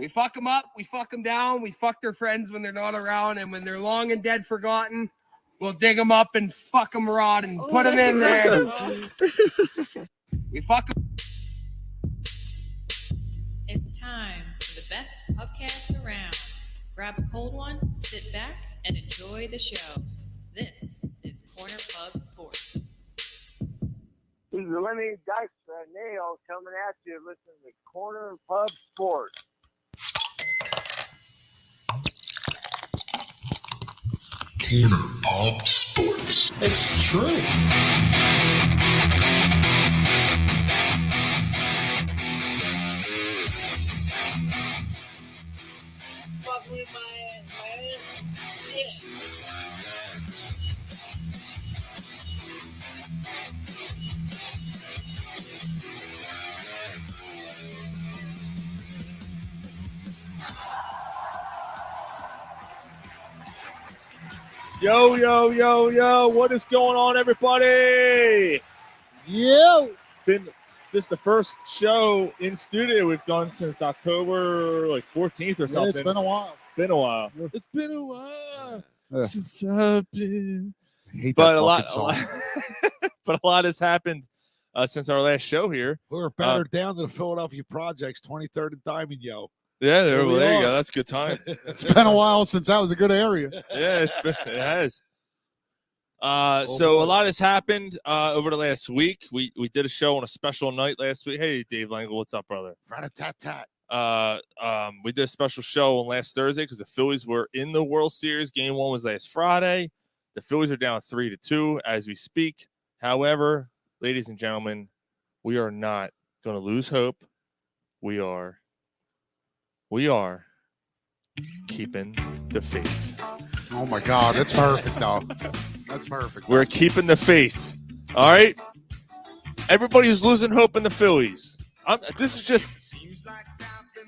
We fuck them up, we fuck them down, we fuck their friends when they're not around, and when they're long and dead forgotten, we'll dig them up and fuck them raw and put them in there. We fuck them. It's time for the best pubcast around. Grab a cold one, sit back, and enjoy the show. This is Corner Pub Sports. This is Lenny Dykstra Nail coming at you. Listen to Corner Pub Sports. Corner Pub Sports. It's true. Fuck with my ass, man. Yeah. Yo, yo, yo, yo. What is going on, everybody? Yo. This is the first show in studio we've done since October 14th or something. It's been a while. It's been a while since I've been. I hate but that a lot, song. but a lot has happened since our last show here. We're battered down to the Philadelphia Projects, 23rd and Diamond, yo. Yeah, there we you are. go. That's a good time. It's been a while since that was a good area. Yeah, it has. So a lot has happened over the last week. We did a show on a special night last week. Hey, Dave Langle, what's up, brother? Rat-a-tat-tat. We did a special show on last Thursday because the Phillies were in the World Series. Game 1 was last Friday. The Phillies are down 3-2 as we speak. However, ladies and gentlemen, we are not going to lose hope. We are keeping the faith. Oh my God, that's perfect, though. That's perfect. We're keeping the faith. All right? Everybody who's losing hope in the Phillies. This is just...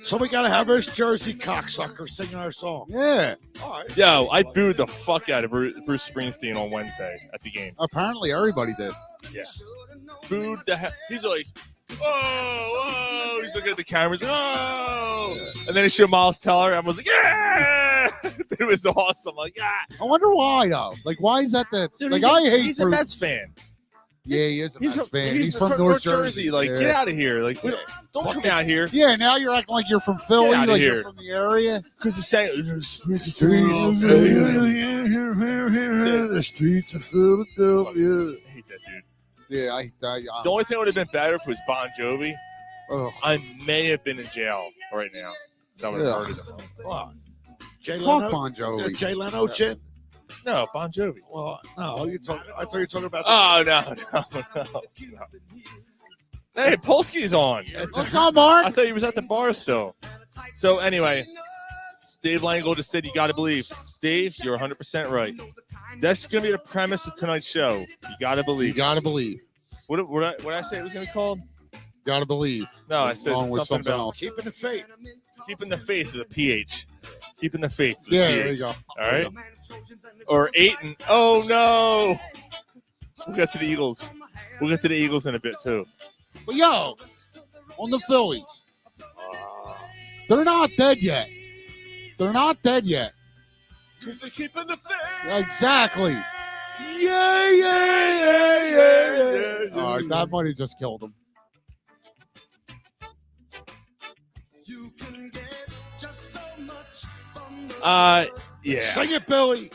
So we got to have this Jersey cocksucker singing our song. Yeah. All right. Yo, I booed the fuck out of Bruce Springsteen on Wednesday at the game. Apparently, everybody did. Yeah. Booed the hell. He's like, whoa. He's looking at the camera. He's like, oh. And then he showed Miles Teller. And I was like, yeah. It was awesome. Like, yeah. I wonder why, though. Like, why is that the... Dude, like, I hate... He's a Mets fan. Yeah, he is a Mets fan. He's from North Jersey. Like, yeah. get out of here. Like, don't come out here. Yeah, now you're acting like you're from Philly. Get outta Like, here. you're from the area. Because he's saying, The streets of Philadelphia. I hate that dude. Yeah, The only thing that would have been better if it was Bon Jovi. Oh, I may have been in jail right now. So I would have murdered him. What? Jay fuck Leno? Bon Jovi. Jay Leno, chin? No, Bon Jovi. Well, no, I thought you were talking about... Oh, no. Hey, Polsky's on. What's up, Mark? I thought he was at the bar still. So anyway, Dave Langle just said you got to believe. Dave, you're 100% right. That's going to be the premise of tonight's show. You got to You believe. gotta believe. What did I say it was going to be called? Gotta believe. No, I said Along with something something about else. Keeping the faith. keeping the faith with a PH. Keeping the faith with Yeah, a PH. there you go. All right? Or 8 and... Oh, no. We'll get to the Eagles. We'll get to the Eagles in a bit, too. But yo, on the Phillies, they're not dead yet. They're not dead yet. Because they're keeping the faith. Exactly. Yeah. All right, that might have just killed him. Yeah. Sing it, Billy.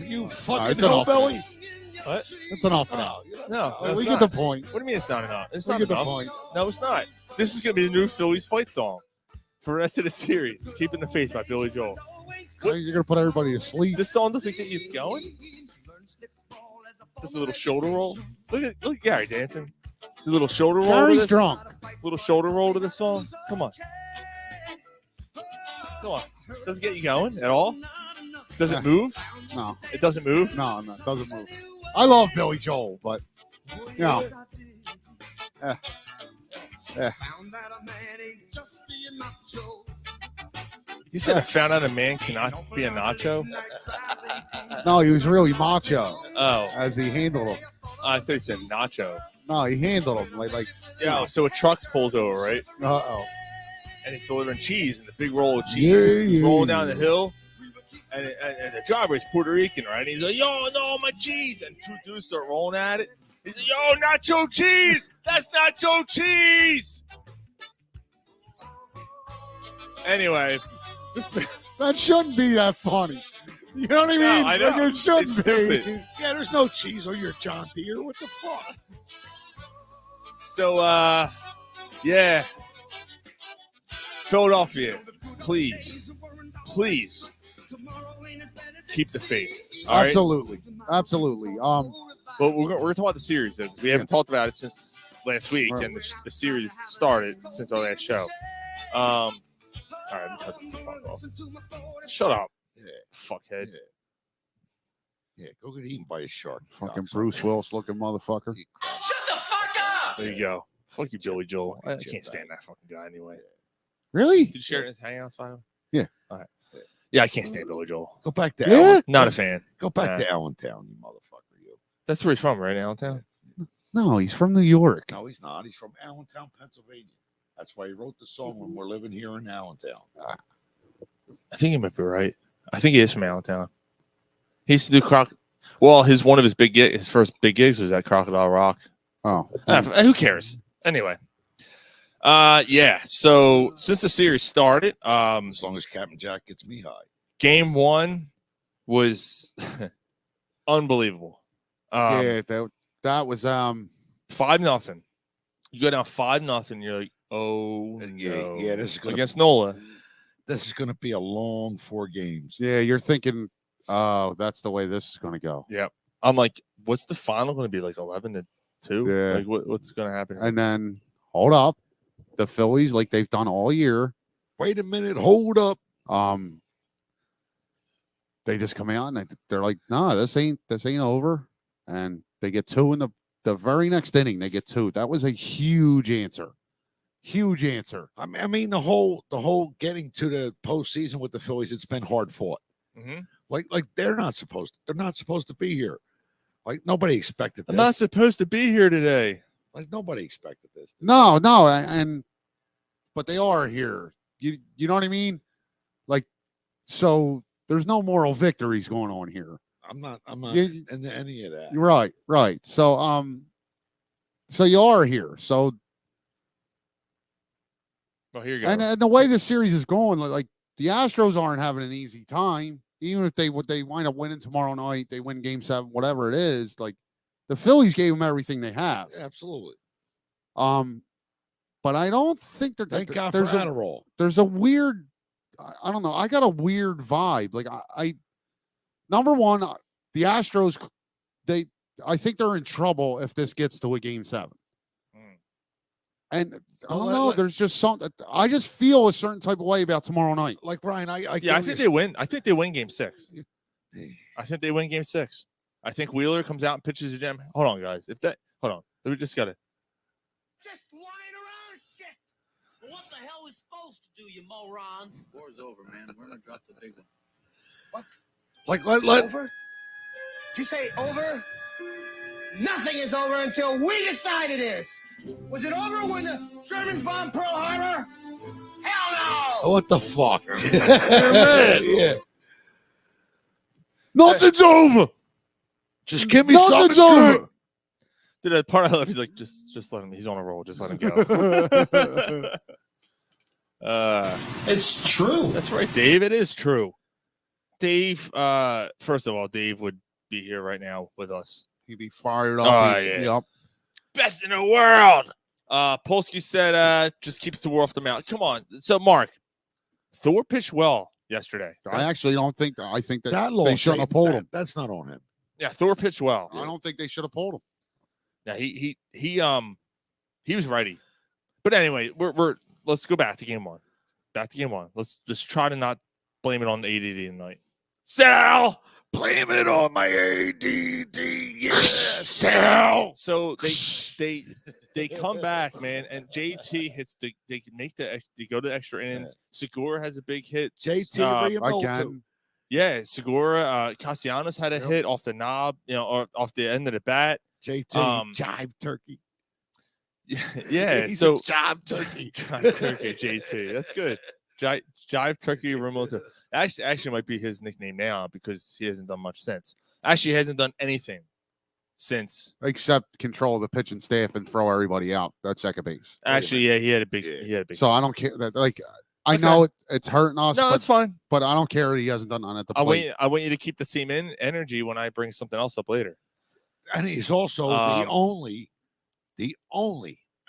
You fucking it's enough. Billy. What? That's enough. No, We it's get not. the point. What do you mean it's not enough? It's We not get the enough. point. No, it's not. This is going to be the new Phillies fight song for the rest of the series. Keeping the Faith by Billy Joel. You're gonna put everybody to sleep. This song doesn't get you going. Just a little shoulder roll. Look at Gary dancing. The little shoulder roll. Gary's drunk. Little shoulder roll to this song. Come on. Doesn't get you going at all. Does it move? No, It doesn't move. no, it doesn't move. I love Billy Joel, but you know, You said I found out a man cannot be a nacho. no, he was really macho Oh, as he handled him. I thought you said nacho. No, he handled him like Yeah. So a truck pulls over, right? uh oh. and he's delivering cheese and the big roll of cheese. He's rolling down the hill, and the driver is Puerto Rican, right? And he's like, "Yo, no, my cheese!" And two dudes start rolling at it. He's like, "Yo, nacho cheese! That's nacho cheese!" Anyway, That shouldn't be that funny. You know what I mean? No, I know. Like, it shouldn't It's be. stupid. Yeah, there's no cheese on your John Deere. What the fuck? So, yeah. Philadelphia, please keep the faith. All right? Absolutely. Absolutely. But we're going to talk about the series. We haven't talked about it since last week, Right. and the series started since our last show. All right, let me cut this the fuck off. Shut up, Yeah. fuckhead. Yeah, go get eaten by a shark. Fucking Bruce Willis looking motherfucker. There you go. Fuck you, Billy Joel. I can't stand that fucking guy anyway. Really? Did you share his hangouts by him? Yeah. All right. Yeah, I can't stand Billy Joel. Go back to Yeah? Allen. Not a fan. Go back Nah. to Allentown, you motherfucker. You. That's where he's from, right? Allentown? No, he's from New York. No, he's not. He's from Allentown, Pennsylvania. That's why he wrote the song when we're living here in Allentown. I think he might be right. I think he is from Allentown. He used to do Well, one of his first big gigs was at Crocodile Rock. Oh. Who cares? Anyway. Yeah. So since the series started, As long as Captain Jack gets me high. game one was unbelievable. Yeah, that was 5-0. You go down 5-0. You're like, oh Yeah, no. yeah, this is gonna against Nola. This is going to be a long 4 games. yeah, you're thinking, oh, that's the way this is going to go. Yep. I'm like, what's the final going to be? Like 11-2? Yeah. Like what's going to happen here? And then, hold up, the Phillies, like they've done all year, Wait a minute, hold up. they just come out and they're like, nah, this ain't over. And they get 2 in the very next inning. They get 2. That was a huge answer. Huge answer. I mean, the whole getting to the postseason with the Phillies, it's been hard fought. Mhm. Like they're not supposed to be here. Like nobody expected this. I'm not supposed to be here today. Like nobody expected this. No, but they are here. You know what I mean? Like, so there's no moral victories going on here. I'm not You- into any of that. Right. So so you are here. So Well, here you go. and the way the series is going, like the Astros aren't having an easy time. Even if they wind up winning tomorrow night, they win Game 7, whatever it is. Like the Phillies gave them everything they have. Absolutely. But I don't think Thank God for there's Adderall. there's a weird, I don't know. I got a weird vibe. Like I number one, the Astros, I think they're in trouble if this gets to a Game 7. And I don't know. There's just something. I just feel a certain type of way about tomorrow night. Like Ryan, I think they win. I think they win Game 6. I think they win Game 6. I think Wheeler comes out and pitches a gem. Hold on, guys. Hold on. We just gotta. Just lying around shit. Well, what the hell is supposed to do, you morons? War's over, man. We're gonna drop the big one. What? Like let Over? Did you say over? Nothing is over until we decide it is. Was it over when the Germans bombed Pearl Harbor? Hell no! what the fuck? Yeah. Nothing's over. Just give me Nothing's something to over. drink. Did a part I love? He's like, just let him. He's on a roll. Just let him go. It's true. That's right, Dave. It is true. Dave. First of all, Dave would be here right now with us. He'd be fired up. Oh, yeah. Yep. Best in the world. Polsky said, just keep Thor off the mound. Come on. So, Mark, Thor pitched well yesterday. I actually don't think that. I think that That they shouldn't have pulled him. That's not on him. Yeah, Thor pitched well. I don't think they should have pulled him. Yeah, he was ready. But anyway, let's go back to game one. Let's just try to not blame it on the ADD tonight. Sal, Blame it on my ADD. Yeah, Sal. so they come back, man, and JT hits they go to extra innings. Segura has a big hit. JT Again. Yeah, Segura, Castellanos had a hit off the knob, or off the end of the bat. JT Um, jive turkey. Yeah. He's So a job turkey. Jive Turkey, JT. That's good. Jive Turkey Remoto. Actually, might be his nickname now because he hasn't done much since. Actually, he hasn't done anything since. Except control the pitching staff and throw everybody out. That's second base. Actually, yeah, he had a big. Yeah. He had a big. So I don't care that. Like, I Okay. know it's hurting us. No, but, that's fine. But I don't care that he hasn't done none at the plate. I want you to keep the same energy when I bring something else up later. And he's also the Um, only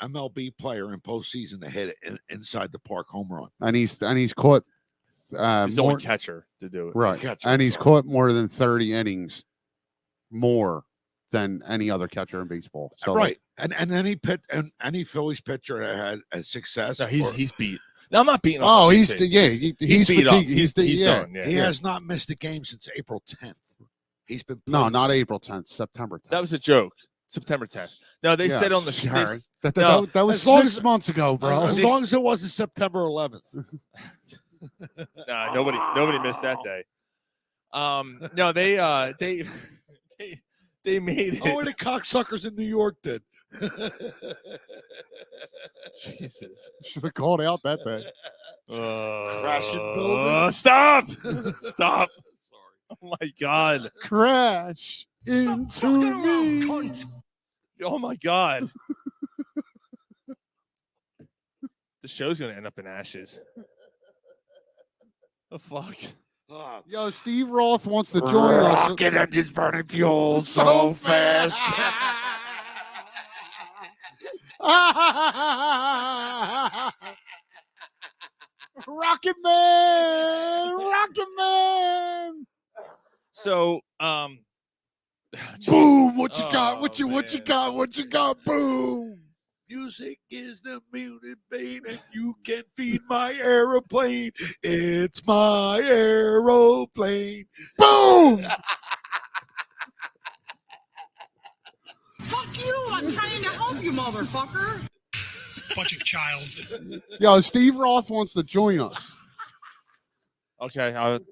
MLB player in postseason to hit it inside the park home run. And he's caught He's the more, only catcher to do it. right, Catcher, and he's sorry. caught more than 30 innings, more than any other catcher in baseball. So Right. And any Phillies pitcher that had a success. No, he's or- he's beat. No, I'm not beating. Oh, up he's JT. he's beat up. fatigued. He's done. Yeah. he has not missed a game since April 10th. He's been No, playing- not April 10th, September 10th. That was a joke. September 10th. No, they said on the sorry. they- That no, was as long 6 as- months ago, bro. As long as it wasn't September 11th. Nah, nobody missed that day. No, they made it. Oh, the cocksuckers in New York did. Jesus. Should have called out that day. Crashing building. Stop! Stop! Oh my God! Crash into me. Oh my God! The show's gonna end up in ashes. The fuck? Yo, Steve Roth wants to join us. Rocket engines burning fuel so fast. Rocket Man, Rocket Man. So, Boom! What you got? Oh, What you man. got? What you got? Boom! Music is the muted vein, and you can feed my aeroplane. It's my aeroplane. Boom! Fuck you! I'm trying to help you, motherfucker. Bunch of childs. Yo, Steve Roth wants to join us. okay.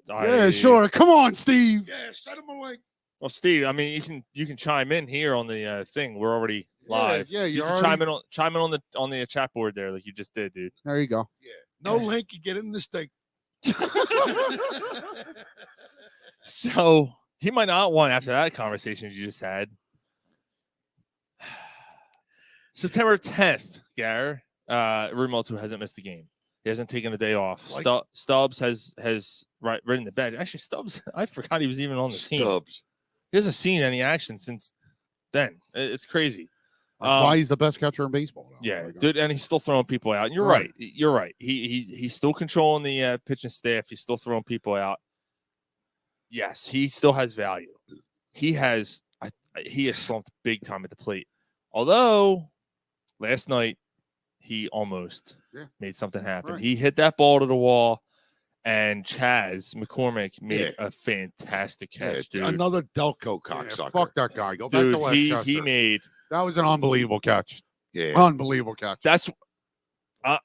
Yeah, sure. Come on, Steve. Yeah, send him away. Well, Steve, I mean, you can chime in here on the thing. We're already live. yeah, you you're can chime in on the chat board there, like you just did, dude. There you go. Yeah, no link. You get in this thing. So he might not want after that conversation you just had. September 10th, Gar, Remoto hasn't missed a game. He hasn't taken a day off. Like- Stubbs has ridden the bench. Actually, Stubbs, I forgot he was even on the team. Stubbs. He hasn't seen any action since then. It's crazy. That's why he's the best catcher in baseball. Yeah, dude, and he's still throwing people out. And you're Right. right. You're right. He's still controlling the pitching staff. He's still throwing people out. Yes, he still has value. He has slumped big time at the plate. Although last night he almost made something happen. Right. He hit that ball to the wall, and Chaz McCormick made a fantastic catch, dude. Another Delco Yeah, cocksucker. fuck that guy. Go back Dude, to Westchester. That was an unbelievable catch. Yeah. Unbelievable catch. That's.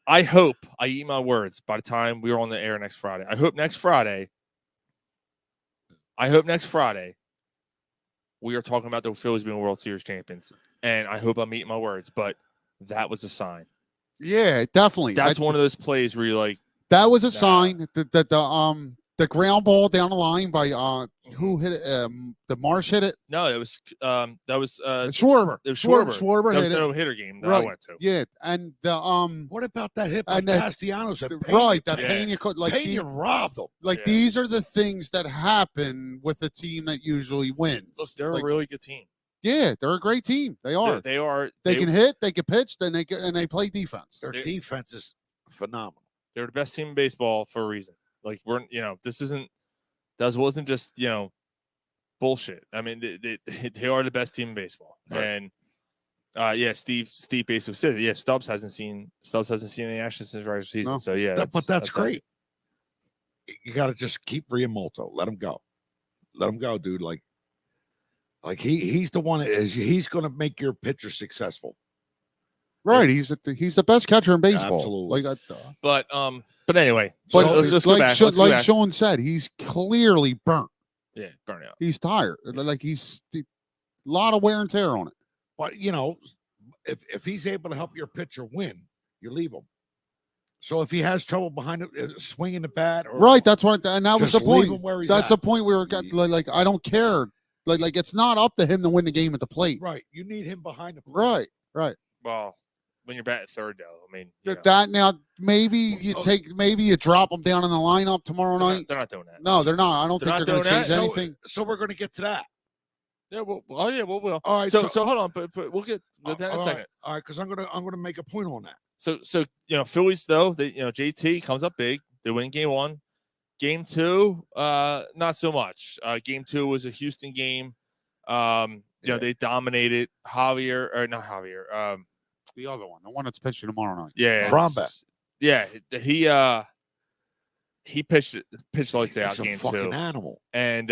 I hope I eat my words by the time we are on the air next Friday. I hope next Friday we are talking about the Phillies being World Series champions, and I hope I'm eating my words. But that was a sign. Yeah, definitely. That's one of those plays where you're like, that was a sign that the ground ball down the line by who hit it? The Marsh hit it. no, that was Schwarber. It was Schwarber. Schwarber That hit was it. no hitter game that Right. I went to. Yeah, and the What about that hit by and that- Castellanos? That right, that Yeah. Pena could like Pena robbed him. like Yeah. these are the things that happen with a team that usually wins. Look, they're Like, a really good team. yeah, they're a great team. They are. They are. They can hit, they can pitch, then they play defense. Their defense is phenomenal. They're the best team in baseball for a reason. Like wasn't just bullshit. I mean, they are the best team in baseball. Right. And Steve basically said it. Yeah, Stubbs hasn't seen any action since regular season. No. So yeah, But that's great. it. You got to just keep Riamoto. Let him go. Let him go, dude. Like he's the one that is. He's going to make your pitcher successful. Right, he's the best catcher in baseball. Absolutely. Like, But anyway, but let's go back. Let's go like back. Sean said, he's clearly burnt. Yeah, burn out. He's tired. Like he's a lot of wear and tear on it. But if he's able to help your pitcher win, you leave him. So if he has trouble behind it, swinging the bat, or right, that's what, and that was the just leave point. him where he's That's at. the point we were like I don't care. Like it's not up to him to win the game at the plate. Right, you need him behind the plate. Right, right. Well, when you're batting third, though, I mean, you know, That now maybe you drop them down in the lineup tomorrow night. they're not doing that. No, they're not. I don't think they're going to change anything. So we're going to get to that. Yeah, well, we'll. All right. So hold on, but we'll get that in a all second. right, all right, because I'm gonna make a point on that. So Phillies though, JT comes up big. They win game 1. Game 2, not so much. Game 2 was a Houston game. They dominated not Javier. The other one, the one that's pitching tomorrow night. Yeah, Frombeck. Yeah, he pitched lights out He's a game fucking 2. animal. And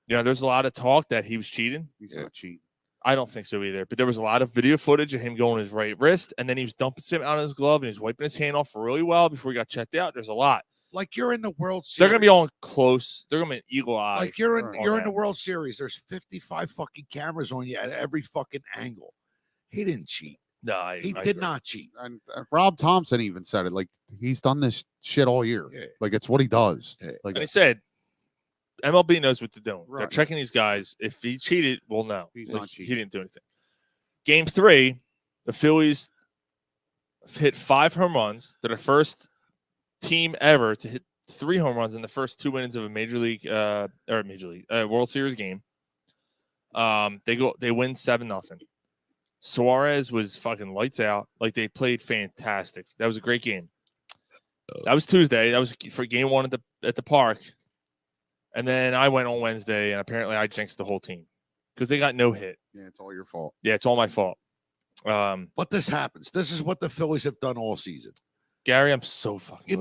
there's a lot of talk that he was cheating. He's not cheating. I don't think so either. But there was a lot of video footage of him going his right wrist, and then he was dumping something out of his glove, and he was wiping his hand off really well before he got checked out. There's a lot. Like you're in the World Series. They're gonna be all close. They're gonna be eagle eye. Like you're in the World Series. There's 55 fucking cameras on you at every fucking angle. He didn't cheat. No, he did not cheat. And Rob Thompson even said it. Like he's done this shit all year. Yeah. Like it's what he does. Yeah. Like And he said, MLB knows what they're doing. They're Right. checking these guys. If he cheated, well, no, He's Like, not cheating. He didn't do anything. Game 3, the Phillies hit 5 home runs. They're the first team ever to hit 3 home runs in the first 2 innings of a World Series game. They win 7-0. Suarez was fucking lights out. Like they played fantastic. That was a great game. That was Tuesday. That was for game 1 at the park. And then I went on Wednesday, and apparently I jinxed the whole team because they got no hit. Yeah, it's all your fault. Yeah, it's all my fault. But this happens. This is what the Phillies have done all season. Gary, I'm so fucking.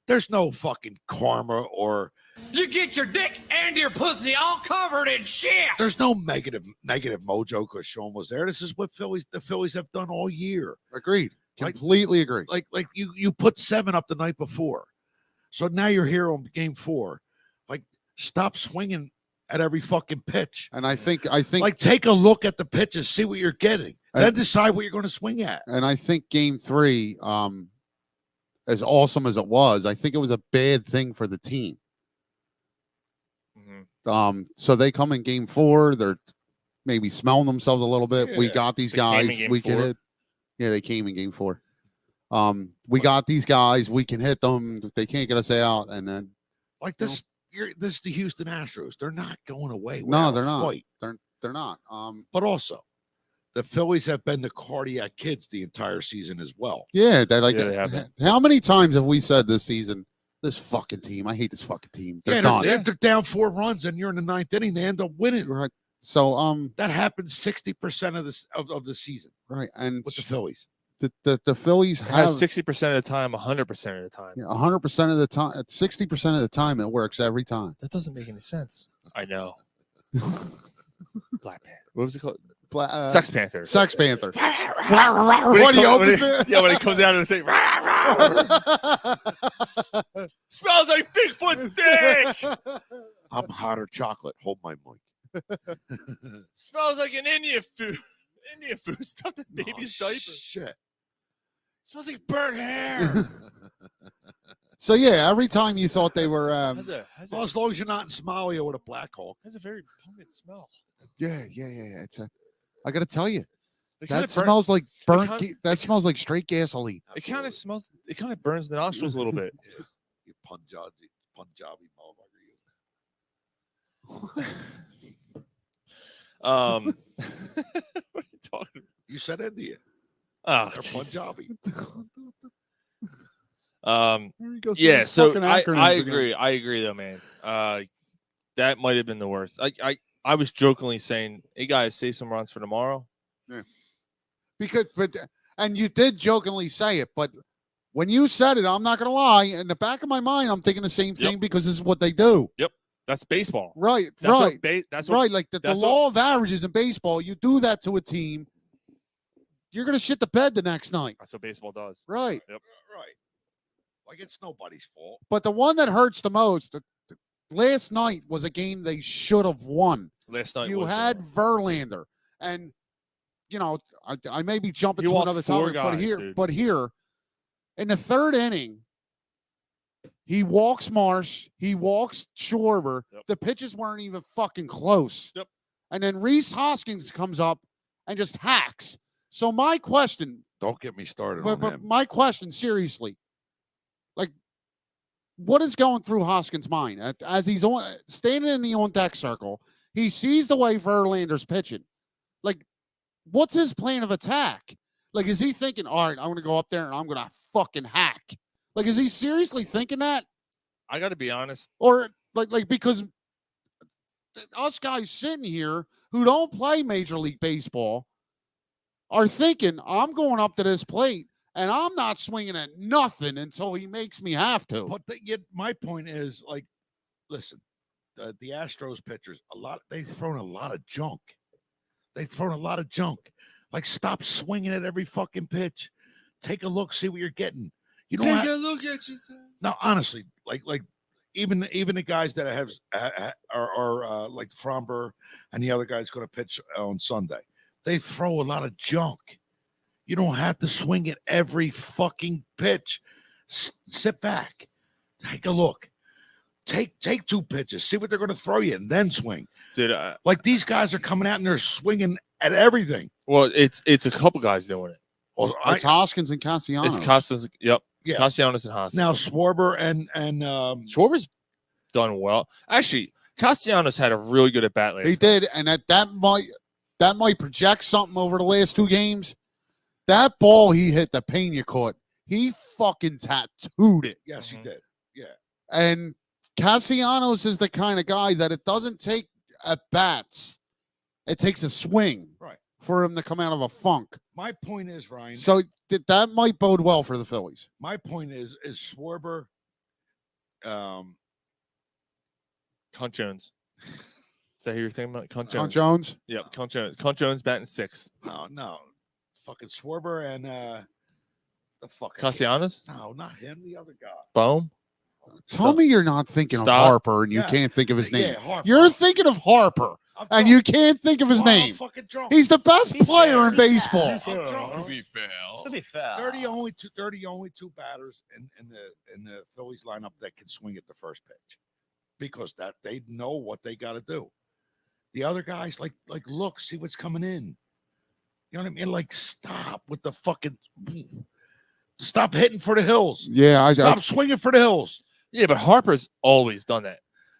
There's no fucking karma or You get your dick and your pussy all covered in shit. there's no negative mojo because Sean was there. This is what the Phillies have done all year. Agreed. Completely agree. Like you put 7 up the night before, so now you're here on game 4. Like stop swinging at every fucking pitch. And I think like take a look at the pitches, see what you're getting, then decide what you're going to swing at. And I think game 3, as awesome as it was, I think it was a bad thing for the team. Mm-hmm. So they come in game 4, they're maybe smelling themselves a little bit. We got these guys. We can hit. Yeah, they came in game 4. We got these guys. We can hit them. They can't get us out. And then like this, this is the Houston Astros. They're not going away. No, they're not. Fight. They're not. But also, the Phillies have been the cardiac kids the entire season as well. Yeah, they they have been. How many times have we said this season? This fucking team. I hate this fucking team. They're gone. They're down 4 runs, and you're in the 9th inning. They end up winning. Right. So that happens 60% of this of the season. Right. And with the Phillies. The Phillies have 60% of the time, 100% of the time. 100% of the time, 60% of the time, it works every time. That doesn't make any sense. I know. Black Panther. What was it called? Sex Panther. Sex Panther. What do you open it? Yeah, when it comes out of the thing. Smells like Bigfoot's dick. I'm hotter chocolate. Hold my mic. Smells like an Indian food. Indian food stuffed in baby's diaper. Shit. Smells like burnt hair. So yeah, every time you thought they were, well, as long as you're not in Somalia with a Black Hawk. Has a very pungent smell. Yeah. It's I got to tell you, that burn- smells like burnt. That smells like straight gasoline. It kind of smells. It kind of burns the nostrils a little bit. You Punjabi motherfucker. What are you talking about? You said India. Oh, they're Punjabi. Yeah, so I agree. I agree though, man. That might have been the worst. I was jokingly saying, "Hey guys, save some runs for tomorrow." Yeah. And you did jokingly say it, but when you said it, I'm not gonna lie. In the back of my mind, I'm thinking the same thing because this is what they do. Yep, that's baseball. Right, that's right, what, Like the law of averages in baseball, you do that to a team, you're gonna shit the bed the next night. That's what baseball does. Right. Yep. Right. Like it's nobody's fault. But the one that hurts the most, last night was a game they should have won. Last night you was, had Verlander, and I may be jumping He to walked another 4 topic, guys, dude. but here, in the 3rd inning, he walks Marsh, he walks Schwarber. Yep. The pitches weren't even fucking close. Yep. And then Rhys Hoskins comes up and just hacks. So my question, Don't get me started on but him. my question, seriously, like, what is going through Hoskins' mind as he's standing in the on-deck circle? He sees the way Verlander's pitching. Like, what's his plan of attack? Like, is he thinking, all right, I'm going to go up there and I'm going to fucking hack? Like, is he seriously thinking that? I got to be honest. Or, like because us guys sitting here who don't play Major League Baseball are thinking, I'm going up to this plate and I'm not swinging at nothing until he makes me have to. But my point is, like, listen, the Astros pitchers, they've thrown a lot of junk. They've thrown a lot of junk. Like, stop swinging at every fucking pitch. Take a look, see what you're getting. You don't Take a look at yourself. Now, honestly, like even the guys that are like Fromber and the other guy's going to pitch on Sunday, they throw a lot of junk. You don't have to swing at every fucking pitch. Sit back, take a look, take 2 pitches, see what they're going to throw you, and then swing. Dude, like these guys are coming out and they're swinging at everything. Well, it's a couple guys doing it. Well, It's Hoskins and Castellanos. It's Castellanos. Yep. Yes. Castellanos and Hoskins. Now Schwarber and Schwarber's done well. Actually, Castellanos had a really good at bat last. He did, and that might project something over the last 2 games. That ball he hit, the Pena caught, he fucking tattooed it. Yes, he did. Yeah. And Castellanos is the kind of guy that it doesn't take at bats. It takes a swing for him to come out of a funk. My point is, Ryan. So that might bode well for the Phillies. My point is Schwarber, Cunt Jones. Is that who you're thinking about? Cunt John Jones. Jones? Yep, Cunt Jones. Cunt Jones batting 6th. No. Fucking Schwarber and the fucking Castellanos? No, not him. The other guy. Bohm? Tell me you're not thinking of Harper and you can't think of his name. Harper. You're thinking of Harper and you can't think of his name. He's the best player in baseball. To be fair. They're the only two batters in the Phillies lineup that can swing at the first pitch, because that they know what they got to do. The other guys look, see what's coming in. You know what I mean? Like, stop with the fucking. Stop hitting for the hills. Yeah, stop swinging for the hills. Yeah, but Harper's always done that.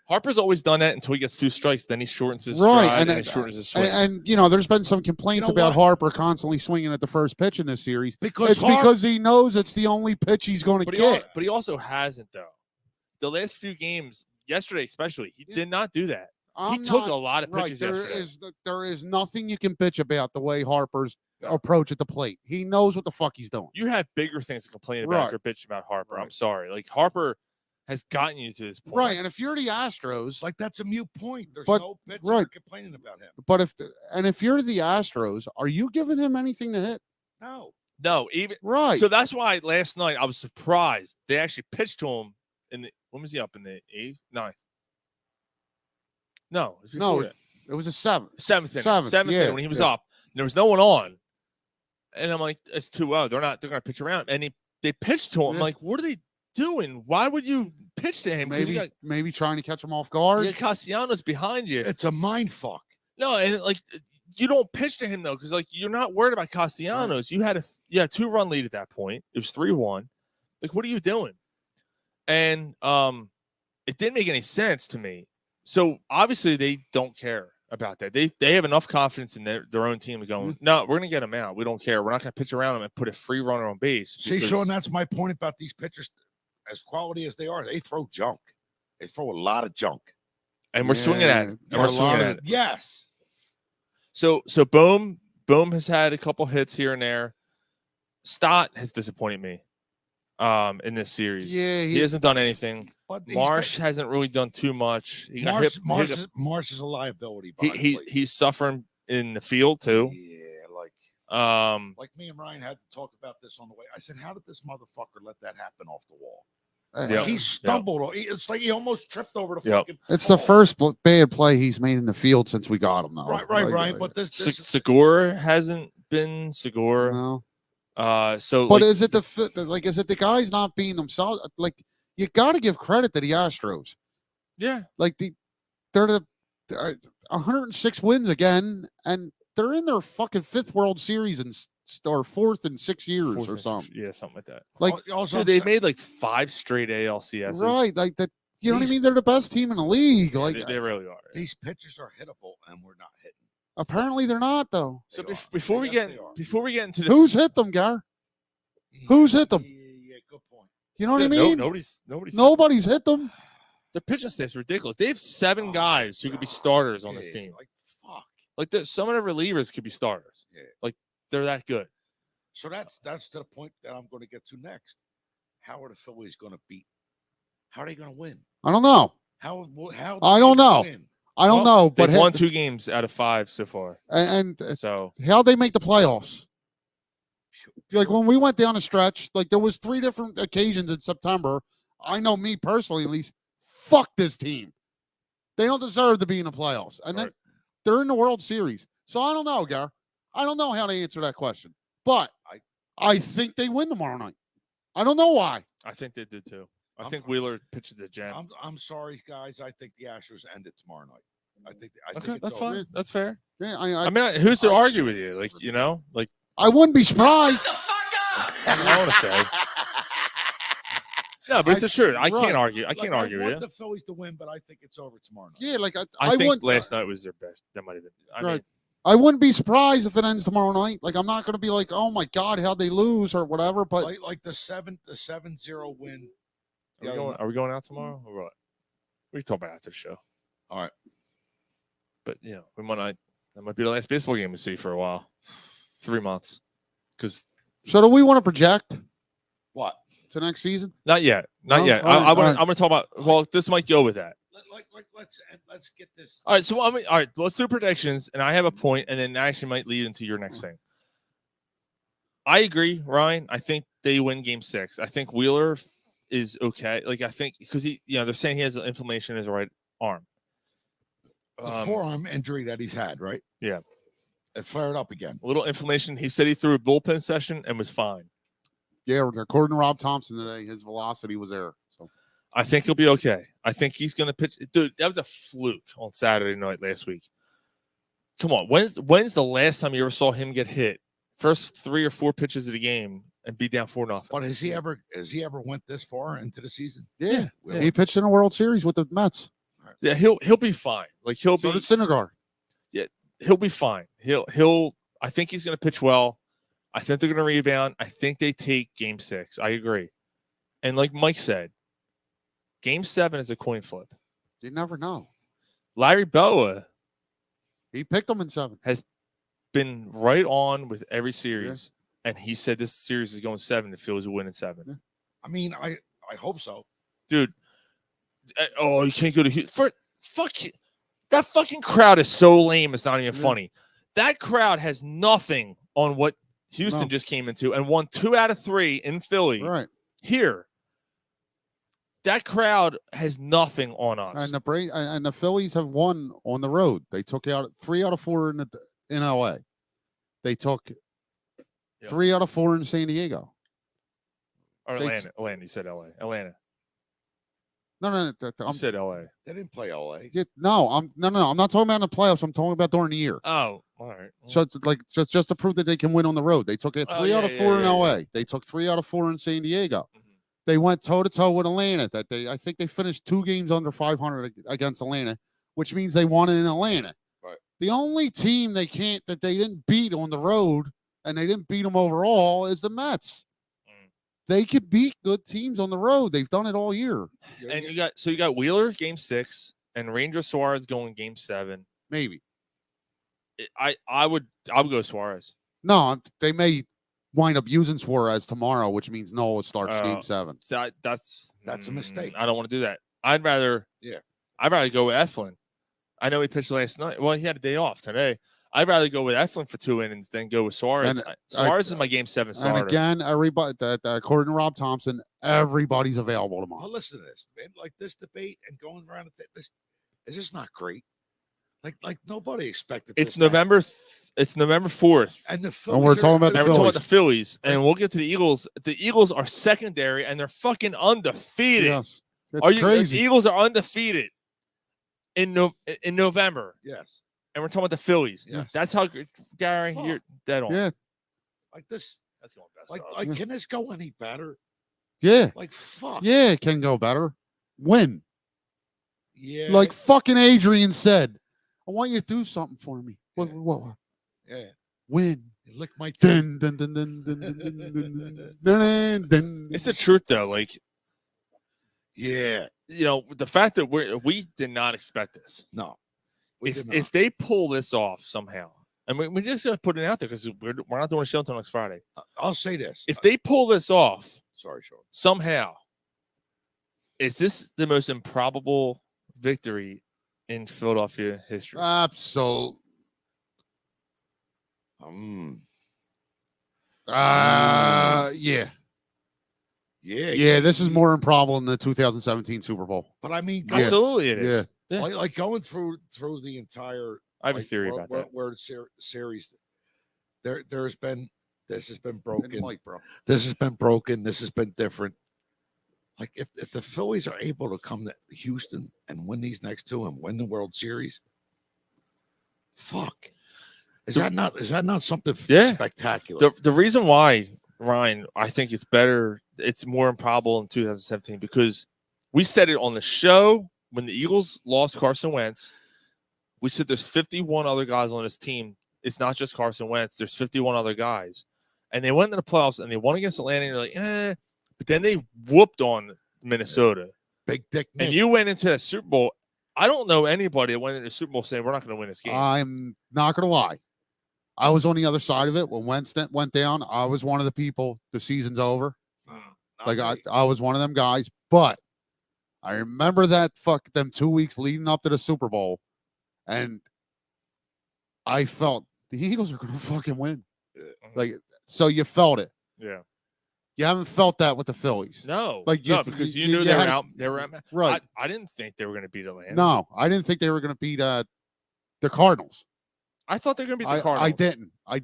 Harper's always done that until he gets 2 strikes. Then he shortens his stride and he shortens his swing. And there's been some complaints about Harper constantly swinging at the first pitch in this series. Because he knows it's the only pitch he's going to get. But he also hasn't, though. The last few games, yesterday especially, he did not do that. He took a lot of pitches yesterday. There is nothing you can bitch about the way Harper's approach at the plate. He knows what the fuck he's doing. You have bigger things to complain about if you're bitching about Harper. I'm sorry. Like, Harper has gotten you to this point. Right, and if you're the Astros, that's a mute point. There's no pitcher complaining about him. But if you're the Astros, are you giving him anything to hit? No, even right. So that's why last night I was surprised they actually pitched to him in the. When was he up in the 8th, 9th? No, it was a 7th. 7th inning when he was up. And there was no one on, and I'm like, it's 2-0. They're going to pitch around, and they pitched to him. I'm like, what are they doing? Why would you pitch to him? Maybe trying to catch him off guard. You got Castellanos behind you. It's a mind fuck. No, and you don't pitch to him though, because you're not worried about Castellanos. You had a 2-run lead at that point. It was 3-1. Like, what are you doing? And it didn't make any sense to me. So obviously they don't care about that. They have enough confidence in their own team going, no, we're going to get him out. We don't care. We're not going to pitch around him and put a free runner on base. See, Sean, that's my point about these pitchers. As quality as they are, they throw junk. They throw a lot of junk. And we're swinging at it. And we're swinging at it. Yes. So Bohm has had a couple hits here and there. Stott has disappointed me in this series. Yeah, he hasn't done anything. Marsh hasn't really done too much. Marsh is a liability. He's suffering in the field too. Yeah, like me and Ryan had to talk about this on the way. I said, how did this motherfucker let that happen off the wall? He stumbled. It's like he almost tripped over the fucking. It's the first bad play he's made in the field since we got him, though. Right. But this Segura hasn't Crispin, Segura. No. So, But like, is it is it the guys not being themselves? Like, you got to give credit to the Astros. yeah, Like they're 106 wins again, and they're in their fucking 5th World Series or 4th in 6 years fourth or and- something. Yeah, something like that. Like, Also, Dude, they made like 5 straight ALCSs. right? Like that. You know what I These- mean? They're the best team in the league. Yeah, Like, they really are. Yeah. these pitchers are hittable, and we're not hitting. apparently they're not though. So They are. before we Yes, get they are. before we get into this, Who's hit them, Gar? Who's hit them? Yeah, good point. You know what I No, mean? nobody's hit them. The pitching staff's ridiculous. They have 7 guys who could be starters on this Yeah, team. Like fuck. Like some of the relievers could be starters. Yeah. Like they're that good. So that's to the point that I'm going to get to next. How are the Phillies going to beat? How are they going to win? I don't know. How? I don't know. Win? I don't know. But They've won 2 games out of 5 so far. and So how'd they make the playoffs? Like when we went down the stretch, like there was 3 different occasions in September. I know me personally, at least. Fuck this team. They don't deserve to be in the playoffs, and then Right. they're in the World Series. So I don't know, Gar. I don't know how to answer that question, but I think they win tomorrow night. I don't know why. I think they did too. I think Wheeler pitches a gem. I'm sorry, guys. I think the Astros end it tomorrow night. I think Okay, it's that's over. fine. That's fair. Yeah, I mean, who's to argue with you? Like, you know, like I wouldn't be surprised. I want to say. No, but it's the truth. I right. can't argue. I Like, can't argue I with want you. the Phillies to win, but I think it's over tomorrow night. Yeah, like I I think wouldn't. last night was their best. That might have been. I mean, Right. I wouldn't be surprised if it ends tomorrow night. Like I'm not going to be like, oh my god, how'd they lose or whatever. But like the 7-0 win. are we going out tomorrow or what? We can talk about it after the show. All right. But you know, we might not. That might be the last baseball game we see for a while. 3 months. Because so do we want to project What? to next season? not yet. Not No? yet. All right, I'm all right. going to talk about. Well, this might go with that. Let's get this. All right. So all right. Let's do predictions, and I have a point, and then actually might lead into your next thing. I agree, Ryan. I think they win Game 6. I think Wheeler is okay. Like I think because they're saying he has inflammation in his right arm. The forearm injury that he's had, right? Yeah. It flared up again. A little inflammation. He said he threw a bullpen session and was fine. Yeah, according to Rob Thompson today, his velocity was there. So I think he'll be okay. I think he's going to pitch. Dude, that was a fluke on Saturday night last week. Come on. When's the last time you ever saw him get hit? First 3 or 4 pitches of the game and be down 4-0. But has he ever went this far into the season? yeah, Yeah. he pitched in a World Series with the Mets. Yeah, he'll be fine. Like he'll So be did Syndergaard. he'll be fine. He'll I think he's going to pitch well. I think they're going to rebound. I think they take Game 6. I agree. And like Mike said, Game 7 is a coin flip. You never know. Larry Boa He picked them in 7. has been right on with every series, and he said this series is going 7. The Phillies will win in 7. Yeah. I mean, I hope so. Dude. Oh, you can't go to Houston. Fuck you. That fucking crowd is so lame. It's not even funny. That crowd has nothing on what Houston just came into and won 2 out of 3 in Philly. Right. Here. That crowd has nothing on us. And the Phillies have won on the road. They took out 3 out of 4 in LA. They took 3 out of 4 in San Diego. Or Atlanta. Atlanta. You said LA. Atlanta. No. You said LA. They didn't play LA. No. I'm not talking about in the playoffs. I'm talking about during the year. Oh, all right. So it's like just to prove that they can win on the road. They took it 3 out of 4 in LA. They took 3 out of 4 in San Diego. They went toe to toe with Atlanta. I think they finished 2 games under 500 against Atlanta, which means they won in Atlanta. Right. The only team they didn't beat on the road, and they didn't beat them overall, is the Mets. They could beat good teams on the road. They've done it all year. And you got Wheeler Game 6 and Ranger Suarez going Game 7. Maybe. I would go Suarez. No, they may wind up using Suarez tomorrow, which means Noah starts Game 7. So that's a mistake. I don't want to do that. I'd rather go with Eflin. I know he pitched last night. Well, he had a day off today. I'd rather go with Eflin for 2 innings than go with Suarez. And Suarez is my Game 7 starter. And again, everybody, according to Rob Thompson, everybody's available tomorrow. Well, listen to this, man. Like this debate and going around this is just not great. Like nobody expected. It's this November. It's November 4th. and the And Phillies we're talking about the And we're talking about the Phillies. Phillies, and we'll get to the Eagles. The Eagles are secondary, and they're fucking undefeated. Yes, that's The crazy. Eagles are undefeated in November, Yes. and we're talking about the Phillies. Yes. That's how Gary, Fuck. you're dead on. Yeah, Like this. That's going best. Like can this go any better? yeah, Like fuck. yeah. It can go better. Win. Yeah. Like fucking Adrian said, I want you to do something for me. What? yeah. Win. You lick my teeth. Dun, dun, dun, dun, dun, dun, dun, dun, dun, dun. It's the truth, though. Like, Yeah. the fact that we did not expect this. No. We did not. If they pull this off somehow, and we're just gonna put it out there because we're not doing a show until next Friday. I'll say this. If they pull this off Sorry, Sean. somehow, is this the most improbable victory in Philadelphia history? Absolutely. Yeah. Yeah. This is more improbable than the 2017 Super Bowl. But I mean, Absolutely, it is. Yeah. like going through the entire. I have a theory about that. World Series. This has been broken. Mike, bro. This has been broken. This has been different. Like if the Phillies are able to come to Houston and win these next two and win the World Series, fuck. Is that not something spectacular? The reason why, Ryan, I think it's better, it's more improbable in 2017 because we said it on the show when the Eagles lost Carson Wentz. We said there's 51 other guys on this team. It's not just Carson Wentz. There's 51 other guys. And they went into the playoffs and they won against Atlanta. And you're like, But then they whooped on Minnesota. Big dick Nick. And you went into that Super Bowl. I don't know anybody that went into the Super Bowl saying we're not going to win this game. I'm not going to lie. I was on the other side of it when Wentz went down. I was one of the people. The season's over. I was one of them guys. But I remember them 2 weeks leading up to the Super Bowl, and I felt the Eagles are going to fucking win. So you felt it. Yeah. You haven't felt that with the Phillies. No. Because you knew they were out. They were out. Right. I didn't think they were going to beat Atlanta. No, I didn't think they were going to beat the Cardinals. I thought they were going to beat the Cardinals. I didn't. I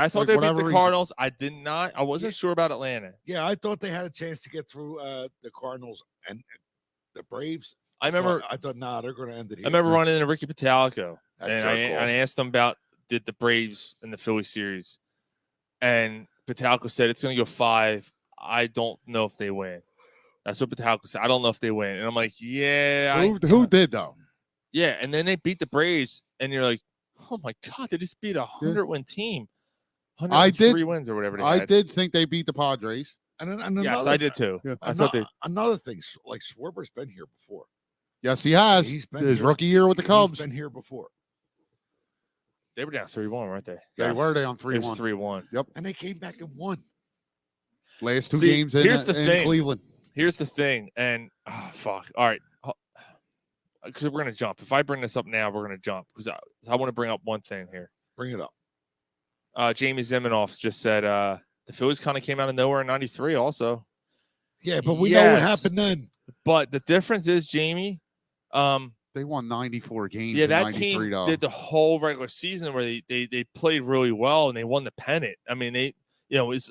thought they beat the Cardinals. I did not. I wasn't sure about Atlanta. Yeah, I thought they had a chance to get through the Cardinals and the Braves. I thought, they're going to end it here. I remember running into Ricky Patalico, and That's I asked him about did the Braves and the Phillies series, and Patalico said it's going to go 5. I don't know if they win. That's what Patalico said. I don't know if they win, and I'm like, yeah. Who did though? Yeah, and then they beat the Braves, and you're like, oh my God, they just beat a 100-win team. 103 wins or whatever they had. I did think they beat the Padres. And yes, I did too. Yeah. I thought another thing, like Schwarber's been here before. Yes, he has. He's been His here. rookie year with the Cubs. He's been here before. They were down 3-1, weren't they? They were down 3-1. It was 3-1. Yep. And they came back and won. Last two games in Cleveland. Here's the thing, and fuck. All right, because we're gonna jump. If I bring this up now, we're gonna jump because I want to bring up one thing here. Bring it up. Jamie Zimenoff just said the Phillies kind of came out of nowhere in '93. Also, yeah, but we know what happened then. But the difference is, Jamie, they won 94 games. Yeah, in that 93, team though. did the whole regular season where they played really well and they won the pennant. I mean, it was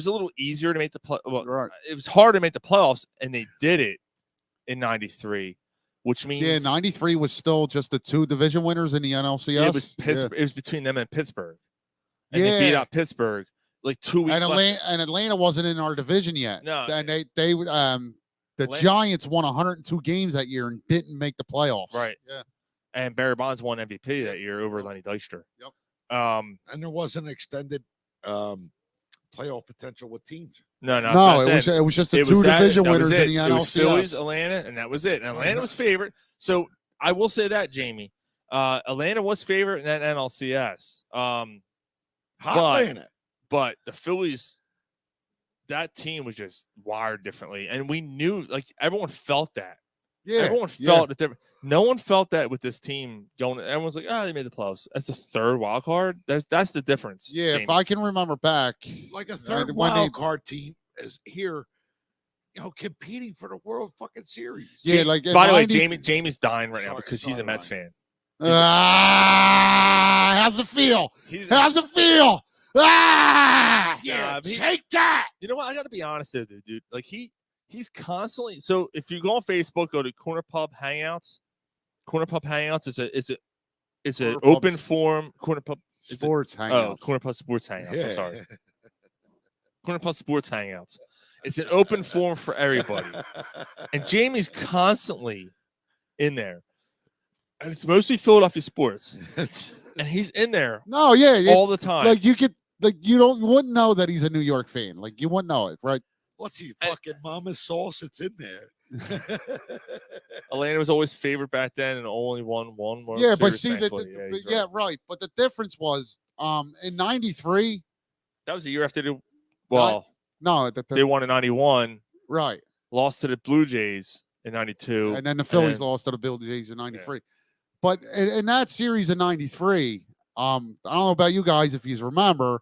a little easier to make the play. Well, right. It was hard to make the playoffs, and they did it in '93, which means 93 was still just the 2 division winners in the NLCS. It was Pittsburgh. It was between them and Pittsburgh, and they beat out Pittsburgh like 2 weeks. And Atlanta wasn't in our division yet. No, and the Giants won 102 games that year and didn't make the playoffs. Right. Yeah. And Barry Bonds won MVP that year over Lenny Dykstra. Yep. And there wasn't extended playoff potential with teams. No, it was just the 2 division winners in the NLCS. It was Phillies, Atlanta, and that was it. And Atlanta was favored. So I will say that, Jamie. Atlanta was favored in that NLCS. But the Phillies, that team was just wired differently. And we knew, like, everyone felt that. Yeah. Everyone felt it. No one felt that with this team going. Everyone's like, they made the playoffs. That's the 3rd wild card. That's the difference. Yeah, Jamie. if I can remember back, like a 3rd wild card team is here, competing for the World fucking Series. Yeah, like by the way, Jamie's dying right now because he's a Mets fan. How's it feel? How's it feel? Ah! Yeah, he- take that. You know what? I got to be honest though, dude. Like he's constantly. So if you go on Facebook, go to Corner Pub Hangouts. Corner Pub Hangouts is an Corner open Pub's forum. Corner Pub Sports Oh, Hangouts. Corner Pub Sports Hangouts. Yeah. I'm sorry. Corner Pub Sports Hangouts. It's an open forum for everybody, and Jamie's constantly in there, and it's mostly Philadelphia sports, and he's in there No, yeah, all the time. Like you wouldn't know that he's a New York fan. Like you wouldn't know it, right? What's he fucking mama's sauce? It's in there. Atlanta was always favored back then, and only won one World Yeah, but Series, see that, thankfully. He's yeah, right. right. But the difference was, in '93, That was the year after they won in '91, right, lost to the Blue Jays in '92, and then the Phillies lost to the Blue Jays in '93. But in that series in '93, I don't know about you guys if you remember.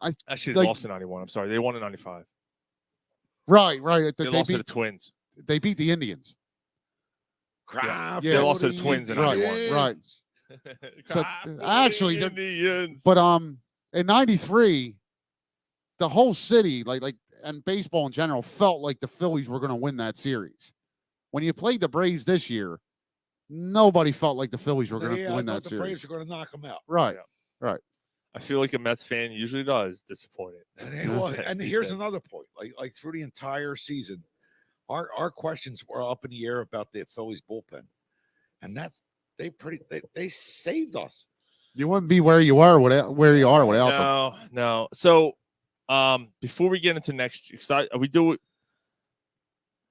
Actually, like- they lost in '91. I'm sorry, they won in '95. Right. They lost to the Twins. They beat the Indians. Crap. They lost to the Twins in Right, '91. right. So actually, Indians. but in '93, the whole city, like and baseball in general, felt like the Phillies were going to win that series. When you played the Braves this year, nobody felt like the Phillies were going to win that the series. Braves are going to knock them out. Right, Yeah. right. I feel like a Mets fan usually does disappointed. And here's another point. Like through the entire season, our questions were up in the air about the Phillies bullpen, and they saved us. You wouldn't be where you are without them. No. So, before we get into next year, we do it.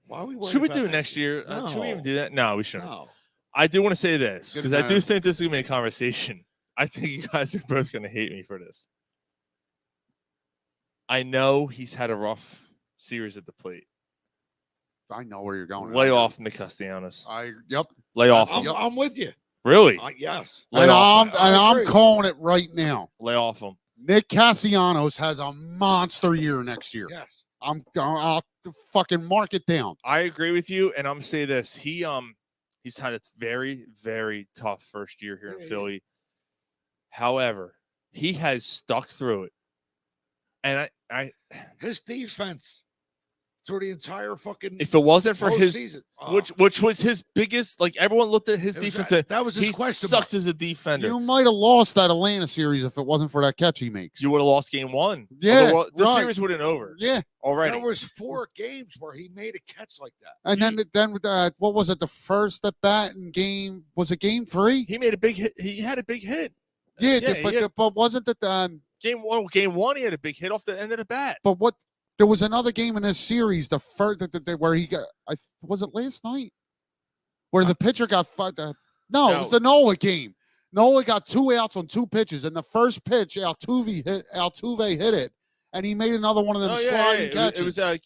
Why are we worried Should we about do it next year? Should we even do that? No, we shouldn't. No. I do want to say this Good because I do man. think this is gonna be a conversation. I think you guys are both gonna hate me for this. I know he's had a rough series at the plate. I know where you're going. Lay off Nick Castellanos. Yep. Lay off him. I'm with you. Really? Yes. Lay And off him. I'm calling it right now. Lay off him. Nick Castellanos has a monster year next year. Yes. I'll fucking mark it down. I agree with you, and I'm gonna say this. He's had a very, very tough first year here in Philly. However, he has stuck through it. And his defense through the entire fucking if it wasn't for his season, which was his biggest, like everyone looked at his defense and that was his he question sucks as a defender. You might have lost that Atlanta series if it wasn't for that catch he makes. You would have lost game one. Yeah, the right. series would have been over. Yeah, already. There was 4 games where he made a catch like that. and then what was it? The first at bat in game was it game 3? He made a big hit. He had a big hit. Yeah, but wasn't it game one? He had a big hit off the end of the bat. But what? There was another game in this series, the first where he got. Was it last night? Where the pitcher got no, it was the Nola game. Nola got 2 outs on 2 pitches, and the first pitch Altuve hit it, and he made another one of them sliding catches. It was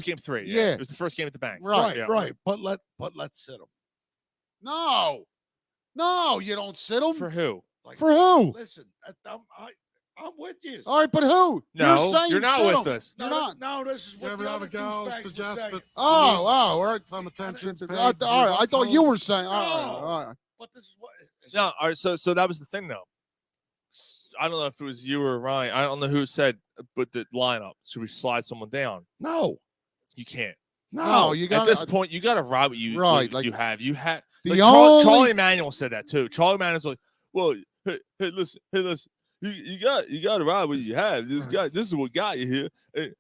game 3. Yeah. It was the first game at the bank. Right. But let's sit him. No, you don't sit him. For who? For who? Listen, I'm with you. All right, but who? No, you're not sit with him. us. You're not. No, this is what the other douchebags were saying. Oh, all right. Some attention. All right. I thought you were saying. All right. But this is what. No, all right, so that was the thing, though. I don't know if it was you or Ryan. I don't know who said, but the lineup. Should we slide someone down? No, you can't. No, you got at this point. You got to ride what you right. What like, you have. You had. The Like only... Charlie Manuel said that too. Charlie Manuel's like, well, hey, listen. You got to ride what you have. This is what got you here. And,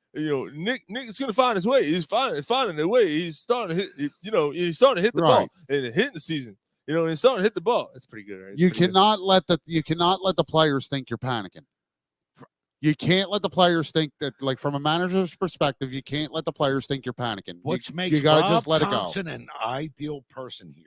Nick is gonna find his way. He's finding the way. He's starting to hit. He's starting to hit the ball and hitting the season. He's starting to hit the ball. That's pretty good, right? You cannot let the players think you're panicking. You can't let the players think that, like, from a manager's perspective, you can't let the players think you're panicking. Which makes you gotta Rob just let Thompson it go. an ideal person here.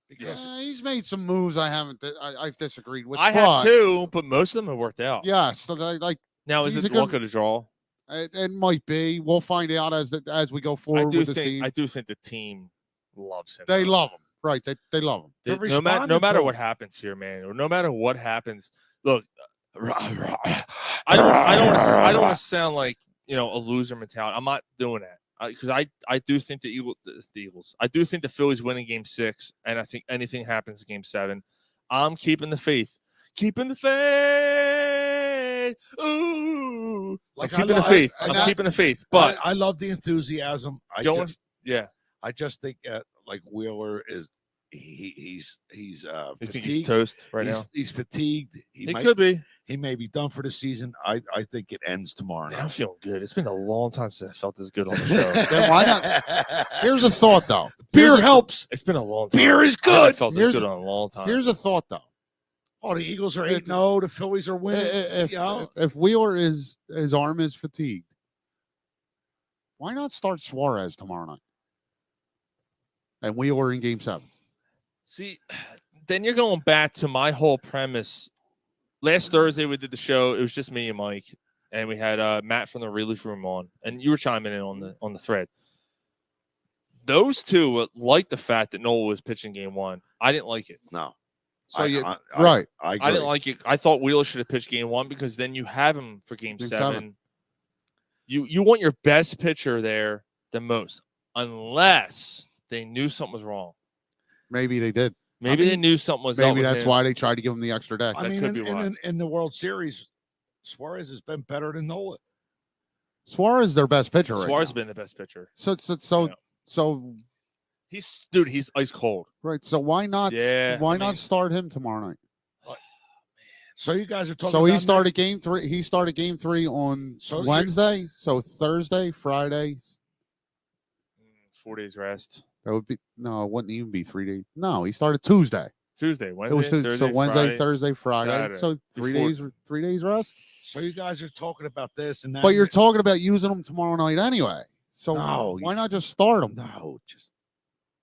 Because he's made some moves I've disagreed with. I have too, but most of them have worked out. Yes, so like now is it luck of the draw? It might be. We'll find out as we go forward with this team. I do think the team loves him. They love him, right? They love him. No matter what happens here, man, or no matter what happens. Look, I don't want to sound like a loser mentality. I'm not doing that. because I do think the Eagles. I do think the Phillies win in Game 6, and I think anything happens in Game 7. I'm keeping the faith. Keeping the faith. Ooh. Like, I'm keeping the faith. I'm keeping the faith. But I love the enthusiasm. I just think like Wheeler is he's you fatigued. think he's toast right now? He's fatigued. He could be. He may be done for the season. I think it ends tomorrow night. I'm feeling good. It's been a long time since I felt this good on the show. Then why not? Here's a thought, though. Beer helps. It's been a long time. Beer is I good. haven't felt this good on a long time. Here's a thought, though. Oh, the Eagles are 8-0. The Phillies are winning. If Wheeler his arm is fatigued, why not start Suarez tomorrow night? And Wheeler in Game 7. See, then you're going back to my whole premise. Last Thursday we did the show. It was just me and Mike, and we had Matt from the Relief Room on, and you were chiming in on the thread. Those two liked the fact that Nola was pitching Game 1. I didn't like it. No. So I didn't like it. I thought Wheeler should have pitched Game 1 because then you have him for Game 7. You want your best pitcher there the most, unless they knew something was wrong. Maybe they did. Maybe they knew something was wrong. Maybe that's why they tried to give him the extra day. I mean, in the World Series, Suarez has been better than Nola. Suarez is their best pitcher. Suarez has been the best pitcher. So he's ice cold. Right. So why not? Yeah, not start him tomorrow night? So you guys are talking. So about he started Game 3. He started Game 3 on Wednesday. So Thursday, Friday. 4 days rest. That would be it wouldn't even be 3 days. No, he started Tuesday. Wednesday, Thursday, so Wednesday, Friday, Thursday, Friday. Saturday. So 3 days. 3 days rest. So you guys are talking about this and that. But you're talking about using them tomorrow night anyway. So No, why not just start them? No,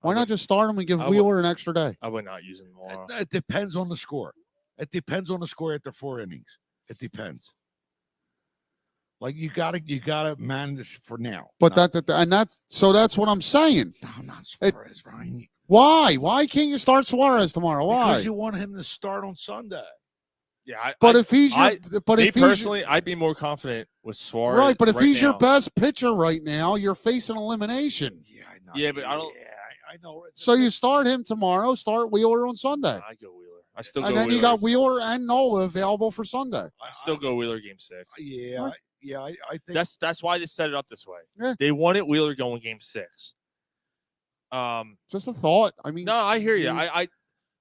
Why not just start them and give I Wheeler an extra day? I would not use him tomorrow. It depends on the score. It depends on the score after 4 innings. It depends. Like you gotta manage for now. But that's what I'm saying. No, not Suarez, Ryan. Why? Why can't you start Suarez tomorrow? Why? Because you want him to start on Sunday. Yeah, personally, I'd be more confident with Suarez. Right, but if he's now. your best pitcher right now, you're facing elimination. Yeah, I know. Yeah, but I don't. Yeah, I know. So you start him tomorrow. Start Wheeler on Sunday. I go Wheeler. I still go. And then Wheeler. you got Wheeler and Nola available for Sunday. I still go Wheeler Game 6. Yeah, I think that's why they set it up this way. Yeah. They wanted Wheeler going Game 6. Just a thought. I mean, no, I hear you.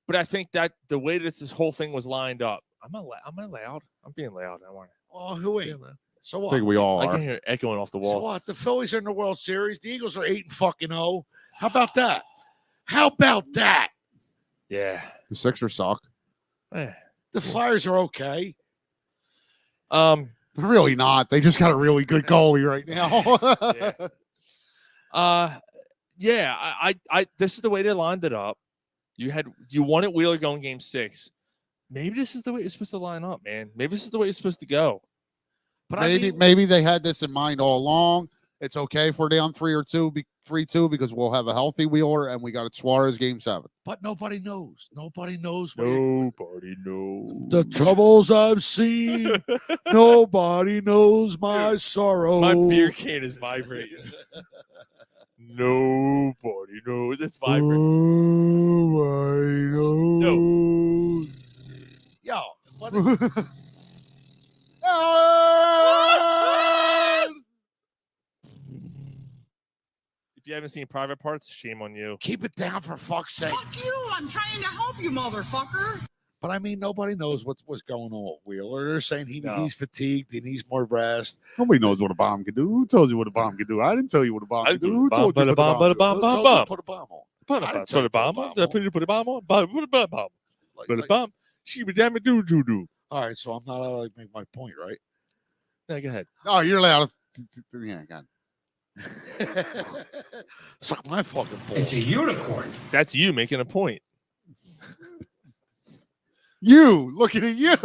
But I think that the way that this whole thing was lined up, am I loud? I'm being loud. I want. Oh, who ain't? So what? I think we all I are. can hear it echoing off the walls. So what? The Phillies are in the World Series. The Eagles are 8-0. How about that? How about that? Yeah. The Sixers suck. The Flyers are okay. They're really not. They just got a really good goalie right now. I this is the way they lined it up. You wanted Wheeler going Game 6. Maybe this is the way it's supposed to line up, man. Maybe this is the way it's supposed to go. But maybe they had this in mind all along. It's okay if we're down 3-2 because we'll have a healthy Wheeler and we got Suarez Game 7. But nobody knows. Nobody knows. Nobody knows the troubles I've seen. Nobody knows my sorrow. My beer can is vibrating. Nobody knows. It's vibrating. Nobody knows. Yo, If you haven't seen Private Parts, shame on you. Keep it down for fuck's sake. Fuck you! I'm trying to help you, motherfucker. But I mean, nobody knows what's going on with Wheeler. They're saying he's fatigued. He needs more rest. Nobody knows what a bomb can do. Who told you what a bomb can do? I didn't tell you what a bomb can do. Who told you put a bomb on? Put a bomb on. Put a bomb on. Put a bomb on. Put a bomb on. Put a bomb. She be damn it, do. All right, so I'm not allowed to make my point, right? Yeah, go ahead. Oh, you're allowed. Yeah, God. Suck my fucking balls. It's a unicorn. That's you making a point. You looking at you.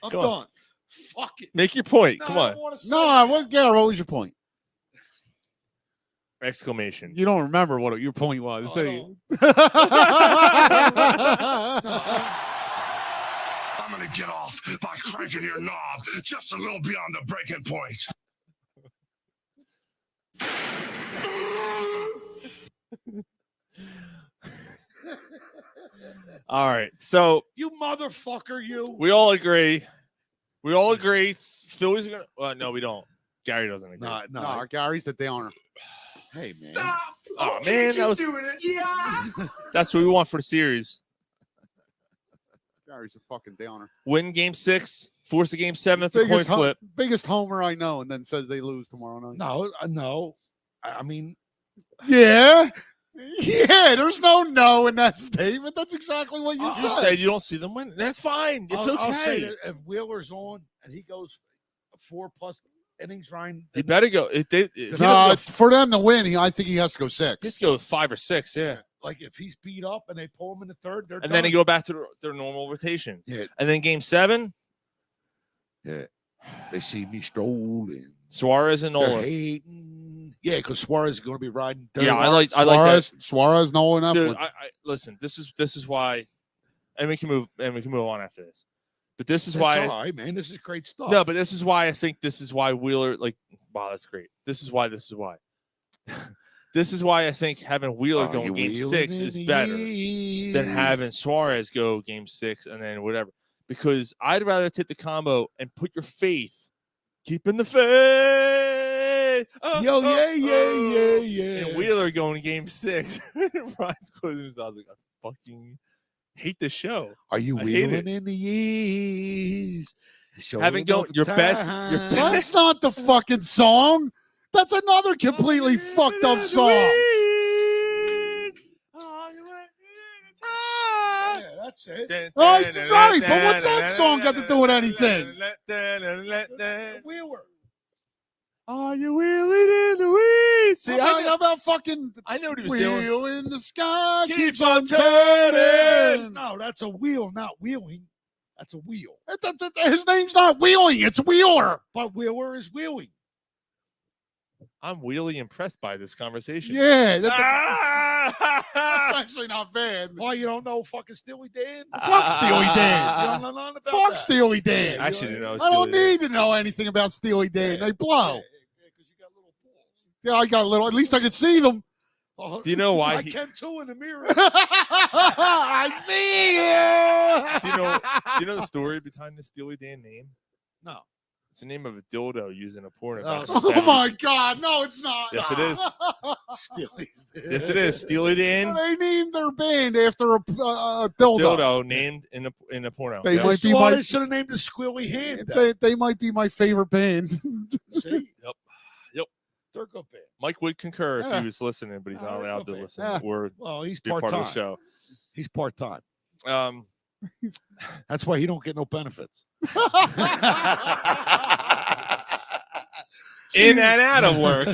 I'm done. Fuck it. Make your point. No, Come on. I wasn't getting. What was your point? Exclamation. You don't remember what your point was, do you? I'm going to get off by cranking your knob just a little beyond the breaking point. All right. So You motherfucker, you. we all agree. Phillies are gonna. No, we don't. Gary doesn't agree. No, Gary's the downer. Hey, man. Stop. Oh Okay, man, keep that was. doing it. Yeah. That's what we want for the series. Gary's a fucking downer. Win Game 6, force a Game 7. That's a coin Biggest flip. Biggest homer I know, and then says they lose tomorrow night. No. I mean, Yeah. Yeah, there's no in that statement. That's exactly what you You said. said you don't see them win. That's fine. It's I'll say okay. that if Wheeler's on and he goes 4+ innings, Ryan, You better go. If he doesn't No, go, for them to win, I think he has to go 6. just go 5 or 6. Yeah. like if he's beat up and they pull him in the third, they're And then they done. go back to their normal rotation. Yeah. And then Game 7, Yeah. They see me strolling. Suarez and They're Nola. hating. Yeah, because Suarez is going to be riding. Yeah, I like that. Suarez, Nolan, Dude, Eflin. I listen. This is why, and we can move on after this. But this is That's why. all right, man. This is great stuff. No, but this is why I think this is why Wheeler. Like, wow, that's great. This is why. This is why I think having Wheeler go in Game 6 is better than having Suarez go Game 6 and then whatever. Because I'd rather take the combo and put your faith, keeping the faith. Yeah. And Wheeler going to Game 6. Ryan's closing his eyes like, I fucking hate the show. Are you I hate wheeling it. in the years? Having go your best. That's not the fucking song. That's another completely fucked up song. Yeah, that's it. Oh, it's right, but what's that song got to do with anything? Wheeler. Are you wheeling in the weeds? See, How about fucking I know what he was doing. wheel in the sky Keeps keeps on on turning. turning. No, that's a wheel, not wheeling. That's a wheel. His name's not Wheeling, it's Wheeler. But Wheeler is wheeling. I'm really impressed by this conversation. Yeah, that's actually not bad. Why you don't know fucking Steely Dan? Fuck Steely Dan. You don't know nothing about Fuck that. Steely Dan. I should know. I don't need to know anything about Steely Dan. They blow. Yeah, because you got little balls. Yeah, I got a little. At least I can see them. Oh, Do you know why I he- can too in the mirror. I see you. Do you know the story behind the Steely Dan name? No. It's the name of a dildo used in a porno. Oh, back in the Oh 70s. my God! No, it's not. Yes, it is. Steely's Dan. Yes, it is. Steely Dan They named their band after a dildo. dildo named in a porno. They Yes. might be Well, my. they should have named the Squilly Hand. then. They might be my favorite band. See? Yep. They're a good band. Mike would concur if Yeah. he was listening, but he's not they're allowed good to band. listen Yeah. or Well, he's be part of the part-time. show. He's part-time. Um, That's why he don't get no benefits. in and out of work.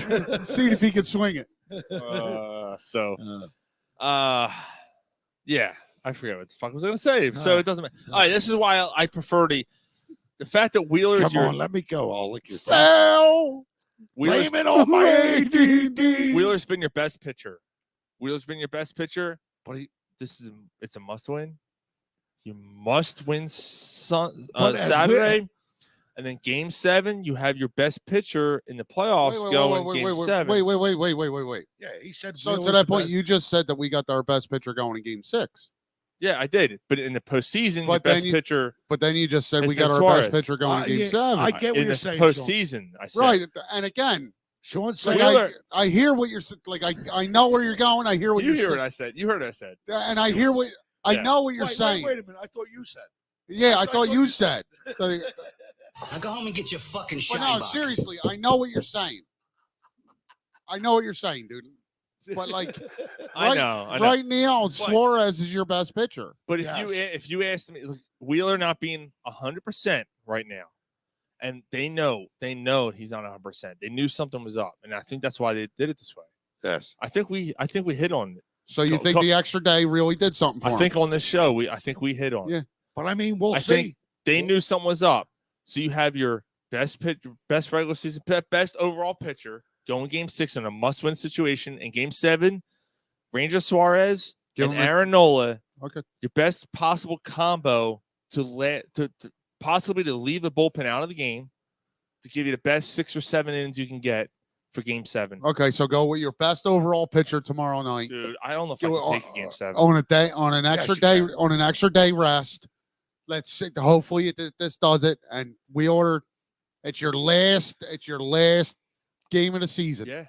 See if he can swing it. Yeah, I forget what the fuck I was going to say. So it doesn't matter. All right, this is why I prefer the fact that Wheeler's Come your on, let me go. I'll lick your Sell. Wheeler's, Blame it on my ADD. Wheeler's been your best pitcher. Wheeler's been your best pitcher. But It's a must win. You must win But as Saturday. And then Game 7, you have your best pitcher in the playoffs going Game 7. Wait. yeah, he said. So Wheeler's to that the point, best. you just said that we got our best pitcher going in Game 6. Yeah, I did. But in the postseason, But your then best you- pitcher But then you just said It's we got been our Suarez. best pitcher going in Game yeah, 7. I get what in you're the saying, Sean. postseason. I said. Right, and again, Sean like said, Wheeler- I hear what you're like. I know where you're going. I hear what You you're hear saying, what I said. You heard what I said. and I hear what I Yeah. know what you're saying. Wait a minute. I thought you said. Yeah, I thought you said. But Now go home and get your fucking no, shine box. seriously, I know what you're saying. I know what you're saying, dude. But like, I know. right now, Suarez is your best pitcher. But Yes. if you asked me, look, Wheeler not being 100% right now, and they know he's not 100%. They knew something was up, and I think that's why they did it this way. Yes. I think we hit on it. So you Go- think go- the extra day really did something for I him? think on this show we hit on it. Yeah. But I mean, we'll I see. think they knew something was up. So you have your best regular season, best overall pitcher going Game 6 in a must-win situation. In Game 7, Ranger Suarez Give and him a- Aaron Nola, Okay. your best possible combo to possibly to leave the bullpen out of the game, to give you the best 6 or 7 innings you can get, for Game 7. Okay, so go with your best overall pitcher tomorrow night. Dude, I don't know if I can take a Game 7. On a day, on an extra day, on an extra day rest. Let's see. Hopefully this does it, and we order. It's your last game of the season. Yeah.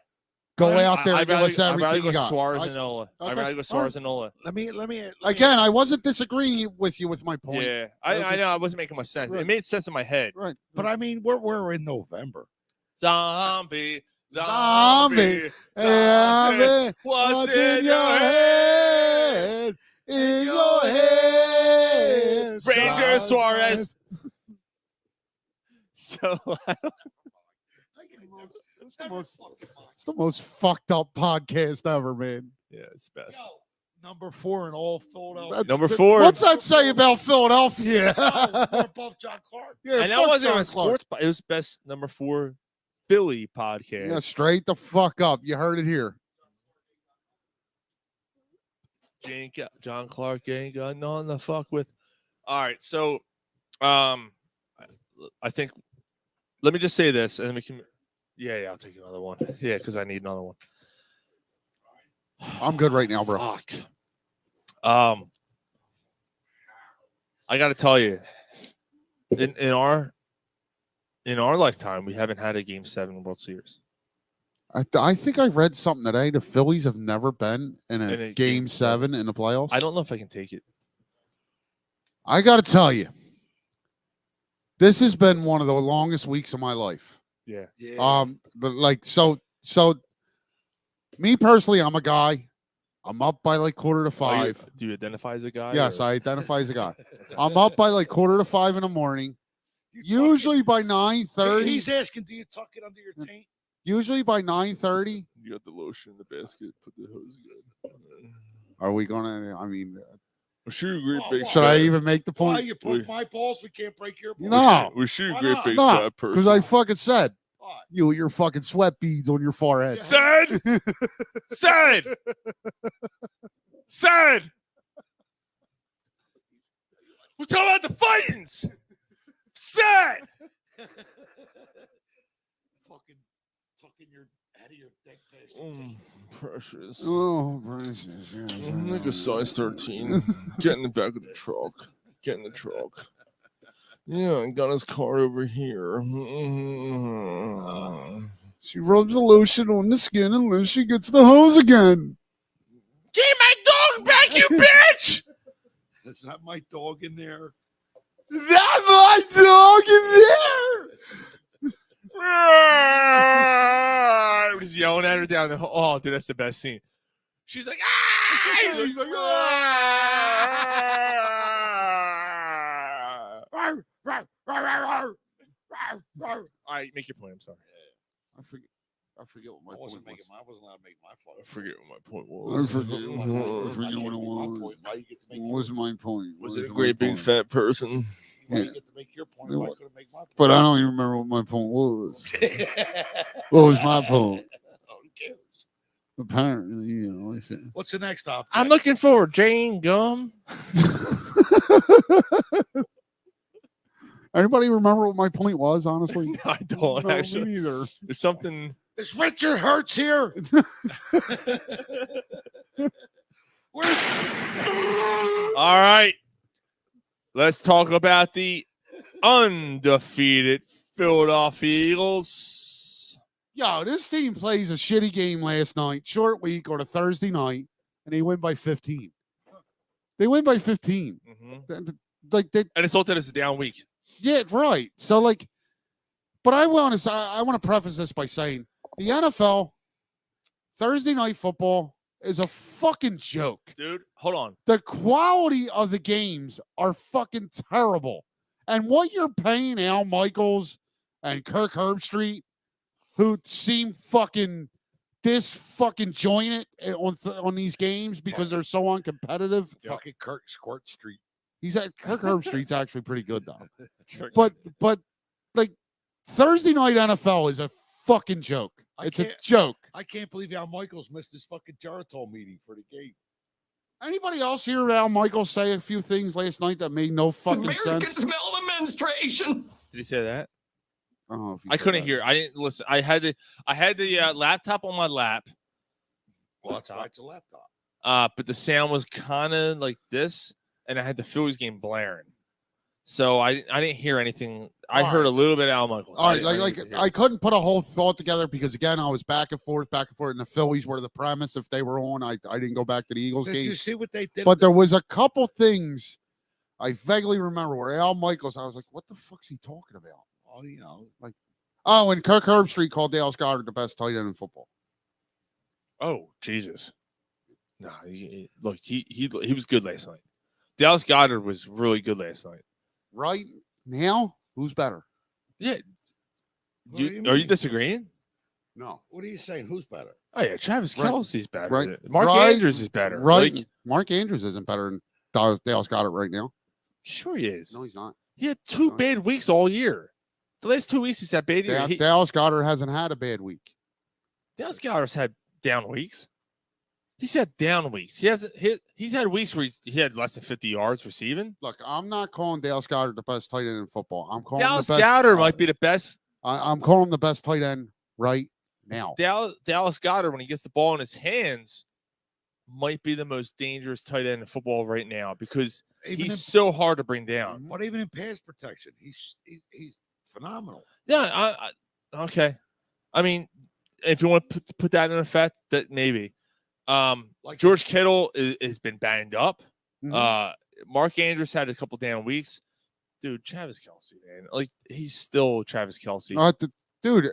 Go out there and give us I'd rather everything go you got. Suarez and Nola. I'd rather go Suarez and Nola. Let me Again, I wasn't disagreeing with you with my point. Yeah, I know. I wasn't making much sense. Right. It made sense in my head. Right. But I mean, we're in November. Zombie. What's in your head? In your head. Ranger Suarez. So it's the most fucked up podcast ever, man. yeah, it's best. Number 4 in all Philadelphia. Number 4. What's that say about Philadelphia? We're above John Clark. Yeah, And that fuck wasn't John even Clark. sports. It was best number 4 Philly podcast. Yeah, straight the fuck up. You heard it here. John Clark ain't got nothing to fuck with. All right, so I think let me just say this, and then we can. Yeah, I'll take another one. Yeah, because I need another one. I'm good right now, bro. Fuck. I got to tell you, in our lifetime, we haven't had a Game 7 World Series. I think I read something today. The Phillies have never been in a game 7 in the playoffs. I don't know if I can take it. I got to tell you, this has been one of the longest weeks of my life. Yeah. So me personally, I'm a guy. I'm up by like 4:45. Do you identify as a guy? Yes, or? I identify as a guy. I'm up by like 4:45 in the morning. Usually by 9:30. He's asking, do you tuck it under your taint? Usually by 9:30. You got the lotion in the basket. Put the hose good. Are we gonna? I mean, Should you great big should I even make the Why point? you broke my balls? We can't break your balls. No, We should Why great not? big no, fat person. because I fucking said Why? you with your fucking sweat beads on your forehead. Said. We're talking about the fightings. Said. Fucking tucking your head of your dick fish. Precious. Oh, precious. Yes, I know. Nigga size 13. Get in the back of the truck. Get in the truck. Yeah, I got his car over here. She rubs the lotion on the skin unless she gets the hose again. Get my dog back, you bitch! That's not my dog in there. That's my dog in there. He's yelling at her down the hall. Oh, dude, that's the best scene. She's like, ah! He's like, all right, make your point. I'm sorry. I forget what my I wasn't point was. I wasn't allowed to make my point. I forget what my point I was. forget what it My was. point. Why you get to make What was my point? Was What it a my great big point? fat person? Why you get to make your point? Why couldn't make my point? But I don't even remember what my point was. What was my point? Oh, who cares? Apparently, you know. I said. What's the next option? I'm looking for Jane Gum. Anybody remember what my point was? Honestly, No, I don't No, me actually. neither. There's something. Is Richard Hertz here? All right. Let's talk about the undefeated Philadelphia Eagles. Yo, this team plays a shitty game last night, short week on a Thursday night, and they win by 15. They win by 15. Like they, And it's all that it's a down week. yeah, right. So like, but I want to preface this by saying the NFL Thursday night football is a fucking joke. Dude, hold on. The quality of the games are fucking terrible. And what you're paying Al Michaels and Kirk Herbstreit, who seem fucking disjointed on these games because they're so uncompetitive. Fucking Kirk Squirt Street. Kirk Herbstreit's actually pretty good though. But like Thursday night NFL is a fucking joke. It's a joke. I can't believe Al Michaels missed his fucking Geritol meeting for the game. Anybody else hear Al Michaels say a few things last night that made no fucking Bears can sense? smell the menstruation. Did he say that? don't know if you I said couldn't that. hear. I didn't listen. I had the laptop on my lap. Well, that's why it's a laptop. But the sound was kind of like this, and I had the Phillies game blaring, so I didn't hear anything. I heard a little bit of Al Michaels. All right, I couldn't put a whole thought together because again I was back and forth, and the Phillies were the premise. If they were on, I didn't go back to the Eagles Did game. you see what they did? But there was a couple things I vaguely remember where Al Michaels. I was like, "What the fuck's he talking about?" Oh, you know, like, and Kirk Herbstreit called Dallas Goedert the best tight end in football. Oh Jesus! No, look, he was good last night. Dallas Goedert was really good last night. Right now, who's better? Yeah. do Are you disagreeing? No. What are you saying? Who's better? Oh yeah, Travis Kelce's better. Right. Mark Andrews is better. Right. Like, Mark Andrews isn't better than Dallas Goedert right now. sure he is. No, he's not. He had two bad weeks all year. The last 2 weeks he's had bad year. Dallas Goedert hasn't had a bad week. Dallas Goedert's had down weeks. He's had down weeks. He's had weeks where he had less than 50 yards receiving. Look, I'm not calling Dallas Goedert the best tight end in football. I'm calling Dallas the best, Goedert might be the best. I'm calling him the best tight end right now. Dallas Goedert, when he gets the ball in his hands, might be the most dangerous tight end in football right now because he's so hard to bring down. But even in pass protection, he's phenomenal. Yeah, okay. I mean, if you want to put that in effect, that maybe. Like George Kittle has been banged up. Mark Andrews had a couple down weeks. Dude, Travis Kelce, man. Like, he's still Travis Kelce. Dude,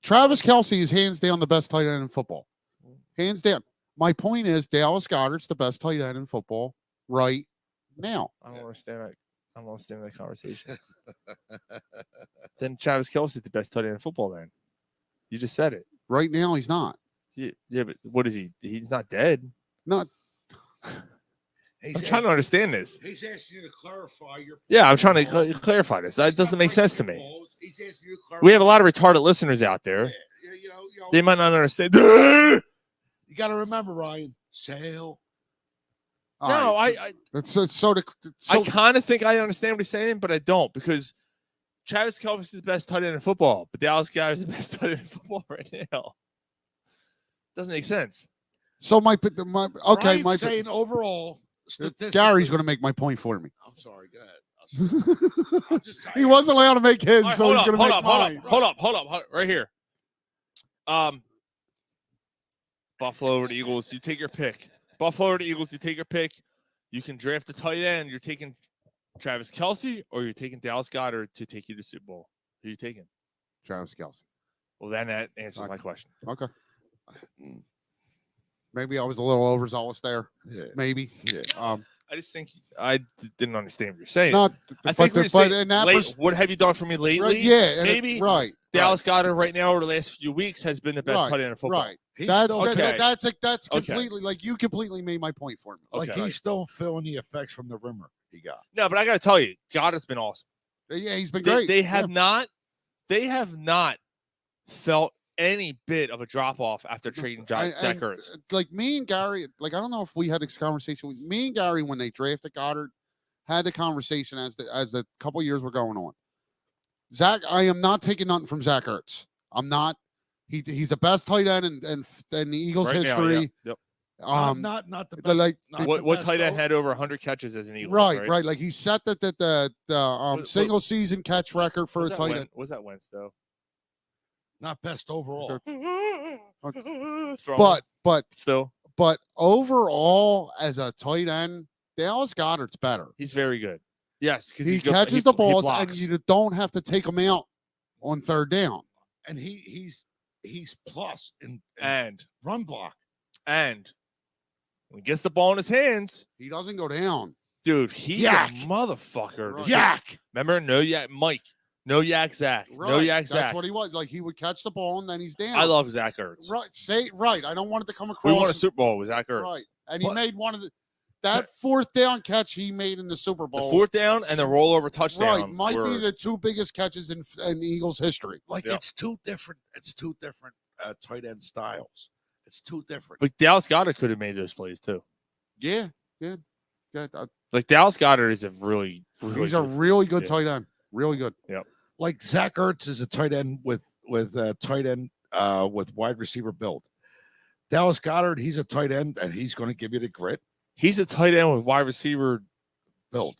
Travis Kelce is hands down the best tight end in football. Hands down. My point is Dallas Goedert's the best tight end in football right now. I don't understand that. I don't understand that conversation. Then Travis Kelce's the best tight end in football then. You just said it. Right now, he's not. Yeah, but what is he? He's not dead. Not. I'm trying to understand this. He's asking you to clarify your. Yeah, I'm trying to clarify this. That doesn't make sense to me. He's asking you to clarify. We have a lot of retarded listeners out there. Yeah, you know, They might not understand. You got to remember, Ryan. Sale. No, I kind of think I understand what he's saying, but I don't because Travis Kelce is the best tight end in football, but Dallas Goedert is the best tight end in football right now. Doesn't make sense. So my Ryan's saying overall, Gary's going to make my point for me. I'm sorry. Go ahead. I'm just he wasn't allowed to make his, right, so he's going to make mine. Hold up, right here. Buffalo over the Eagles. You take your pick. Buffalo over the Eagles. You take your pick. You can draft the tight end. You're taking Travis Kelce, or you're taking Dallas Goedert to take you to Super Bowl. Who are you taking? Travis Kelce. Well, then that answers my question. Okay. Maybe I was a little overzealous there. Yeah. Maybe. Yeah. I just think I didn't understand what you're saying. Not, I think but, we're saying in that what have you done for me lately? Right, yeah. Maybe. Right. Dallas Goedert right now over the last few weeks has been the best tight end in football. Right. That's completely like you completely made my point for me. Like he's still feeling the effects from the rimmer he got. No, but I got to tell you, Goddard's been awesome. Yeah, he's been great. They have not felt any bit of a drop off after trading Zach Ertz. Like me and Gary, like I don't know if we had this conversation with me and Gary when they drafted Goddard, had the conversation as the couple years were going on. Zach, I am not taking nothing from Zach Ertz. I'm not. He's the best tight end in the Eagles right history. Now, yep. Not the best. Like what tight end had over 100 catches as an Eagle? Right. Like he set the single season catch record for a tight end. Was that Wentz though? Not best overall. But overall as a tight end, Dallas Goedert's better. He's very good. Yes, because he catches the balls and you don't have to take him out on third down. And he's plus in and run block. And when he gets the ball in his hands, he doesn't go down. Dude, he's a motherfucker. Right. Yak. Remember? No yak Mike. No yak Zach. Right. No yak Zach. That's what he was. Like he would catch the ball and then he's down. I love Zach Ertz. Right. I don't want it to come across. We won a Super Bowl with Zach Ertz. Right. And he made one of that fourth down catch he made in the Super Bowl. The fourth down and the rollover touchdown. Right. Might be the two biggest catches in Eagles history. Like it's two different tight end styles. It's two different. But Dallas Goedert could have made those plays too. Yeah. Like Dallas Goedert is a really he's a really good tight end. Really good. Yep. like Zach Ertz is a tight end with wide receiver build. Dallas Goedert, he's a tight end and he's going to give you the grit. He's a tight end with wide receiver build.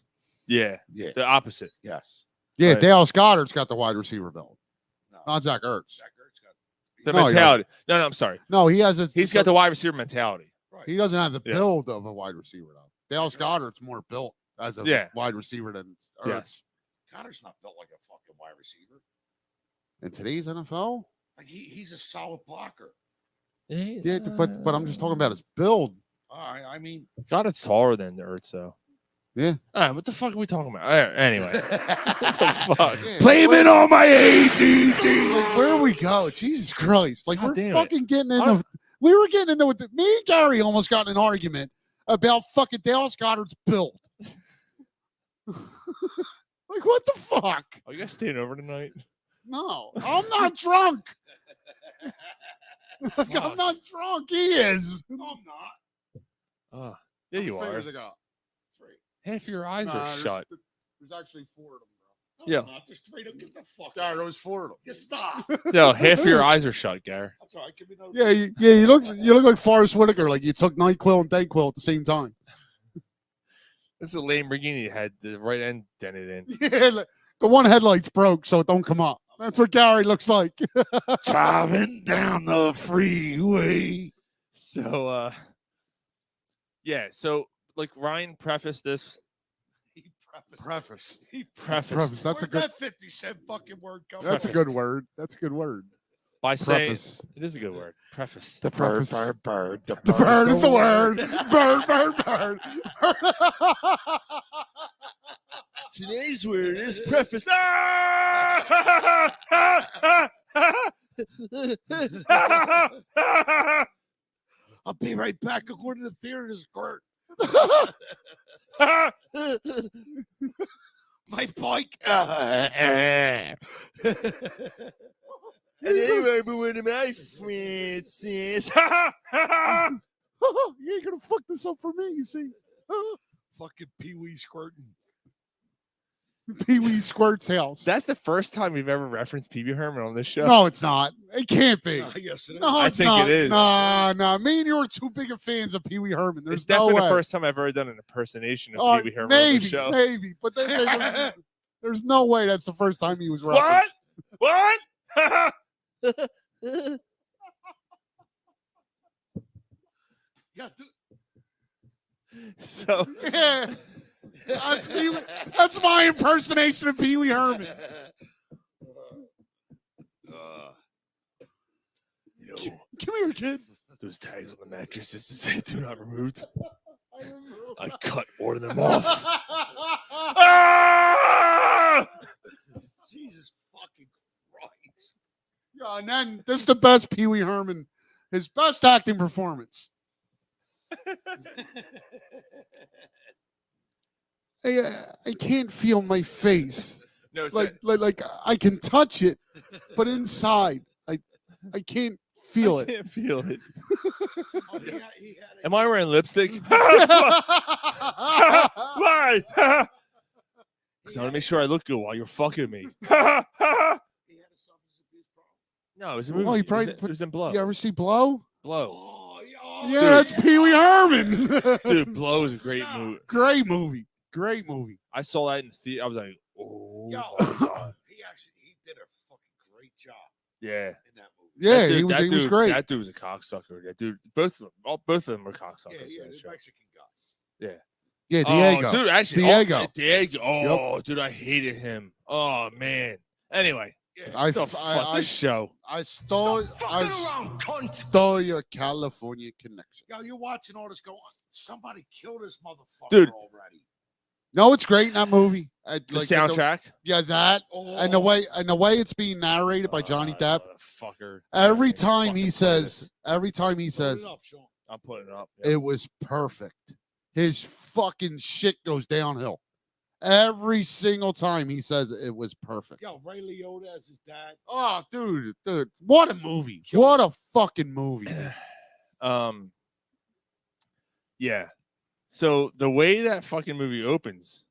Yeah, yeah, the opposite. Yes. Yeah, Right. Dallas Goedert's got the wide receiver build. Not Zach Ertz. The No, he mentality. No, I'm sorry. No, he has a. He's got the wide receiver mentality. He doesn't have the Yeah. build of a wide receiver though. Dallas Goedert's more built as a Yeah. wide receiver than Ertz. Yes. Goddard's not built like a fucking wide receiver. In today's NFL, Like he's a solid blocker. yeah, but I'm just talking about his build. I mean, God, it's taller than Ertz, though. Yeah. All right, what the fuck are we talking about? All right, anyway. What the fuck? blame it on my ADD. Like, where we go? Jesus Christ! Like God we're damn it. fucking getting into. We were getting into with me and Gary almost got in an argument about fucking Dallas Goedert's build. Like what the fuck? Are you guys staying over tonight? No, I'm not drunk. Like, I'm not drunk. He is. No, I'm not. Yeah, you How are. many fingers I got? Half your eyes Nah, are shut. There's actually 4 of them, bro. Yeah. No, there's 3. Don't get the fuck. Gary, there was 4 of them. You stop. No, half of your eyes are shut, Gary. That's all right. Give me another. Yeah, you look like Forrest Whitaker, like you took NyQuil and DayQuil at the same time. This is a Lamborghini had the right end dented in. Yeah, like, the one headlight's broke, so it don't come up. That's what Gary looks like. Driving down the freeway. So, yeah. So, like Ryan prefaced this. Preface. Preface. That's a Where'd good. that 50-cent fucking word come That's a from? good word. That's a good word. By saying Preface. it is a good word. Preface. The Preface. bird. The The bird is the word. Bird. Today's word is preface. I'll be right back according to the theater to squirt. My bike. And anyway, but one of my friends says, You ain't gonna fuck this up for me, you see. Fucking Pee-wee squirting. Pee Wee Squirt's house. that's the first time we've ever referenced Pee Wee Herman on this show. No, it's not. It can't be. Yes, it is. No, I it's think not. it is. No. Me and you are too big of fans of Pee Wee Herman. There's It's definitely no the way. first time I've ever done an impersonation of Pee Wee Herman on the show. Maybe, but there's no way that's the first time he was What? referenced. What? Yeah, dude. So Yeah. That's my impersonation of Pee Wee Herman. you know, Come here, kid. those tags on the mattress just to say "do not removed." I cut one of them off. Ah! Jesus fucking Christ. Yeah, and then this is the best Pee Wee Herman, his best acting performance. I can't feel my face. No, Like I can touch it, but inside I can't feel I it. can't feel it. Oh, he had Am I wearing lipstick? Why? Because I want to make sure I look good while you're fucking me. No, it was a movie. Well, he probably it was in Blow. You ever see Blow? Blow. Yeah, that's Pee Wee Herman. Dude, Blow is a great movie. Great movie. Great movie. I saw that in the theater. I was like, oh. Yo, he did a fucking great job Yeah. in that movie. Yeah, That dude- he that was dude- great. That dude was a cocksucker. That dude, both of them were cocksuckers. Yeah, in the the show. Mexican guys. Yeah. Yeah, Diego. Oh, dude, actually, Diego. Diego. Oh, dude, I hated him. Oh man. Anyway, I this show. I stole around, cunt. stole your California connection. Yo, you're watching all this go on. Somebody killed this motherfucker Dude. already. No, it's great in that movie. The soundtrack. Yeah, that and the way it's being narrated by Johnny Depp. Fucker. Every time he fucking says, Put it up, Sean. I'm putting it up. it was perfect. His fucking shit goes downhill. Every single time he says it was perfect. Yo, Ray Liotta as his dad. Oh, dude, what a movie! What a fucking movie! Yeah. So the way that fucking movie opens,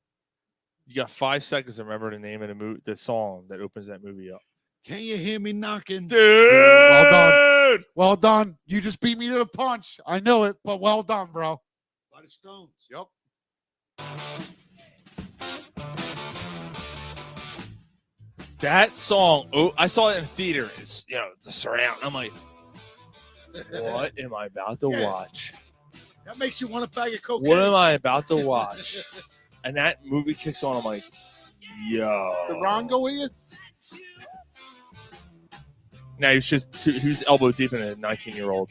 You got 5 seconds to remember the name of the song that opens that movie up. Can you hear me knocking? Dude! Well done. Well done. You just beat me to the punch. I know it, but well done, bro. By the Stones. Yep. That song, I saw it in the theater. It's, the surround. I'm like, what am I about to watch? That makes you want a bag of cocaine. What am I about to watch? And that movie kicks on. I'm like, yo. Did Ron go with you? Now he was elbow deep in a 19-year-old.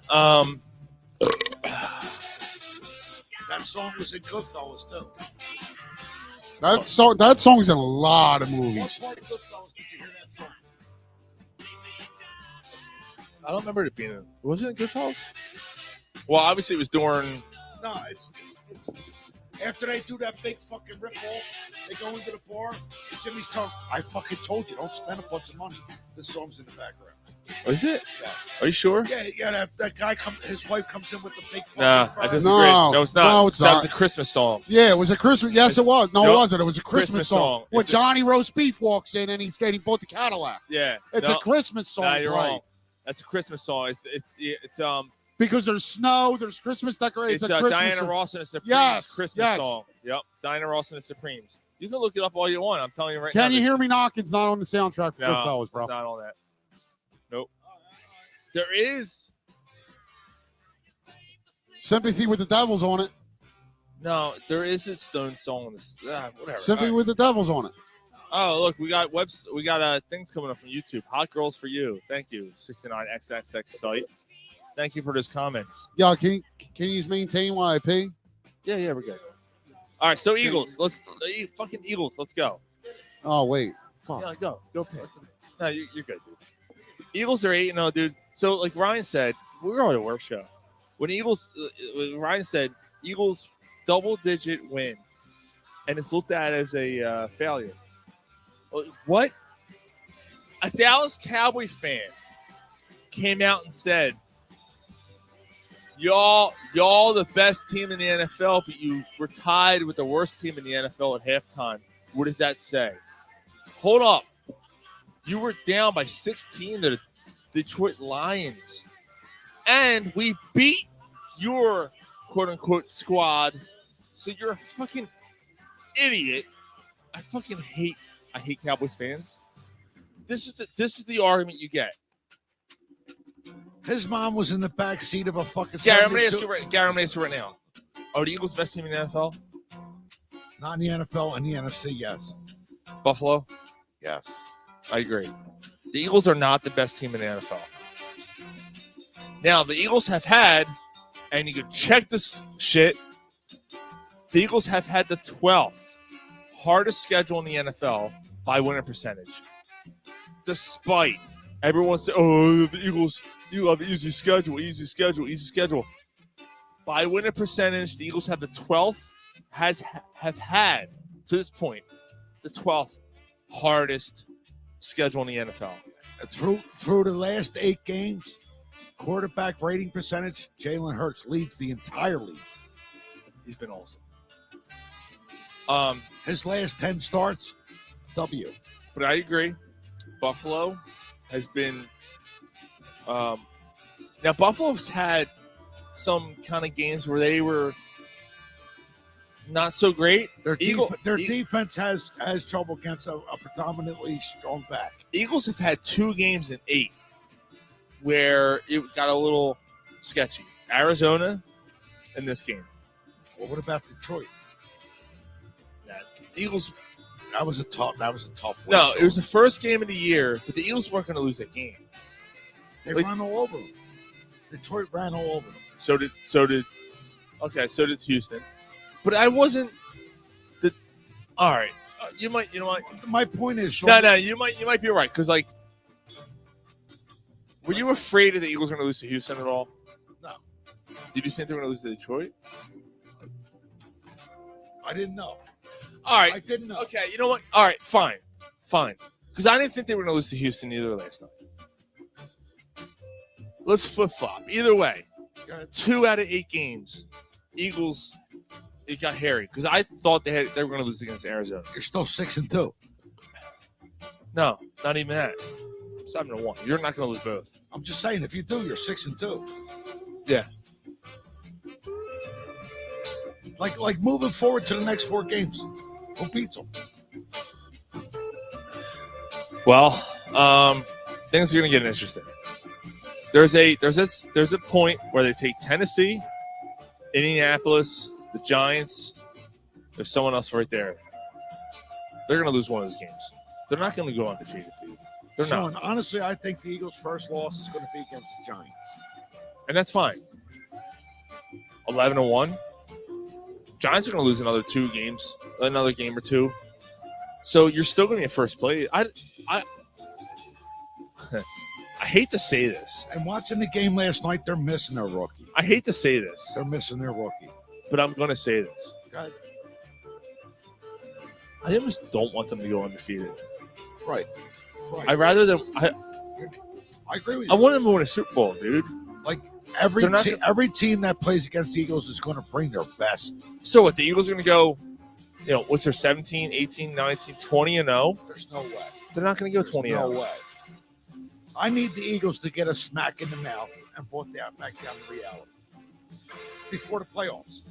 That song was in Goodfellas too. That song's in a lot of movies. What part of Goodfellas did you hear that song? I don't remember it being in. Wasn't it Goodfellas? Well, obviously it was during. No, it's after they do that big fucking rip off, they go into the bar, and Jimmy's telling, I fucking told you, don't spend a bunch of money. This song's in the background. Oh, is it? Yes. Are you sure? Yeah, that guy his wife comes in with the big fucking Nah, fry. I disagree. No, it's not. No, it's that not. was a Christmas song. Yeah, it was a Christmas. Yes, it was. No, Nope. it wasn't. It was a Christmas Christmas song. song. When It's a- Johnny Roast Beef walks in and he bought the Cadillac. Yeah. It's a Christmas song. Nah, you're right? wrong. That's a Christmas song. It's Because there's snow, there's Christmas decorations. It's a Christmas Diana song. Ross and the Supremes Yes, Christmas yes. song. Yep, Diana Ross and the Supremes. You can look it up all you want. I'm telling you right now. Can you hear me knock? It's not on the soundtrack for No, Goodfellas, bro. it's not on that. Nope. There is. Sympathy with the Devil's on it. No, there is a Stone song on this. Whatever. Sympathy All right. with the Devil's on it. Oh, look, we got things coming up from YouTube. Hot Girls for You. Thank you. 69XXX site. Thank you for those comments. Yeah, can you maintain while I pee? Yeah, we're good. All right, so Eagles. Fucking Eagles. Let's go. Oh, wait. Fuck. Yeah, go pick. No, you're good, dude. Eagles are 8-0, dude. So, like Ryan said, we were on a work show. When Ryan said Eagles double-digit win, and it's looked at as a failure. What? A Dallas Cowboy fan came out and said, y'all the best team in the NFL, but you were tied with the worst team in the NFL at halftime. What does that say? Hold up. You were down by 16 to the Detroit Lions. And we beat your quote-unquote squad. So you're a fucking idiot. I hate Cowboys fans. This is the argument you get. His mom was in the back seat of a fucking. Gary, I'm going to ask you right now. Are the Eagles the best team in the NFL? Not in the NFL, in the NFC, yes. Buffalo? Yes. I agree. The Eagles are not the best team in the NFL. Now, the Eagles have had, and you can check this shit, the Eagles have had the 12th hardest schedule in the NFL by winning percentage. Despite everyone saying, oh, the Eagles, you have an easy schedule. By winning percentage, the Eagles have the 12th, have had, to this point, the 12th hardest schedule in the NFL. Through the last 8 games, quarterback rating percentage, Jalen Hurts leads the entire league. He's been awesome. His last 10 starts, W. But I agree. Buffalo has been now Buffalo's had some kind of games where they were not so great. Their defense has trouble against a predominantly strong back. Eagles have had 2 games in 8 where it got a little sketchy. Arizona and this game. Well, what about Detroit? Eagles. That was a tough one. No, it was the first game of the year, but the Eagles weren't going to lose that game. They ran all over them. Detroit ran all over them. So did Houston. But I wasn't all right. You know what? My point is, no, you might be right, because like, were you afraid of the Eagles were going to lose to Houston at all? No. Did you think they were going to lose to Detroit? I didn't know. All right. I didn't know. Okay, you know what? All right, fine. Because I didn't think they were going to lose to Houston either last night. Let's flip-flop. Either way, 2 out of 8 games, Eagles it got hairy because I thought they were going to lose against Arizona. You're still 6-2. No, not even that. 7-1. You're not going to lose both. I'm just saying, if you do, you're 6-2. Yeah. Like moving forward to the next 4 games. Who beats them? Well, things are going to get interesting. There's a point where they take Tennessee, Indianapolis, the Giants. There's someone else right there. They're going to lose one of those games. They're not going to go undefeated, dude. They're not. Honestly, I think the Eagles' first loss is going to be against the Giants. And that's fine. 11-1. Giants are going to lose another 2 games, another game or 2. So you're still going to be in first place. I hate to say this. And watching the game last night, they're missing their rookie. I hate to say this. They're missing their rookie. But I'm going to say this. God. I almost don't want them to go undefeated. Right. I'd rather them. I agree with you. I want them to win a Super Bowl, dude. Like every team that plays against the Eagles is going to bring their best. So what? The Eagles are going to go, what's their 17, 18, 19, 20-0? There's no way. They're not going to go 20-0. No way. I need the Eagles to get a smack in the mouth and brought back down to reality before the playoffs.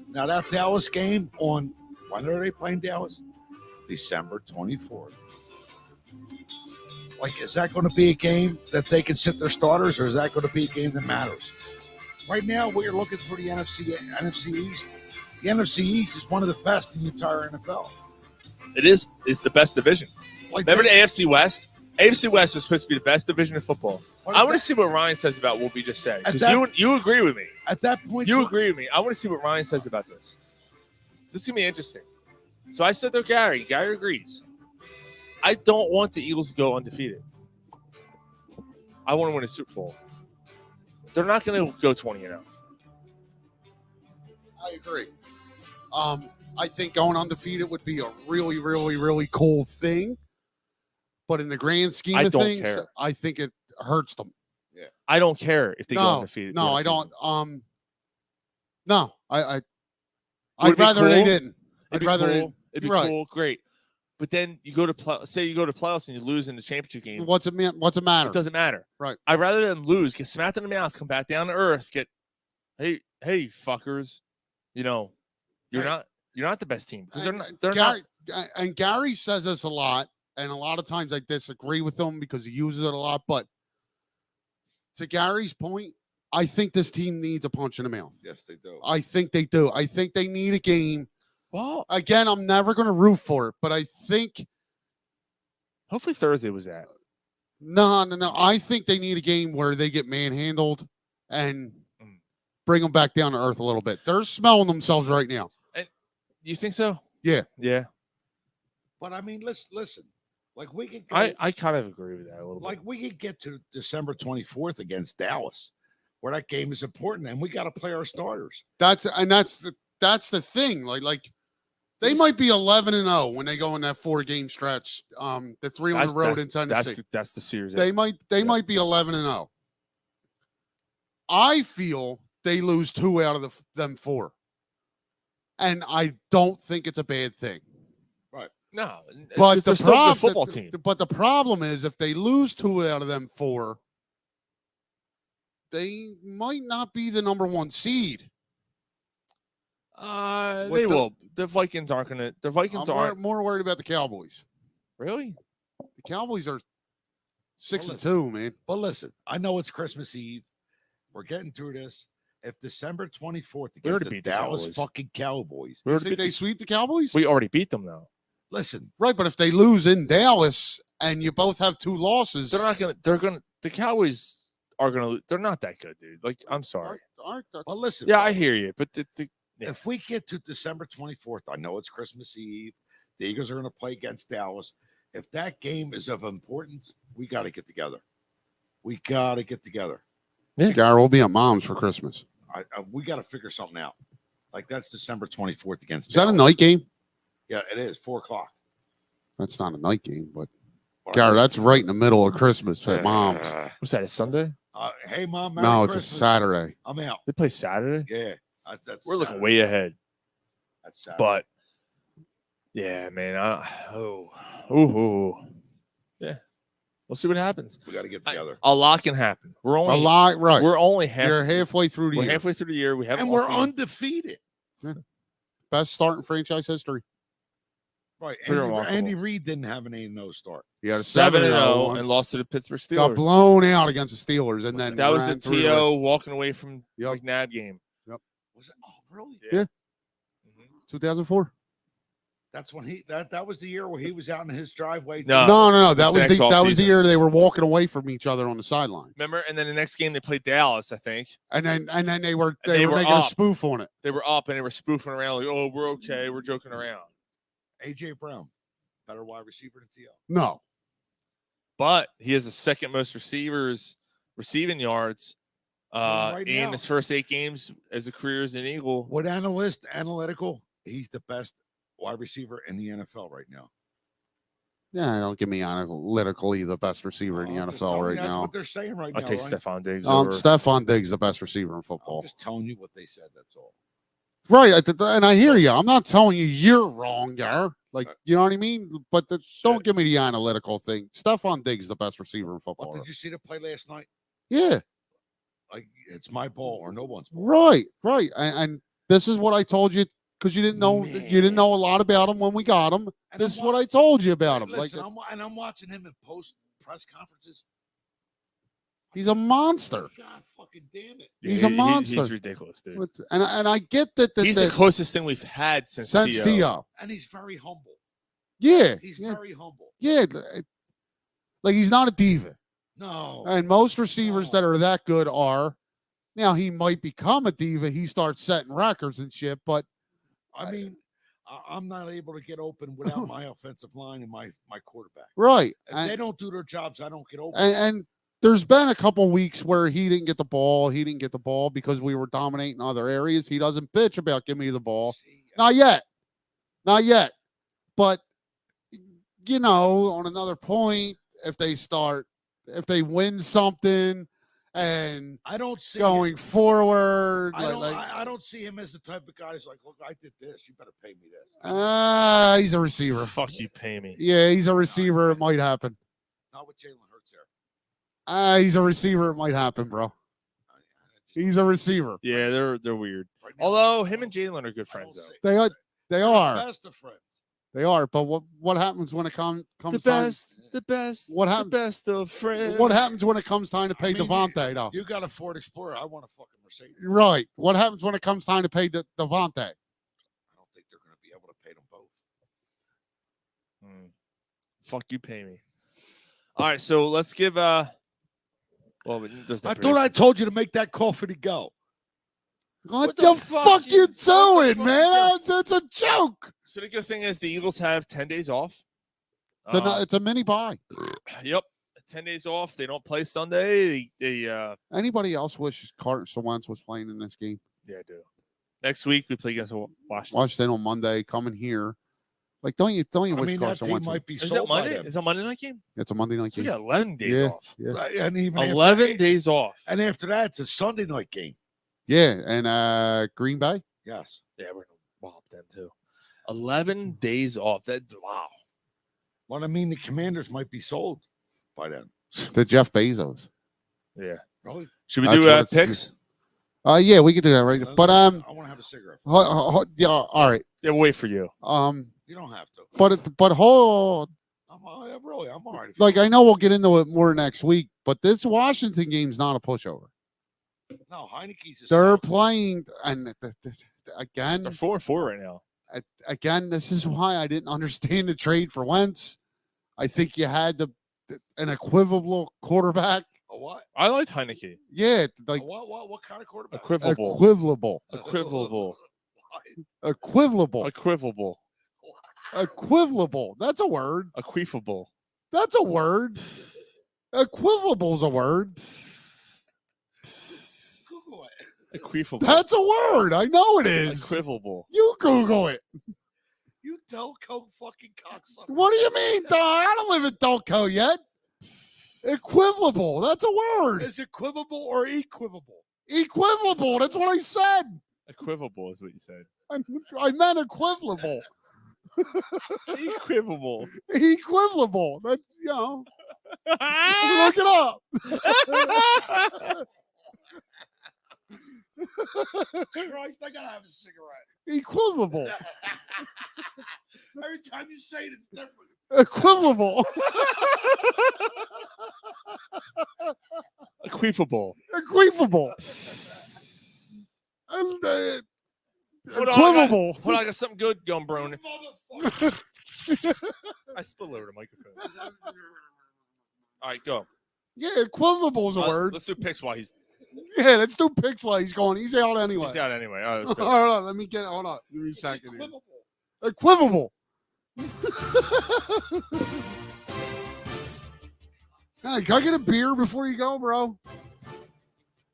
Now that Dallas game when are they playing Dallas? December 24th. Like, is that going to be a game that they can sit their starters, or is that going to be a game that matters? Right now, we're looking for the NFC East. The NFC East is one of the best in the entire NFL. It is. It's the best division. Remember the AFC West? AFC West was supposed to be the best division of football. I want to see what Ryan says about what we just said. Because you agree with me. At that point, you agree with me. I want to see what Ryan says about this. This is going to be interesting. So I said to Gary. Gary agrees. I don't want the Eagles to go undefeated. I want to win a Super Bowl. They're not going to go 20-0. I agree. I think going undefeated would be a really, really, really cool thing. But in the grand scheme of things, I think it hurts them. Yeah. I don't care if they go undefeated. No, I don't. No, I'd rather they didn't. I'd rather it'd be cool, great. But then you go to playoffs and you lose in the championship game. What's it matter? It doesn't matter. Right. I'd rather them lose, get smacked in the mouth, come back down to earth, hey fuckers, you're not the best team because they're not. And Gary says this a lot, and a lot of times I disagree with him because he uses it a lot. But to Gary's point, I think this team needs a punch in the mouth. Yes, they do. I think they do. I think they need a game. Well, again, I'm never going to root for it, but I think. Hopefully Thursday was that. No. I think they need a game where they get manhandled and bring them back down to earth a little bit. They're smelling themselves right now. And you think so? Yeah. Yeah. But I mean, listen. Like we could. I kind of agree with that a little bit. Like we could get to December 24th against Dallas, where that game is important, and we got to play our starters. That's the thing. Like they might be 11-0 when they go in that 4-game stretch. The 3 on the road in Tennessee. That's the series. They might be 11-0. I feel they lose 2 out of them 4, and I don't think it's a bad thing. Right. No, but they're still the football team. But the problem is, if they lose 2 out of them 4, they might not be the number 1 seed. They will. The Vikings aren't going to. The Vikings are more worried about the Cowboys. Really? The Cowboys are 6-2, man. But listen, I know it's Christmas Eve. We're getting through this. If December 24th against the Dallas fucking Cowboys, you think they sweep the Cowboys? We already beat them though. Listen, right, but if they lose in Dallas and you both have 2 losses, they're not going to. The Cowboys are going to. They're not that good, dude. Like, I'm sorry. Well, listen. Yeah, I hear you, but if we get to December 24th, I know it's Christmas Eve. The Eagles are going to play against Dallas. If that game is of importance, we got to get together. We got to get together. Yeah, Gary, we'll be at Mom's for Christmas. We got to figure something out. Like that's December 24th against. Is that a night game? Yeah, it is 4:00. That's not a night game, but Gary, that's right in the middle of Christmas at Mom's. Was that a Sunday? Hey, Mom. No, it's a Saturday. I'm out. They play Saturday? Yeah. We're looking Saturday. way ahead. That's Saturday. But yeah, man. Yeah. We'll see what happens. We got to get together. A lot can happen. We're only A lot, right? We're only halfway through the we're year. halfway through the year. We haven't, And we're lost any- undefeated. Yeah. Best start in franchise history. Right. Pretty remarkable. Andy Reid didn't have an 8-0 start. He had a 7-0 one. and lost to the Pittsburgh Steelers. Got blown out against the Steelers, and then That was the ran through TO walking away from Yep. McNabb game. Was it? Oh, really? Yeah. 2004. That's when that was the year where he was out in his driveway. No. That was next the offseason. year they were walking away from each other on the sideline. Remember? And then the next game they played Dallas, I think. And then they were they were making a up. spoof on it. They were up and they were spoofing around like, "Oh, we're okay. We're joking around." AJ Brown, better wide receiver than T.O. No. But he has the second most receiving yards Right in now. his first 8 games as a career as an Eagle. What analytical? He's the best wide receiver in the NFL right now. Yeah, don't give me analytically the best receiver in the I'm just NFL telling you, right that's now. what they're saying right I'll now. take right? Stephon Diggs over. Stephon Diggs the best receiver in I'm football. just telling you what they said. That's all. Right, and I hear you. I'm not telling you you're wrong there. Like, you know what I mean? But don't give me the analytical thing. Stephon Diggs the best receiver in football. What did you see the play last night? Yeah, Like it's my ball or no one's ball. right. And this is what I told you because you didn't know a lot about him when we got him. And This I'm is what I told you about him. Listen, Like, I'm watching him in post press conferences. he's a monster. God fucking damn it! He's a monster. He's ridiculous, dude. And I get that. He's the closest thing we've had since T.O. T.O. And he's very humble. Yeah, He's yeah, very humble. yeah. Like he's not a diva. No. And most receivers that are that good are. Now he might become a diva. He starts setting records and shit. But I mean, I'm not able to get open without my offensive line and my quarterback. right, If they don't do their jobs, I don't get open. and there's been a couple weeks where he didn't get the ball. He didn't get the ball because we were dominating other areas. He doesn't bitch about give me the ball. Not yet. But you know, on another point, if they win something and I don't see going forward, I don't see him as the type of guy who's like, look, I did this. You better pay me this. he's a receiver. Fuck you, pay me. Yeah, he's a receiver. It might happen. Not with Jalen Hurts there. He's a receiver. It might happen, bro. He's a receiver. Yeah, they're weird. Although him and Jalen are good friends though. They are. Best of friends. They are. But what happens when it comes The time? best. What The happens? best of friends. What happens when it comes time to pay Devontae, though? You got a Ford Explorer. I want a fucking Mercedes. Right. What happens when it comes time to pay Devontae? I don't think they're going to be able to pay them both. Fuck you, pay me. All right, so let's give well, I thought I told you to make that call for the go. What the fuck you doing, man? It's a joke. So the good thing is the Eagles have 10 days off. It's a mini bye. Yep, 10 days off. They don't play Sunday. They Anybody else wish Carson Wentz was playing in this game? yeah, I do. Next week we play against Washington. Washington on Monday, coming here. Like, don't you wish Carson Wentz might be Is that sold by Monday? them. Is that Monday night game? It's a Monday night So we game. got 11 days Yeah, off. yeah. And even 11 days off. And after that, it's a Sunday night game. Yeah, and Green Bay. Yes. Yeah, we're gonna wallop them too. 11 days off. That wow. Well, I mean, the Commanders might be sold by then. To Jeff Bezos. Yeah. Really? Should we That's do what it's- picks? Yeah, we could do that, right? But I want to have a cigarette. yeah, all right. Yeah, we'll wait for you. You don't have to. But hold. I'm all right. Like, I know we'll get into it more next week, but this Washington game's not a pushover. No, Heineke's a They're solid. playing, and again, They're 4-4 right now. again, this is why I didn't understand the trade for Wentz. I think you had an equivocal quarterback. A what? I liked Heineke. Yeah, like What kind of quarterback? Equivocal. Equivalable. Equivocal. Equivalable. Equivocal. Equivalable. That's a word. Equifable. That's a word. Equivalable's a word. Google it. Equifable. That's a word. I know it is. Equivable. You Google it. You Delco fucking cocksucker. What do you mean, Don? I don't live in Delco yet. Equivalable. That's a word. Is equivocal or equivocal? Equivalable. That's what I said. Equivocal is what you said. I meant equivalable. Equivocal. Equivalable. That, you know. Look it up. Christ, I gotta have a cigarette. Equivalable. Every time you say it, it's different. Equivalable. Equivable. Equivalable. And, Hold on, equivalable. hold on, I got something good going, Brown. I spilled over the microphone. All right, go. Yeah, equivalable is a word. Let's do picks while he's Let's do picks while he's going. He's out anyway. He's out anyway. All right, let's go. Hold on, let me get. Hold on, give me a second. Equivalable. Hey, can I get a beer before you go, bro?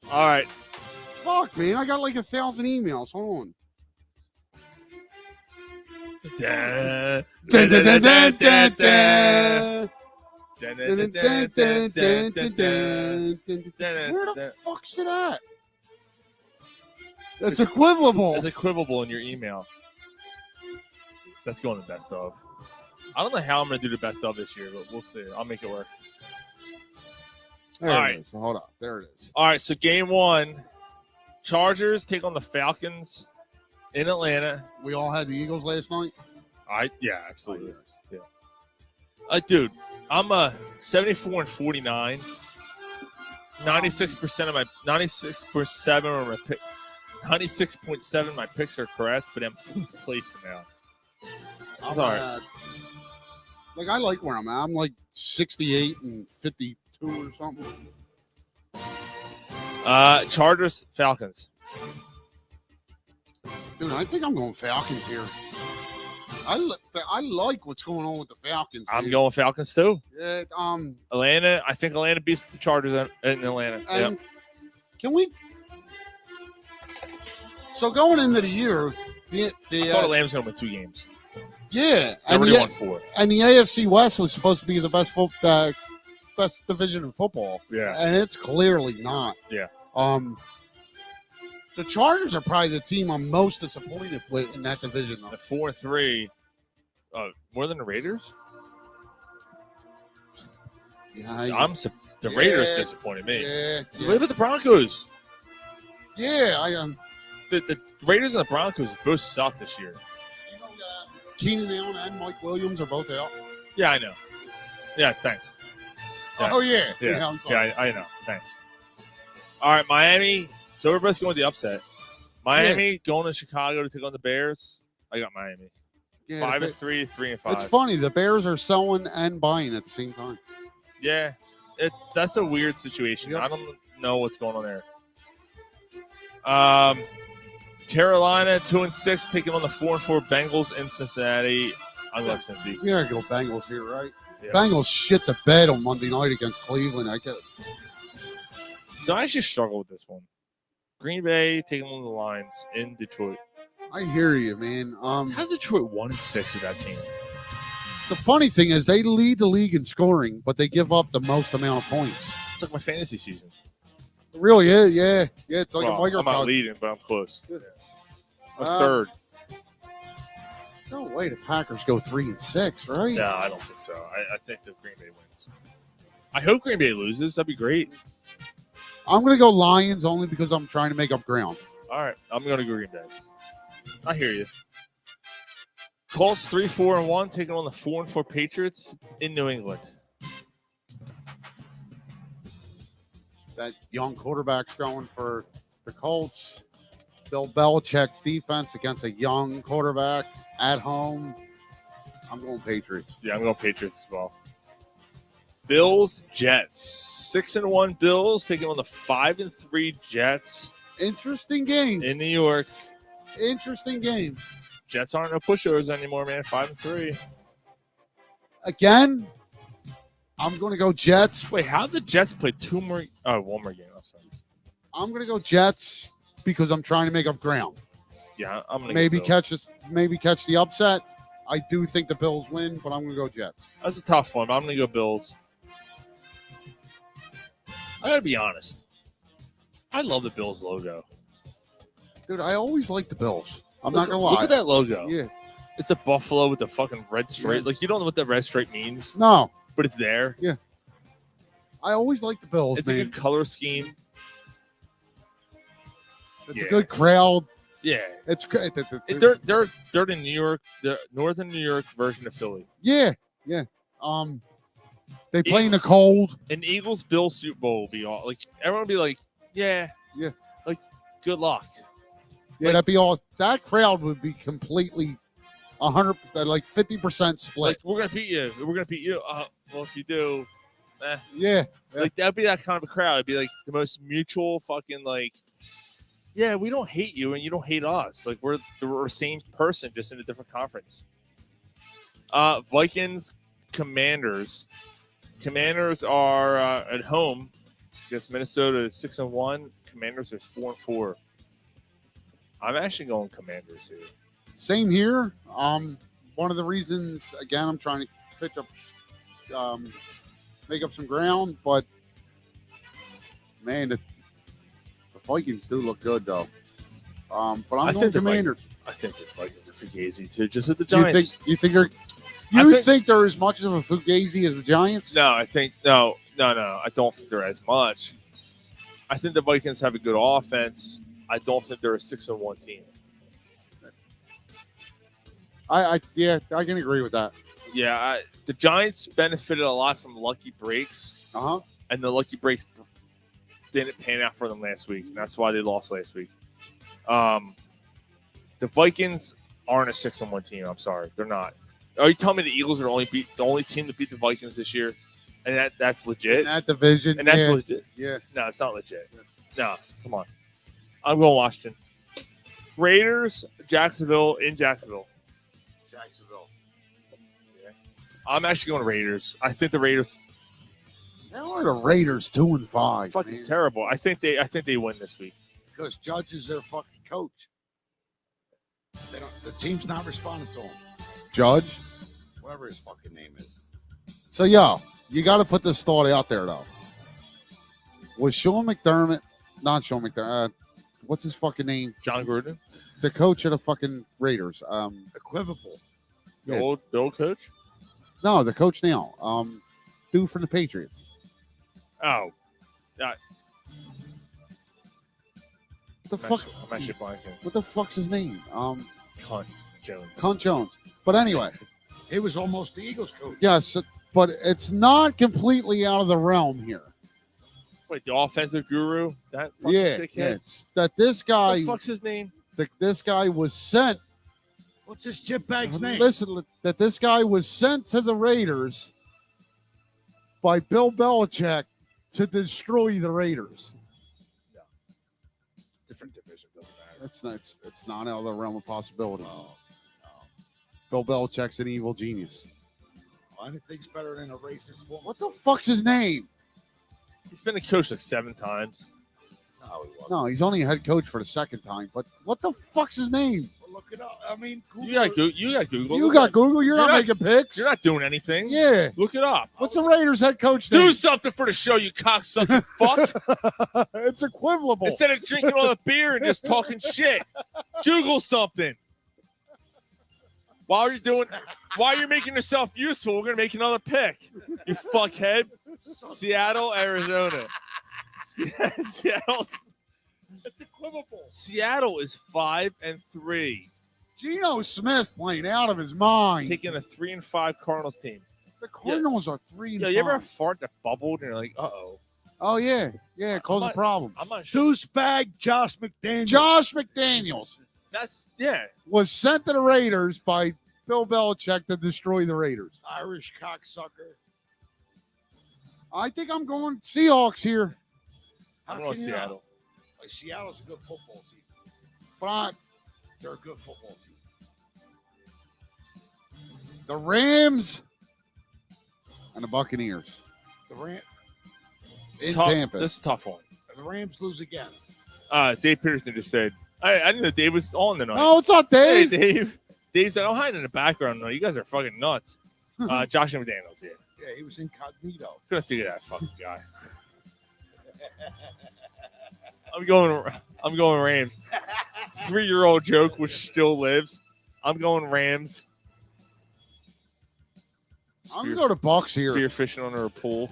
All right. Fuck, man, I got like 1,000 emails. Hold on. Da, Dun, dun, dun, dun, dun, dun. Where the fuck's it at? It's equivalable. It's equivalable in your email. That's going to best of. I don't know how I'm going to do the best of this year, but we'll see. I'll make it work. There All it right. is. Hold on. There it is. All right, so game one, Chargers take on the Falcons in Atlanta. We all had the Eagles last night. Yeah, absolutely. Yeah. Dude, I'm 74-49. 96% of my 96.7 of my picks. 96.7 of my picks are correct, but I'm fourth place now. I'm sorry. Like I like where I'm at. I'm like 68 and 52 or something. Chargers, Falcons. Dude, I think I'm going Falcons here. I like what's going on with the Falcons. I'm dude. going Falcons too. Yeah, Atlanta. I think Atlanta beats the Chargers in Atlanta. And can we? So going into the year, I thought Atlanta's going to win 2 games. Yeah, They already won 4. And the AFC West was supposed to be the best division in football. Yeah, and it's clearly not. Yeah. The Chargers are probably the team I'm most disappointed with in that division. Though. At 4-3, more than the Raiders. Yeah, The Raiders disappointed me. Yeah. What about the Broncos? Yeah, I am. The Raiders and the Broncos both suck this year. Keenan Allen and Mike Williams are both out. Yeah, I know. Yeah, thanks. Yeah. Oh yeah, Yeah, I'm sorry. yeah, I know. Thanks. All right, Miami. So we're both going with the upset. Miami going to Chicago to take on the Bears. I got Miami. Yeah, 5-3, 3-5. It's funny. The Bears are selling and buying at the same time. Yeah, that's a weird situation. Yep. I don't know what's going on there. Carolina 2-6 taking on the 4-4 Bengals in Cincinnati. I'm going Cincy. You gotta go Bengals here, right? Yeah. Bengals shit the bed on Monday night against Cleveland. I get it. So I actually struggle with this one. Green Bay taking on the Lions in Detroit. I hear you, man. How's Detroit 1-6 with that team? The funny thing is they lead the league in scoring, but they give up the most amount of points. It's like my fantasy season. Really? Yeah. It's like Well, a I'm not microcosm. leading, but I'm close. Good. I'm third. No way. The Packers go 3-6, right? No, I don't think so. I think the Green Bay wins. I hope Green Bay loses. That'd be great. I'm gonna go Lions only because I'm trying to make up ground. All right, I'm going to go Green Bay. I hear you. Colts 3-4-1 taking on the 4-4 Patriots in New England. That young quarterback's going for the Colts. Bill Belichick defense against a young quarterback at home. I'm going Patriots. Yeah, I'm going Patriots as well. Bills Jets 6-1 Bills taking on the 5-3 Jets. Interesting game. In New York. Interesting game. Jets aren't no pushovers anymore, man. 5-3. Again, I'm going to go Jets. Wait, how did the Jets play one more game? I'm sorry. I'm going to go Jets because I'm trying to make up ground. Yeah, I'm going to maybe catch the upset. I do think the Bills win, but I'm going to go Jets. That's a tough one, but I'm going to go Bills. I got to be honest. I love the Bills logo. Dude, I always like the Bills. I'm not gonna lie. Look at that logo. Yeah. It's a buffalo with the fucking red stripe. Like, you don't know what that red stripe means. No. But it's there. Yeah. I always like the Bills. It's man. a good color scheme. It's a good crowd. Yeah. It's good. They're in New York, the northern New York version of Philly. Yeah. They play in the cold. An Eagles Bill Super Bowl will be all like everyone will be like, yeah, like good luck. Yeah, Like- that'd be all. That crowd would be completely 100, like 50% split. Like, we're gonna beat you. We're gonna beat you. Well, if you do, Yeah. like that'd be that kind of a crowd. It'd be like the most mutual fucking like, yeah, we don't hate you and you don't hate us. Like we're the same person, just in a different conference. Vikings, Commanders. Commanders are at home against Minnesota 6-1. Commanders are 4-4. I'm actually going Commanders here. Same here. One of the reasons, again, I'm trying to pitch up, make up some ground, but man, the Vikings do look good though. But I'm going Commanders. I think the Vikings are fugazi too, just at the Giants. You think they're as much of a fugazi as the Giants? No, I think no. I don't think they're as much. I think the Vikings have a good offense. I don't think they're a 6-1 team. I can agree with that. Yeah, the Giants benefited a lot from lucky breaks. And the lucky breaks didn't pan out for them last week, and that's why they lost last week. The Vikings aren't a 6-1 team. I'm sorry, they're not. Are you telling me the Eagles are the only team to beat the Vikings this year, and that's legit? In that division, and that's yeah. legit. Yeah. No, it's not legit. No, come on. I'm going Washington. Raiders, Jacksonville in Jacksonville. Jacksonville. Yeah. I'm actually going Raiders. I think the Raiders. How are the Raiders 2-5? Fucking man? terrible. I think they win this week. Because Judge is their fucking coach. The team's not responding to him. Judge. Whatever his fucking name is. So, you got to put this thought out there, though. Was Sean McDermott, not Sean McDermott, what's his fucking name? John Gruden? The coach of the fucking Raiders. Equivocal. The old coach? No, the coach now. Dude from the Patriots. Oh. The fuck? I'm actually blanking. What the fuck's his name? Cunt Jones. Cunt Jones. But anyway. He was almost the Eagles coach. Yes, but it's not completely out of the realm here. Wait, the offensive guru? That fucking dickhead? It's that this guy. What the fuck's his name? This guy was sent. What's this chipbag's name? Listen, that this guy was sent to the Raiders by Bill Belichick to destroy the Raiders. Different division, doesn't matter. It's not out of the realm of possibility. Bill Belichick's an evil genius. Anything's better than a racist woman. What the fuck's his name? He's been a coach like 7 times. No, he wasn't. No, he's only a head coach for the second time. But what the fuck's his name? Well, look it up. I mean, Google You got Google. You got Google. You're not making picks. You're not doing anything. Yeah. Look it up. What's the Raiders head coach Do name? something for the show, you cocksucking fuck. It's equivalent. Instead of drinking all the beer and just talking shit, Google something. While you're making yourself useful, we're gonna make another pick. You fuckhead. Seattle, Arizona. Seattle's. It's equivocal. Seattle is 5-3, Geno Smith playing out of his mind. taking a 3-5 Cardinals team. The Cardinals are 3-5. Yeah, you ever fart that bubbled and you're like, uh-oh. Oh yeah, it caused a problem. I'm not sure. Douchebag Josh McDaniels. Josh McDaniels That's was sent to the Raiders by Bill Belichick to destroy the Raiders. Irish cocksucker. I think I'm going Seahawks here, I'm going Seattle. Like, Seattle's a good football team. but They're a good football team. the Rams and the Buccaneers The Rams. in Tampa. This is a tough one. The Rams lose again. Dave Peterson just said, I didn't know Dave was on tonight. No, it's not Hey, Dave. Dave. Dave's like, I'm hiding in the background. No, you guys are fucking nuts. Josh McDaniels, yeah. Yeah, he was incognito. Couldn't figure that fucking guy. I'm going Rams. 3-year-old joke which still lives. I'm going Rams. I'm gonna go to Bucks here. Spearfishing under a pool.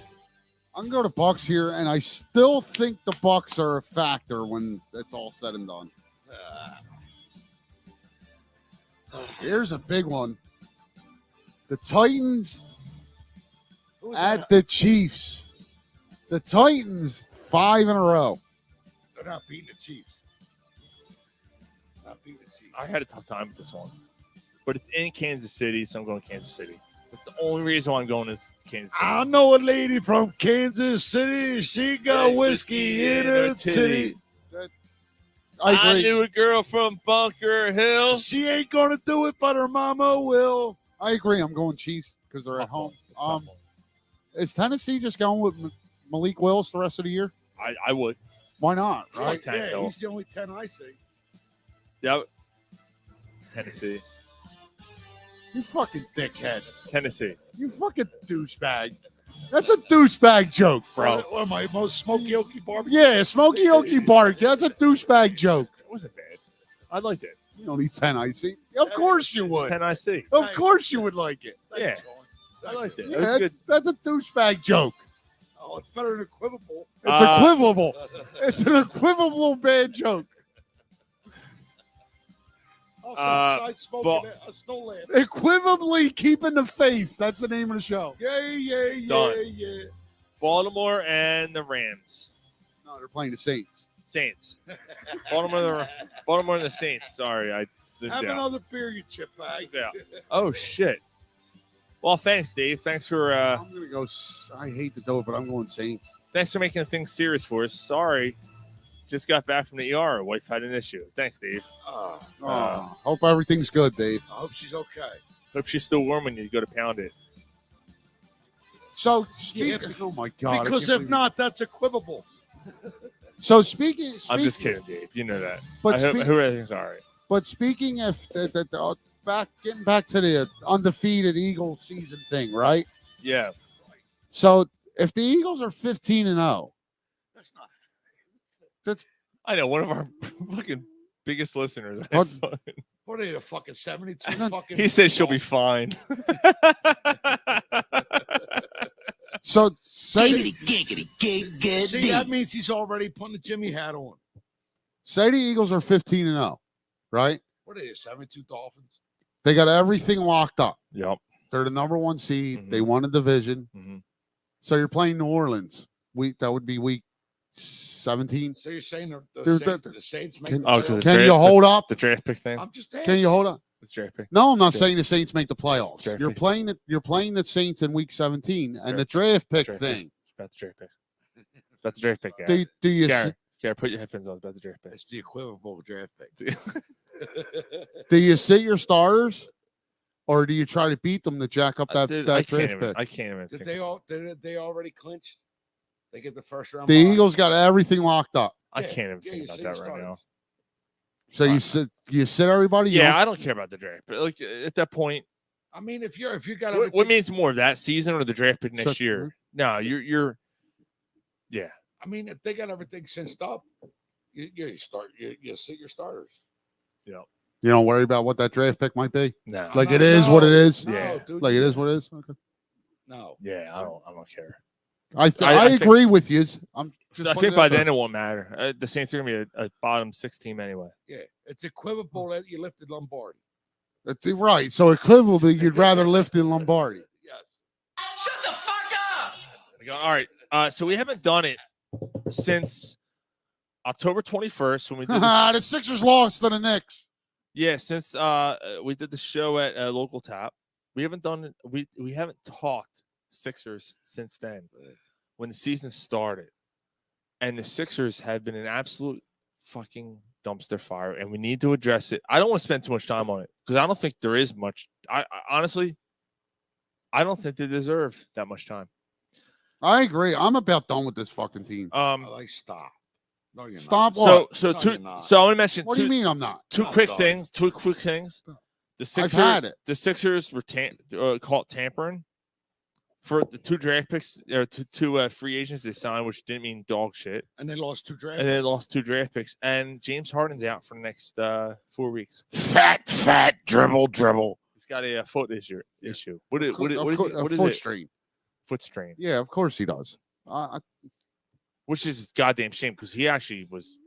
I'm gonna go to Bucks here, and I still think the Bucks are a factor when it's all said and done. Here's a big one. The Titans at the Chiefs. The Titans 5 in a row. They're not beating the Chiefs. Not beating the Chiefs. I had a tough time with this one, but it's in Kansas City, so I'm going Kansas City. That's the only reason why I'm going is Kansas City. I know a lady from Kansas City. She got whiskey in her titty. I agree. knew a girl from Bunker Hill. She ain't gonna do it, but her mama will. I agree. I'm going Chiefs because they're at home. Is Tennessee just going with Malik Willis the rest of the year? I would. Why not? Right? Yeah, he's the only 10 I see. Yep. Tennessee. You fucking dickhead. Tennessee. You fucking douchebag. That's a douchebag joke, bro. What am I, most Smoky Okie barbecue? Yeah, Smoky Okie barbecue. That's a douchebag joke. It wasn't bad. I liked it. You don't need 10 IC. Of course you would. 10 IC. Of course you would like it. Yeah. I liked it. It Yeah, was good. that's a douchebag joke. Oh, it's better than equivocal. It's equivocal. It's an equivocal bad joke. Outside smoking a snow lamp. Equivocally keeping the faith. That's the name of the show. Yeah. Done. Baltimore and the Rams. No, they're playing the Saints. Saints. Baltimore and the Saints. Sorry, I zipped Have out. another beer, you chip bag. Yeah. Oh shit. Well, thanks, Dave. Thanks for I'm gonna go. I hate to do it, but I'm going Saints. thanks for making things serious for us. Sorry. Just got back from the ER. Wife had an issue. Thanks, Dave. Hope everything's good, Dave. I hope she's okay. Hope she's still warm when you go to pound it. So, oh my God! Because if not, that's equivocal. So speaking, I'm just kidding, Dave. You know that. But I hope everything's all right. But speaking of getting back to the undefeated Eagles season thing, right? Yeah. So if the Eagles are 15-0, That's not. I know one of our fucking biggest listeners. What are you, fucking 72 fucking? He said she'll be fine. So say See, that means he's already putting the Jimmy hat on. Say the Eagles are 15-0, right? What are you, 72 Dolphins? They got everything locked up. Yep. They're the number 1 seed. Mhm. They won a division. Mm-hmm. So you're playing New Orleans. That would be week 17. So you're saying There's the Saints make Can, the playoffs? can you hold up? The draft pick thing? I'm just asking. Can you hold up? It's draft pick. No, I'm not Yeah. saying the Saints make the playoffs. Draft You're pick. playing the Saints in week 17 and the Draft- draft pick draft thing. It's about the draft pick. It's about the draft pick, Gary. Do you Gary, put your headphones on. It's about the draft pick. It's the equivocal draft pick. do you sit your starters, or do you try to beat them to jack up that Dude, I can't draft even. pick? I can't even. Did think they already clinch? They get the first round. The bye? Eagles got everything locked up. I Yeah, can't even yeah, think you about see that the right now. So you sit everybody. You Yeah, I don't care about the draft. But like at that point, I mean, if you got what everything- means more, that season or the draft pick next So- year? No, you're. Yeah. I mean, if they got everything cinched up, you sit your starters. Yeah. You don't worry about what that draft pick might be. No. Like No, it is what it is. No, Yeah. dude, Like it is what it is. Okay. No. Yeah, I don't care. I I think- agree with you. I'm just I putting think it by out there. then it won't matter. The Saints are gonna be a bottom 6 team anyway. Yeah, it's equivocal that you lifted Lombardi. That's right. So equivalently, you'd rather lift in Lombardi. Yes. Shut the fuck up! We go, all right. So we haven't done it since October 21st when we did the The Sixers lost to the Knicks. yeah, since we did the show at Local Tap. We haven't done it. We haven't talked Sixers since then when the season started. And the Sixers have been an absolute fucking dumpster fire, and we need to address it. I don't want to spend too much time on it because I don't think there is much. I honestly, I don't think they deserve that much time. I agree. I'm about done with this fucking team. I like stop. No, you're Stop not. what? So No, two. you're not. So I want to mention. What do you mean I'm not? Two I'm quick done. things. Two quick things. The Sixers. had it. The Sixers were caught tampering. for the 2 draft picks or two free agents they signed, which didn't mean dog shit. And they lost 2 draft. And they lost 2 draft picks. And James Harden's out for the next 4 weeks. Fat dribble. He's got a foot issue. What is A foot strain. Foot strain. Yeah, of course he does. Which is a goddamn shame because he actually was.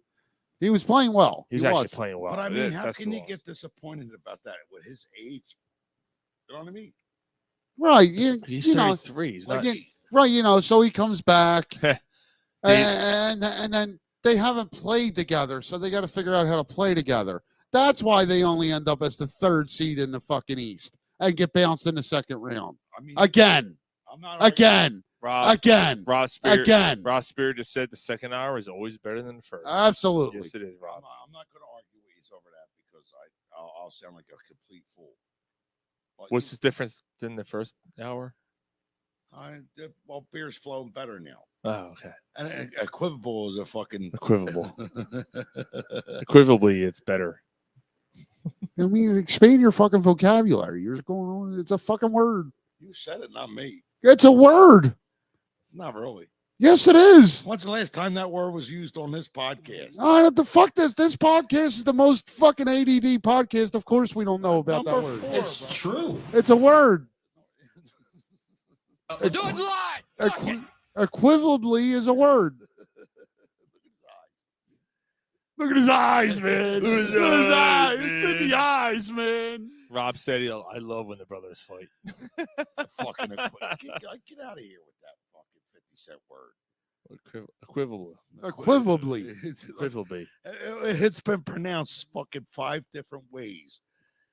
He was playing well. He was actually playing well. But I mean, how That's can a you loss. get disappointed about that with his age? You know what I mean? He's Right. You know, 33. He's not. right. So he comes back, and then they haven't played together, so they got to figure out how to play together. That's why they only end up as the 3rd seed in the fucking East and get bounced in the 2nd round. I mean, Again. Rob Spear just said the 2nd hour is always better than the 1st. Absolutely. Yes, it is, Rob. I'm not going to argue with you over that because I'll sound like a complete fool. But What's the difference than the 1st hour? Well, beer's flowing better now. Oh, okay. And equivocal is a fucking Equivocal. Equivocally, it's better. I mean, expand your fucking vocabulary. You're going on. It's a fucking word. You said it, not me. It's a word. Not really. Yes, it is. When's the last time that word was used on this podcast? The fuck this. This podcast is the most fucking ADD podcast. Of course, we don't know about that word. It's true. It's a word. Do it live. Equivalently is a word. Look at his eyes, man. Look at his eyes. It's in the eyes, man. Rob said, I love when the brothers fight. Fucking get out of here with that fucking 50-cent word. Equivocal. Equivalently. Equivalently. It's been pronounced fucking 5 different ways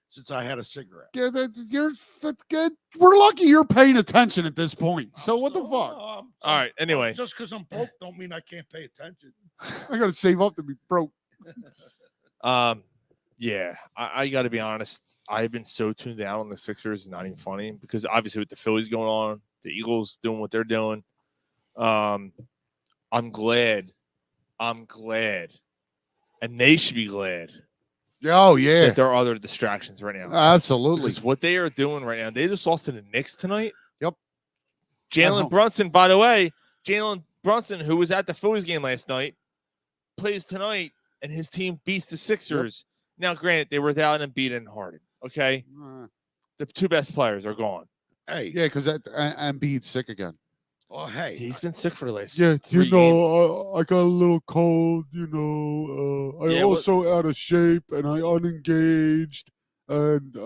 since I had a cigarette. We're lucky you're paying attention at this point. So what the fuck? All right. Anyway. Just because I'm broke don't mean I can't pay attention. I got to save up to be broke. Yeah, I got to be honest. I've been so tuned out on the Sixers. It's not even funny because obviously with the Phillies going on, the Eagles doing what they're doing. I'm glad, and they should be glad. Oh yeah, that there are other distractions right now. Absolutely, because what they are doing right now, they just lost to the Knicks tonight. Yep. Jalen Brunson, by the way, who was at the Phillies game last night, plays tonight, and his team beats the Sixers. Yep. Now, granted, they were without Embiid and Harden. Okay, the 2 best players are gone. Hey, yeah, because Embiid's sick again. Oh, hey, he's been sick for the last 3 games. I got a little cold. I also out of shape and I unengaged, and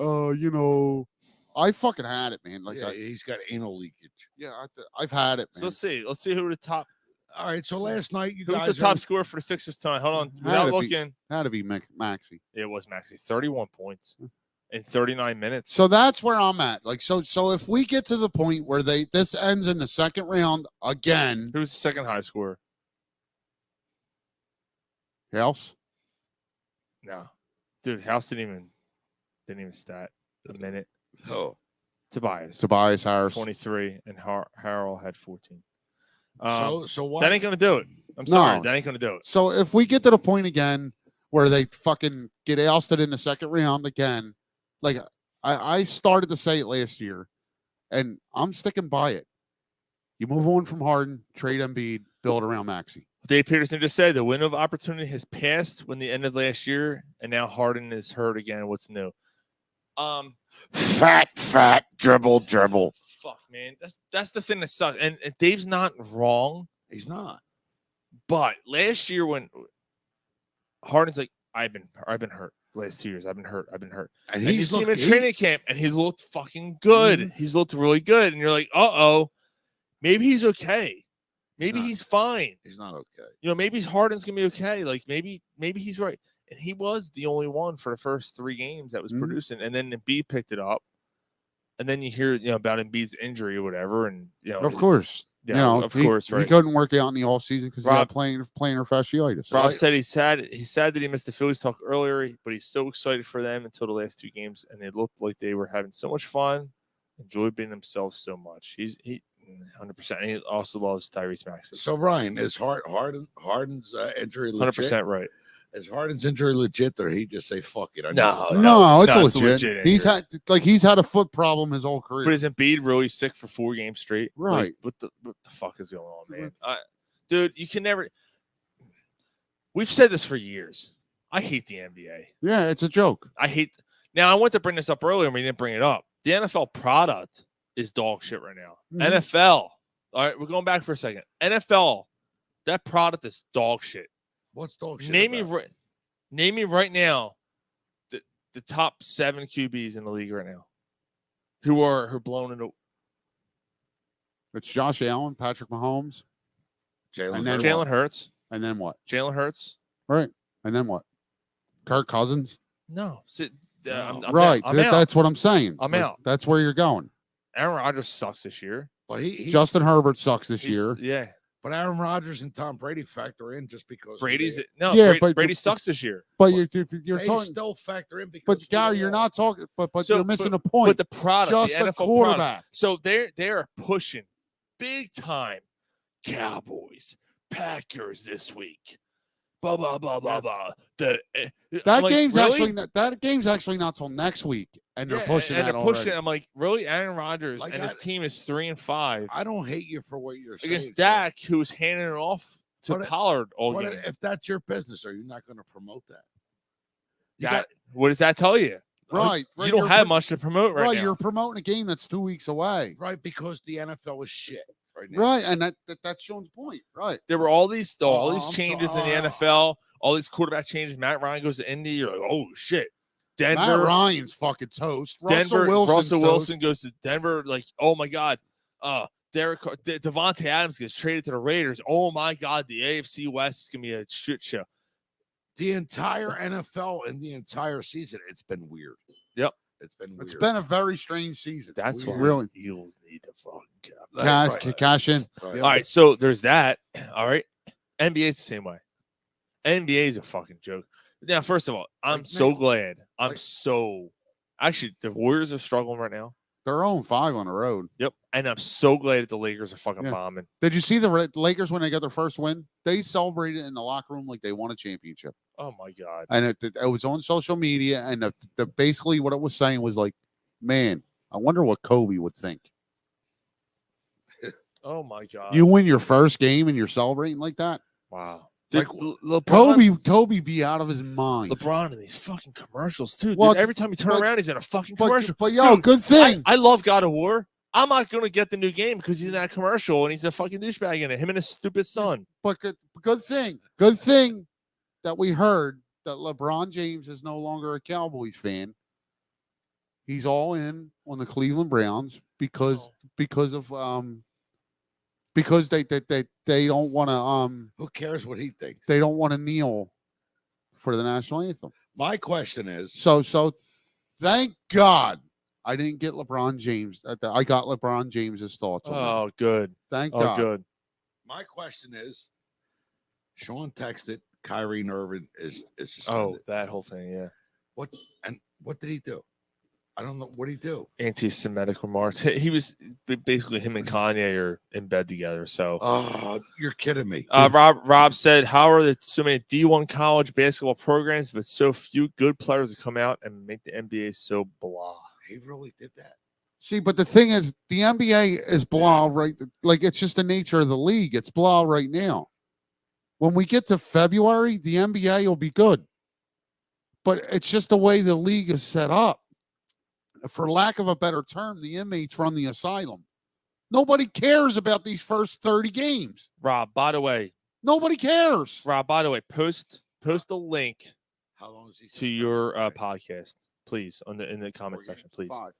I fucking had it, man. Like he's got anal leakage. Yeah, I've had it, man. So let's see who the top. All right, so last night who's the top scorer for the Sixers tonight? Hold on, without looking. Had to be Maxey. It was Maxey, 31 points in 39 minutes. So that's where I'm at. Like, so if we get to the point where this ends in the 2nd round again, who's the second high scorer? House? No, dude, House didn't even stat a minute. Oh, Tobias Harris 23, and Harrell had 14. So what? That ain't gonna do it. I'm sorry, that ain't gonna do it. So if we get to the point again where they fucking get ousted in the 2nd round again, like I started to say it last year, and I'm sticking by it. You move on from Harden, trade Embiid, build around Maxey. Dave Peterson just said the window of opportunity has passed when the end of last year, and now Harden is hurt again. What's new? Fat dribble. Fuck, man, that's the thing that sucks. And Dave's not wrong. He's not. But last year when Harden's like, I've been hurt. The last 2 years, I've been hurt. And you see him in training camp, and he looked fucking good. Mm-hmm. He's looked really good, and you're like, maybe he's okay. Maybe he's fine. He's not okay. Maybe Harden's gonna be okay. Like maybe he's right. And he was the only one for the first 3 games that was producing, and then Embiid picked it up. And then you hear about Embiid's injury or whatever, and of course, of course, right? He couldn't work out in the offseason because he had plantar fasciitis. Rob said he's sad that he missed the Phillies talk earlier, but he's so excited for them until the last 2 games, and they looked like they were having so much fun, enjoyed being themselves so much. He 100%. And he also loves Tyrese Maxey. So Ryan, is Harden's injury legit? 100% right. Is Harden's injury legit, or he just say fuck it? No, it's it's legit. He's had a foot problem his whole career. But is Embiid really sick for 4 games straight? Right. Like, what the fuck is going on, man? Dude, you can never. We've said this for years. I hate the NBA. Yeah, it's a joke. I hate. Now, I went to bring this up earlier, and we didn't bring it up. The NFL product is dog shit right now. Mhm. NFL. All right, we're going back for a second. NFL, that product is dog shit. What's dog shit? Name me right now the top 7 QBs in the league right now who are blown into. It's Josh Allen, Patrick Mahomes, Jalen Hurts. And then what? Jalen Hurts. Right. And then what? Kirk Cousins? No. I'm right. Out. I'm out. That's what I'm saying. I'm out. That's where you're going. Aaron Rodgers sucks this year. But Justin Herbert sucks this year. Yeah. But Aaron Rodgers and Tom Brady factor in just because Brady's Brady sucks this year. But you're they talking still factor in because. But Gary, you're not talking. But So, you're missing the point. But the product, just the a NFL quarterback. product. So they're pushing big time. Cowboys, Packers this week. Blah blah blah blah blah. That game's actually not till next week, and they're pushing and that they're pushing. already. I'm like, really, Aaron Rodgers and his team is 3-5. I don't hate you for what you're saying against Dak, who's handing it off to Pollard all game. If that's your business, are you not going to promote that? What does that tell you? Right. You don't have much to promote right now. You're promoting a game that's 2 weeks away. Right, because the NFL is shit right now. Right, and that's Sean's point. Right. There were all these changes in the sorry. NFL, all these quarterback changes. Matt Ryan goes to Indy. You're like, oh shit. Denver. Matt Ryan's fucking toast. Russell Wilson goes to Denver. Like, oh my God. Devontae Adams gets traded to the Raiders. Oh my God. The AFC West is gonna be a shit show. The entire NFL and the entire season, it's been weird. Yep. It's been weird. It's been a very strange season. That's what what really Eagles need to fucking cash in. Right. All right, so there's that. All right. NBA's the same way. NBA is a fucking joke. Now, first of all, I'm so glad. Actually, the Warriors are struggling right now. They're 0-5 on the road. Yep. And I'm so glad that the Lakers are fucking bombing. Did you see the Lakers when they got their first win? They celebrated in the locker room like they won a championship. Oh my God. And it was on social media, and basically what it was saying was like, man, I wonder what Kobe would think. Oh my God. You win your first game and you're celebrating like that? Wow. Like LeBron, Kobe be out of his mind. LeBron in these fucking commercials too. Well, dude, every time you turn around, he's in a fucking commercial. But yo, dude, good thing. I love God of War. I'm not gonna get the new game because he's in that commercial and he's a fucking douchebag in it. Him and his stupid son. But good thing that we heard that LeBron James is no longer a Cowboys fan. He's all in on the Cleveland Browns because they don't want to who cares what he thinks? They don't want to kneel for the national anthem. My question is so thank God I didn't get LeBron James. I got LeBron James's thoughts on that. Good. Thank God. Good. My question is, Sean texted Kyrie Irving is suspended. Oh, that whole thing, yeah. What did he do? I don't know. What did he do? Anti-Semitic remarks. He was basically him and Kanye are in bed together. So, oh, you're kidding me. Rob said, "How are there so many D1 college basketball programs, but so few good players to come out and make the NBA so blah?" He really did that. See, but the thing is, the NBA is blah, right? Like, it's just the nature of the league. It's blah right now. When we get to February, the NBA will be good. But it's just the way the league is set up. For lack of a better term, the inmates run the asylum. Nobody cares about these first 30 games. Rob, by the way. Nobody cares. Rob, by the way, post a link How long is he to your podcast, please, in the comment section, please. 5.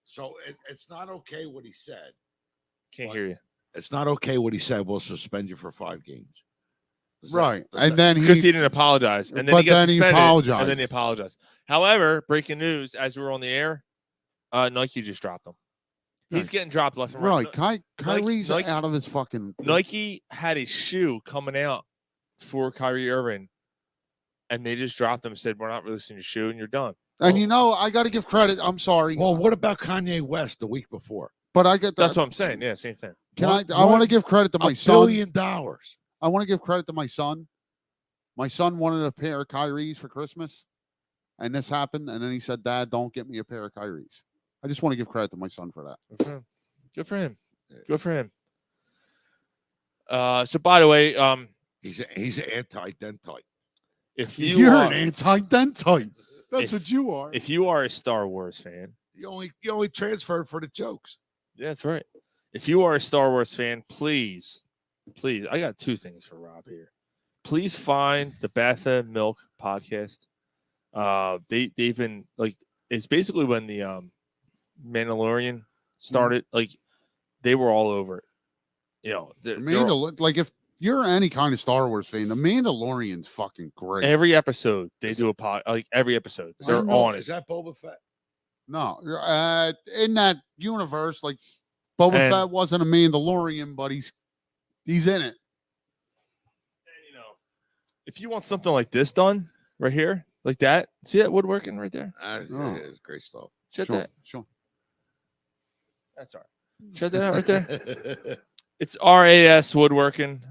So it's not okay what he said. Can't hear you. It's not okay what he said. We'll suspend you for 5 games. Right. And then because he didn't apologize. And then he got suspended. apologized. And then he apologized. However, breaking news, as we were on the air, Nike just dropped him. He's getting dropped left and right. Right. Kyrie's out of his fucking... Nike had a shoe coming out for Kyrie Irving, and they just dropped him and said, we're not releasing your shoe, and you're done. And I got to give credit. I'm sorry. Well, what about Kanye West the week before? But I get that. That's what I'm saying. Yeah, same thing. I want to give credit to my son. $1 billion. I want to give credit to my son. My son wanted a pair of Kyrie's for Christmas, and this happened. And then he said, "Dad, don't get me a pair of Kyrie's." I just want to give credit to my son for that. Good for him. Good for him. So by the way, he's an anti-dentite. If You're an anti-dentite. That's what you are. If you are a Star Wars fan, you only transferred for the jokes. Yeah, that's right. If you are a Star Wars fan, please, I got two things for Rob here. Please find the Batha Milk podcast. They've been like, it's basically when the Mandalorian started. Like, they were all over it. You know, like if you're any kind of Star Wars fan, the Mandalorian's fucking great. Every episode they do a pod, like every episode they're on it. Is that Boba Fett? No, in that universe, like Boba Fett wasn't a Mandalorian, but he's in it. And if you want something like this done right here, like that, see that woodworking right there? Yeah, it's great stuff. Check Sure, that. sure. That's all right. Check that out right there. It's RAS Woodworking.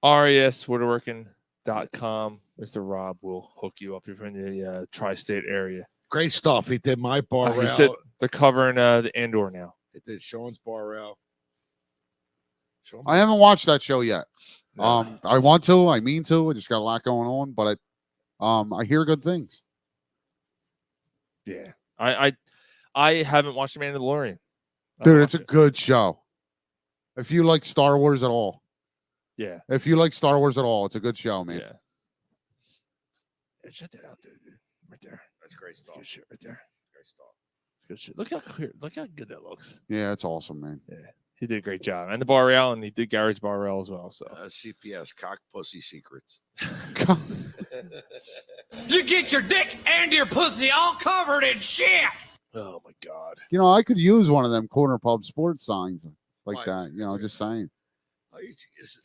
RASwoodworking.com. Mr. Rob will hook you up if you're in the tri-state area. Great stuff. He did my bar He rail. said they're covering the Andor now. He did Sean's bar rail. I haven't watched that show yet. I want to. I mean to. I just got a lot going on, but I hear good things. Yeah, I haven't watched The Mandalorian. Dude, it's a good show. If you like Star Wars at all. Yeah. If you like Star Wars at all, it's a good show, man. Yeah. Check that out, dude. Right there. That's great stuff. Good shit right there. Great stuff. It's good shit. Look how clear. Look how good that looks. Yeah, it's awesome, man. Yeah. He did a great job. And the bar rail, and he did Gary's bar rail as well. So CPS, cock pussy secrets. You get your dick and your pussy all covered in shit. Oh my God. I could use one of them corner pub sports signs like that. Just saying.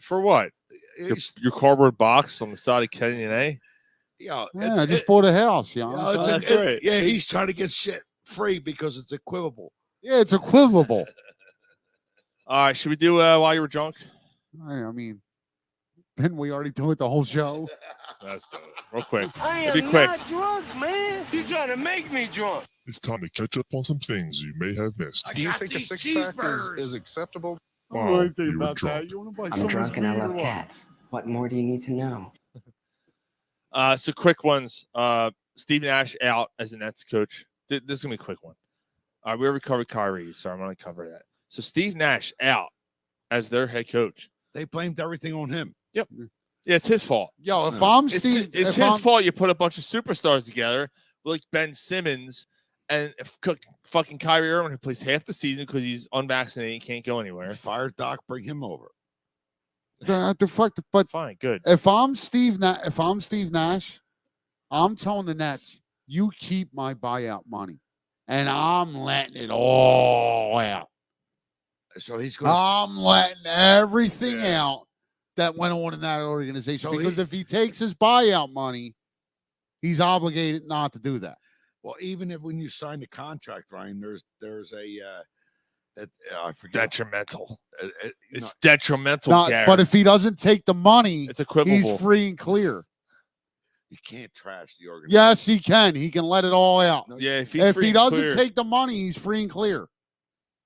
For what? Your cardboard box on the side of Kenny and A? Yeah, I just bought a house. That's right. Yeah, he's trying to get shit free because it's equivocal. Yeah, it's equivocal. All right, should we do While You Were Drunk? I mean, didn't we already do it the whole show? Let's do it real quick. I It'll am be quick. not drunk, man. You're trying to make me drunk. It's time to catch up on some things you may have missed. Do you think a six-pack is acceptable? While I think you were about drunk. that. You want to buy I'm someone's drunk and I weed or love what? cats. What more do you need to know? So quick ones. Steve Nash out as the Nets coach. This is gonna be a quick one. We already covered Kyrie, so I'm gonna cover that. So Steve Nash out as their head coach. They blamed everything on him. Yep. Yeah, it's his fault. Yo, if I'm It's Steve, it's if his I'm- fault. You put a bunch of superstars together, like Ben Simmons and fucking Kyrie Irving, who plays half the season because he's unvaccinated and can't go anywhere. Fire Doc, bring him over. the fuck, but Fine, good. if I'm Steve Nash, I'm telling the Nets, you keep my buyout money, and I'm letting it all out. So he's going. I'm letting everything out that went on in that organization So because if he takes his buyout money, he's obligated not to do that. Well, even if when you sign the contract, Ryan, there's a I forget. Detrimental. You It's know, detrimental, Not, Gary. but if he doesn't take the money, It's equivocal. he's free and clear. you can't trash the organization. Yes, he can. He can let it all out. No, Yeah, if he's If free he and doesn't clear, take the money, he's free and clear.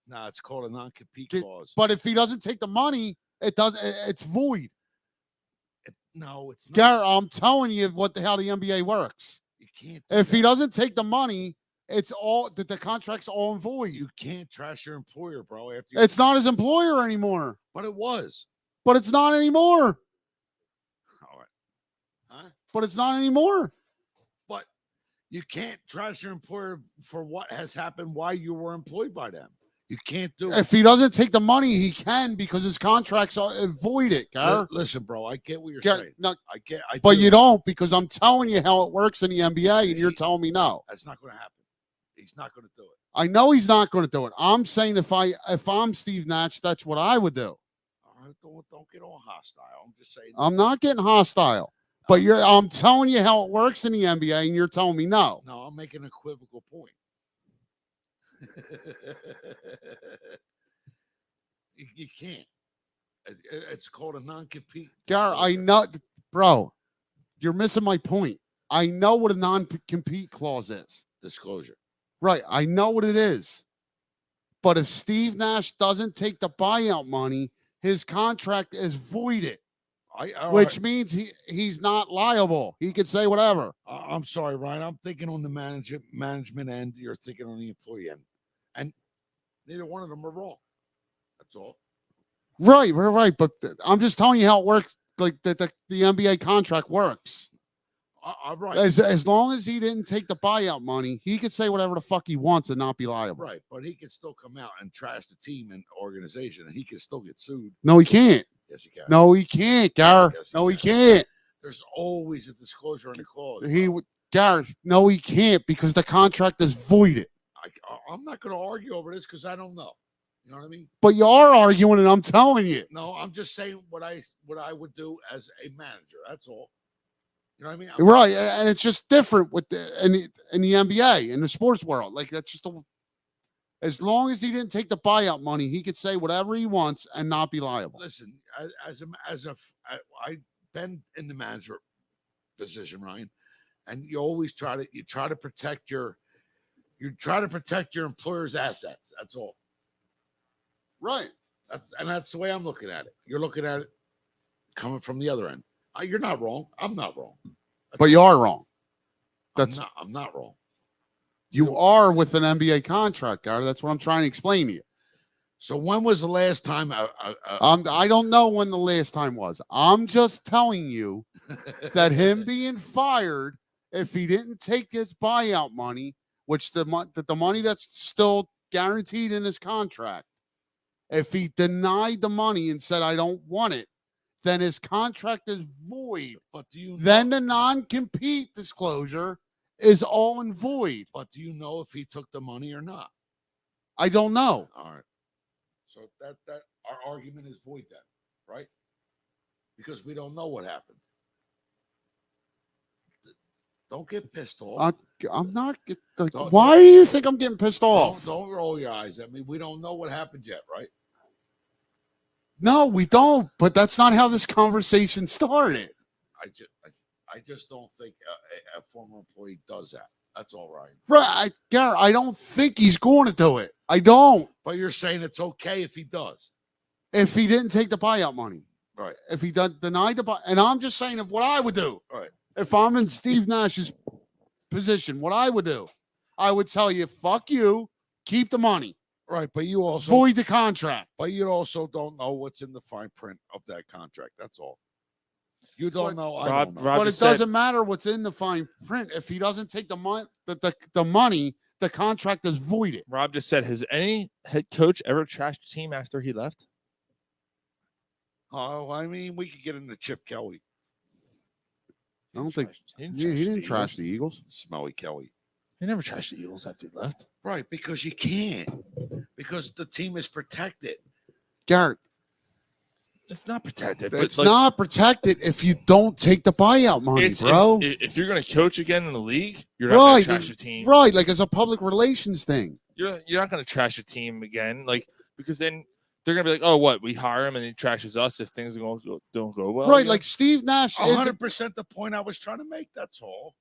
no, it's called a non-compete Did- clause. But if he doesn't take the money, it's void. No, it's not. Garrett, I'm telling you how the NBA works. You can't. Do If he that. doesn't take the money, it's all the contract's all void. You can't trash your employer, bro. After It's not his employer anymore. but it was. But it's not anymore. All right. Huh? But it's not anymore. But you can't trash your employer for what has happened while you were employed by them. You can't do it. If he doesn't take the money, he can because his contract's void. It, Garrett. Listen, bro, I get what you're Garrett, saying. no, I get. I but do. you don't because I'm telling you how it works in the NBA, and you're telling me no. That's not going to happen. He's not going to do it. I know he's not going to do it. I'm saying if I'm Steve Nash, that's what I would do. All right, don't get all hostile. I'm just saying. I'm not getting hostile, but I'm telling you how it works in the NBA, and you're telling me no. No, I'm making an equivocal point. You can't. It's called a non-compete. Garrett, I know, bro. you're missing my point. I know what a non-compete clause is. Disclosure. Right. I know what it is. But if Steve Nash doesn't take the buyout money, his contract is voided, which means he's not liable. He could say whatever. I'm sorry, Ryan. I'm thinking on the management end. You're thinking on the employee end. And neither one of them are wrong. That's all. Right. But I'm just telling you how it works, like the NBA contract works. Right. As long as he didn't take the buyout money, he could say whatever the fuck he wants and not be liable. Right, but he can still come out and trash the team and organization, and he can still get sued. No, he can't. Yes, he can. No, he can't, Garrett. Yes, No, he can't. There's always a disclosure in the clause. Garrett. No, he can't because the contract is voided. I'm not going to argue over this because I don't know. You know what I mean? But you are arguing, and I'm telling you. No, I'm just saying what I would do as a manager. That's all. You know what I mean? Right, and it's just different with in the NBA, in the sports world. Like, that's just as long as he didn't take the buyout money, he could say whatever he wants and not be liable. Listen, I've been in the manager position, Ryan, and you always try to protect your employer's assets. That's all. Right. That's the way I'm looking at it. You're looking at it coming from the other end. You're not wrong. I'm not wrong. But you are wrong. I'm not wrong. You are with an NBA contract, Gary. That's what I'm trying to explain to you. So when was the last time? I don't know when the last time was. I'm just telling you that him being fired, if he didn't take his buyout money, which the money that's still guaranteed in his contract, if he denied the money and said, I don't want it, then his contract is void. But then the non-compete disclosure is all in void. But do you know if he took the money or not? I don't know. All right. So that our argument is void then, right? Because we don't know what happened. Don't get pissed off. I'm not. Why do you think I'm getting pissed off? Don't roll your eyes at me. We don't know what happened yet, right? No, we don't. But that's not how this conversation started. I just don't think a former employee does that. That's all right. Right, Garrett, I don't think he's going to do it. I don't. But you're saying it's okay if he does. If he didn't take the buyout money. Right. If he denied the buyout. And I'm just saying of what I would do. Right. If I'm in Steve Nash's position, what I would do, I would tell you, fuck you, keep the money. Right, but you also void the contract. But you also don't know what's in the fine print of that contract. That's all. You don't know. I don't know. But it doesn't matter what's in the fine print. If he doesn't take the money, the contract is voided. Rob just said, has any head coach ever trashed a team after he left? Oh, I mean, we could get into Chip Kelly. I don't think he didn't trash the Eagles. Smelly Kelly. He never trashed the Eagles after he left. Right, because you can't. Because the team is protected. Garrett. It's not protected. It's not protected if you don't take the buyout money, bro. If you're going to coach again in the league, you're not going to trash your team. Right, like as a public relations thing. You're not going to trash your team again, like because then they're going to be like, oh, what? We hire him and he trashes us if things don't go well. Right, like Steve Nash. 100% the point I was trying to make. That's all.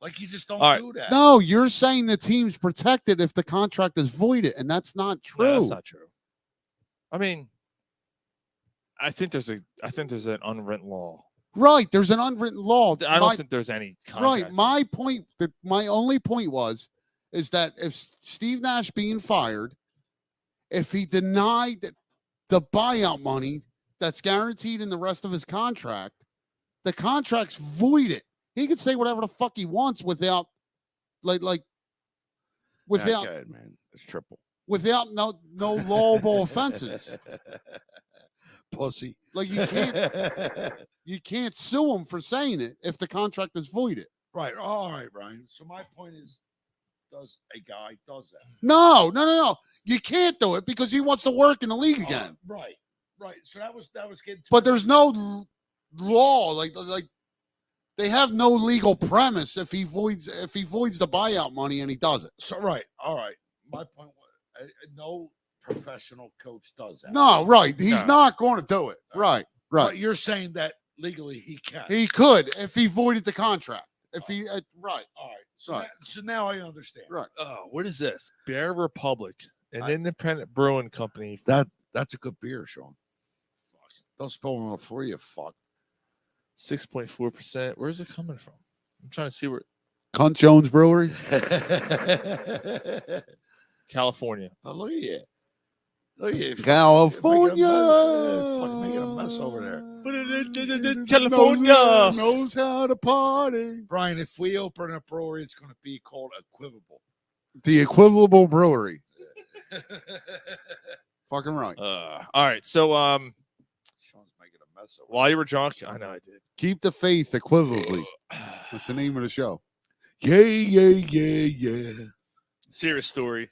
Like you just don't do that. No, you're saying the team's protected if the contract is voided, and that's not true. No, that's not true. I mean, I think there's an unwritten law. Right, there's an unwritten law. I don't think there's any contract. Right, my only point is that if Steve Nash being fired, if he denied the buyout money that's guaranteed in the rest of his contract, the contract's voided. He could say whatever the fuck he wants without, without, good, man. It's triple. Without no lawable offenses. Pussy. Like you can't sue him for saying it if the contract is voided. Right. All right, Ryan. So my point is, does a guy does that? No. You can't do it because he wants to work in the league again. Right. So that was getting. But there's no law like. They have no legal premise if he voids the buyout money and he does it. So right, all right. My point was, no professional coach does that. No, right. He's not going to do it. Right. But you're saying that legally he can. He could if he voided the contract. If he right. All right. So, Right. so now I understand. Right. Oh, what is this? Bear Republic, an independent brewing company. That's a good beer, Sean. Don't spill it for you, fuck. 6.4%. Where's it coming from? I'm trying to see where. Cunt Jones Brewery. California. Oh, look at you. Look at you. California. Fucking making a mess over there. California knows how to party. Brian, if we open a brewery, it's going to be called Equivable. The Equivable Brewery. Fucking right. All right. So Sean's making a mess over while you were drunk, I know I did. Keep the faith equivocally. That's the name of the show. Yeah. Serious story.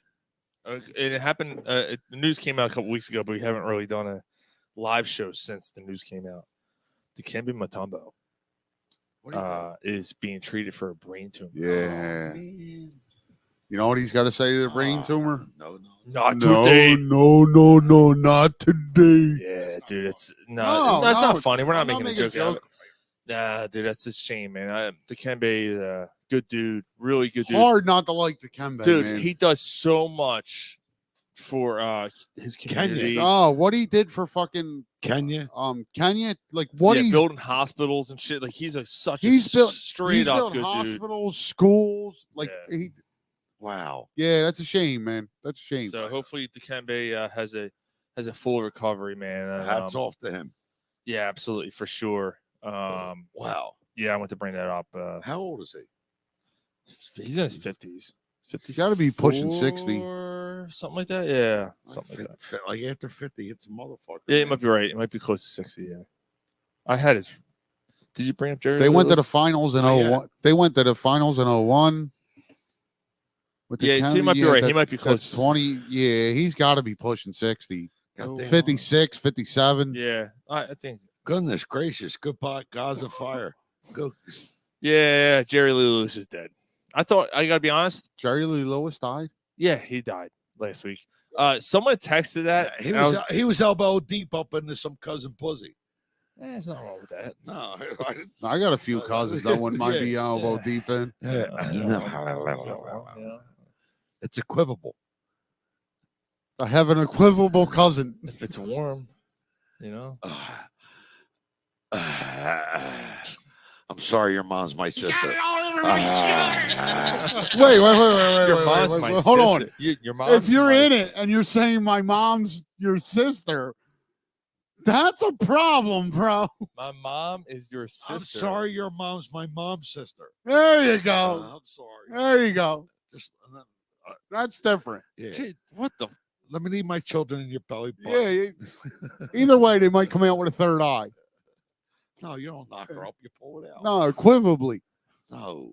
And it happened. The news came out a couple weeks ago, but we haven't really done a live show since the news came out. Dikembe Mutombo is being treated for a brain tumor. Yeah. You know what he's got to say to the brain tumor? Not today. No, not today. Yeah, dude, it's that's not funny. We're not making a joke out of it. Nah, dude, that's a shame, man. Dikembe, good dude, really good dude. Hard not to like Dikembe, dude. man. He does so much for his community. Oh, what he did for fucking Kenya. Kenya, like what he's building hospitals and shit. Like he's built straight up good hospitals, schools. Like he. Wow. Yeah, that's a shame, man. That's a shame. So hopefully Dikembe has a full recovery, man. Hats off to him. Yeah, absolutely, for sure. Wow. Yeah, I want to bring that up. How old is he? He's in his 50s. He's got to be pushing 60. Something like that. Yeah, something like that. Like after 50, it's a motherfucker. Yeah, you might be right. It might be close to 60. Yeah. I had his. Did you bring up Jerry? They went to Lewis? the finals in 01. They went to the finals in 01. Yeah, so you might be right. He might be close. 20. Yeah, he's got to be pushing 60. 56, 57. Yeah, I think. Goodness gracious. Good pot. God's of fire. Go. Yeah, Jerry Lee Lewis is dead. I thought, I got to be honest. Jerry Lee Lewis died? Yeah, he died last week. Someone texted that. He was elbow deep up into some cousin pussy. There's nothing wrong with that. No, I got a few cousins that wouldn't mind be elbow deep in. It's equivable. I have an equivocal cousin. If it's warm, you know. I'm sorry, your mom's my sister. Wait. Your mom's my Hold on. sister. Your mom's if you're in it and you're saying my mom's your sister, that's a problem, bro. My mom is your sister. I'm sorry, your mom's my mom's sister. There you go. I'm sorry. There you go. Just that's different. Yeah. Shit, what the? Let me leave my children in your belly button. Yeah. Either way, they might come out with a third eye. No, you don't knock her up. You pull it out. No, equivocally. No,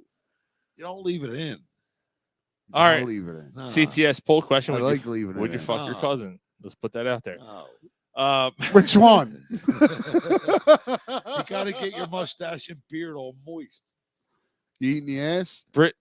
you don't leave it in. All right. Leave it in. No. CPS poll question. I like leaving it Would you in. fuck your No. cousin? Let's put that out there. No. Which one? You got to get your mustache and beard all moist. You eating the ass? Brit.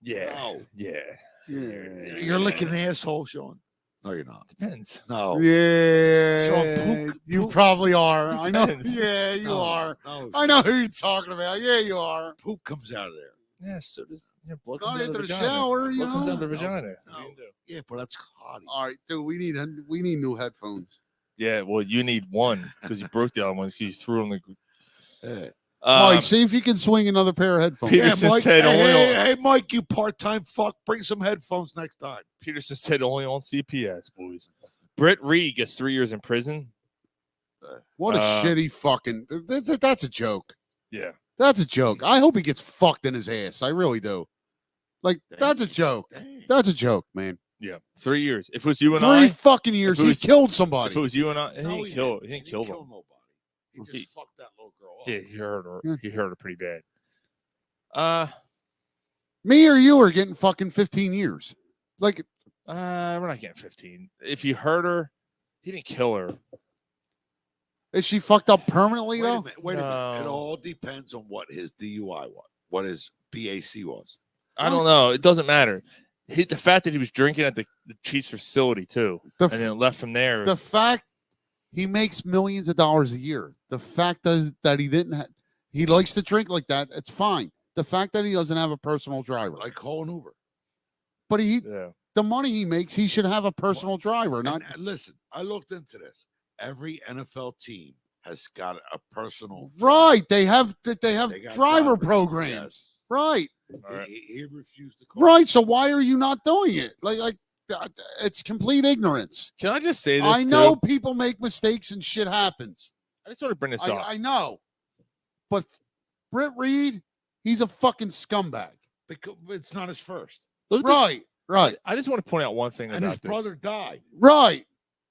Yeah. No. Yeah. You're licking an asshole, Sean. No, you're not. Depends. No. Yeah. So you probably are. I know. Depends. Yeah, you No, are. no. I know who you're talking about. Yeah, you are. Poop comes out of there. Yeah. So does blood Not comes out of into the the vagina. shower, you Blood comes know? out of the vagina. No. What do you do? Yeah, but that's clotty. All right, dude. We need new headphones. Yeah. Well, you need one because you broke the other ones because you threw them. Yeah. Mike, see if you can swing another pair of headphones. Peterson Mike, said hey, only hey, on, hey, Mike, you part-time fuck, bring some headphones next time. Peterson said only on CPS, boys. Britt Reed gets 3 years in prison. What a shitty fucking. That's a joke. Yeah. That's a joke. I hope he gets fucked in his ass. I really do. Like, that's a joke. That's a joke, man. Yeah. 3 years. If it was you and 3 I. fucking years. if it He was- killed somebody. If it was you and I, he No, didn't he kill. didn't. He didn't kill them. nobody. He just fucked that little girl up. Yeah, he hurt her. Yeah. He hurt her pretty bad. Me or you are getting fucking 15 years. Like, we're not getting 15. If you hurt her, he didn't kill her. is she fucked up permanently, Wait a though? minute. Wait a minute. It No. all depends on what his DUI was, what his BAC was. I don't know. It doesn't matter. The fact that he was drinking at the Chiefs facility too, The and then left from there. The fact He makes millions of dollars a year. The fact is that he likes to drink like that. It's fine. The fact that he doesn't have a personal driver, Like call an Uber. but the money he makes, he should have a personal driver. Not Listen, I looked into this. Every NFL team has got a personal right. They have driver drivers. programs. Yes. Right. He refused to call. Right. So why are you not doing it? Like it's complete ignorance. Can I just say this? I know people make mistakes and shit happens. I just want to bring this up. I know. But Britt Reed, he's a fucking scumbag. Because it's not his first. Right. I just want to point out one thing And about his this. brother died. Right.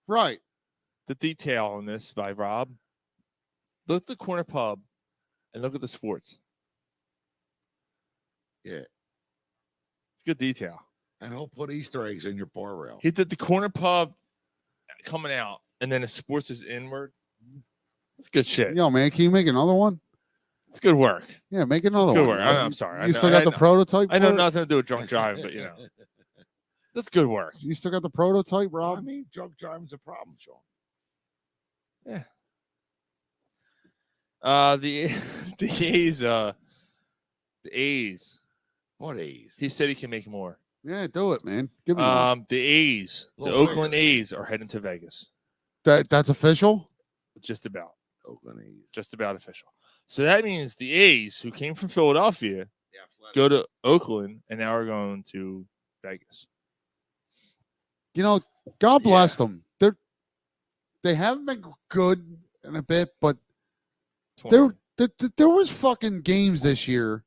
The detail on this by Rob. Look at the corner pub and look at the sports. Yeah. It's good detail. And he'll put Easter eggs in your bar rail. He did the corner pub coming out, and then the sports is inward. That's good shit. Yo, man, can you make another one? It's good work. Yeah, make another It's good one. work. I'm sorry. You still got the prototype? I know for it? nothing to do with drunk driving, but that's good work. You still got the prototype, Rob? I mean, drunk driving's a problem, Sean. Yeah. The A's. What A's? He said he can make more. Yeah, do it, man. Give me one. The A's, the Oakland A's are heading to Vegas. That's official? Just about. Oakland A's. Just about official. So that means the A's, who came from Philadelphia, go to Oakland and now are going to Vegas. You know, God bless them. They haven't been good in a bit, but there was fucking games this year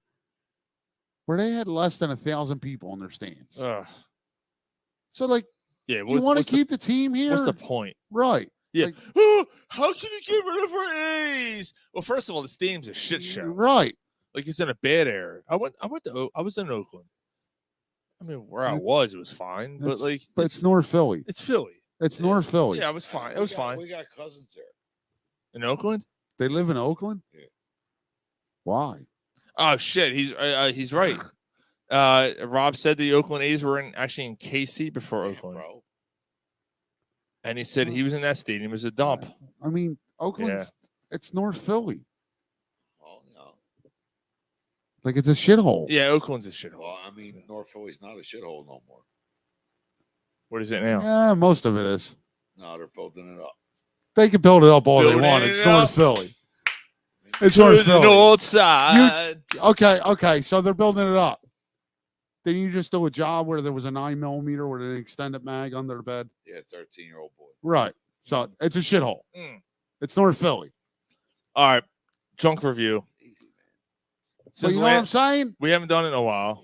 where they had less than 1,000 people in their stands. So, like, yeah, you want to keep the team here? What's the point? Right. Yeah. Like, how can you get rid of our A's? Well, first of all, the stadium's a shit show. Right. Like it's in a bad area. I was in Oakland. I mean, where I was, it was fine. But it's North Philly. It's Philly. It's North Philly. Yeah, it was fine. It was fine. We got cousins there. In Oakland? They live in Oakland? Yeah. Why? Oh shit, he's right. Rob said the Oakland A's were actually in KC before Oakland. Bro. And he said he was in that stadium. It was a dump. I mean, Oakland's it's North Philly. Oh no. Like it's a shithole. Yeah, Oakland's a shithole. Well, I mean, North Philly's not a shithole no more. What is it now? Yeah, most of it is. No, they're building it up. They can build it up all Building they want. it It's up. North Philly. It's To North the Philly. north side. Okay. So they're building it up. Didn't you just do a job where there was a 9mm with an extended mag under the bed? Yeah, 13-year-old boy. Right. So it's a shithole. Mm. It's North Philly. All right. Junk review. So you know what I'm saying? We haven't done it in a while.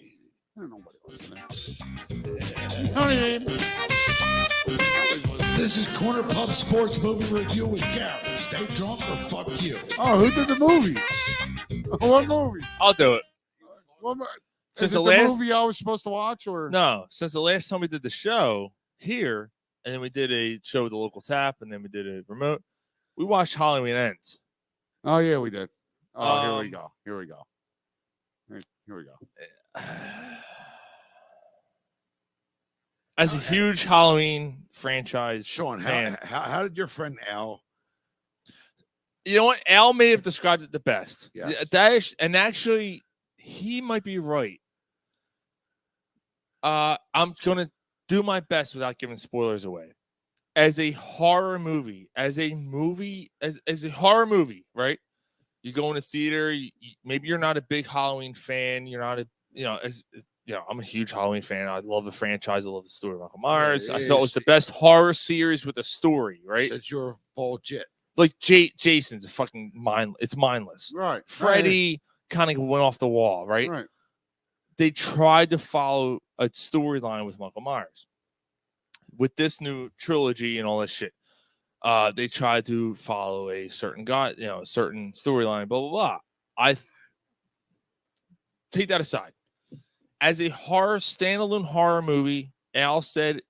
This is Corner Pub Sports Movie Review with Gary. Stay drunk or fuck you. Oh, who did the movie? What movie? I'll do it. Is it the movie I was supposed to watch, or No, since the last time we did the show here, and then we did a show with the local tap, and then we did a remote, we watched Halloween Ends. Oh yeah, we did. Oh, here we go. Here we go. As a huge Halloween franchise Sean, fan, how did your friend Al? you know what? Al may have described it the best. Yes. And actually, he might be right. I'm gonna do my best without giving spoilers away. As a horror movie, as a horror movie, right? You go in a theater. Maybe you're not a big Halloween fan. You're not I'm a huge Halloween fan. I love the franchise. I love the story of Michael Myers. I felt it was the best horror series with a story, right? It's your bullshit. Like Jason's a fucking it's mindless. Right. Freddy kind of went off the wall, right? Right. They tried to follow a storyline with Michael Myers. With this new trilogy and all this shit, they tried to follow a certain guy, a certain storyline, blah, blah, blah. I take that aside. As a standalone horror movie, Al said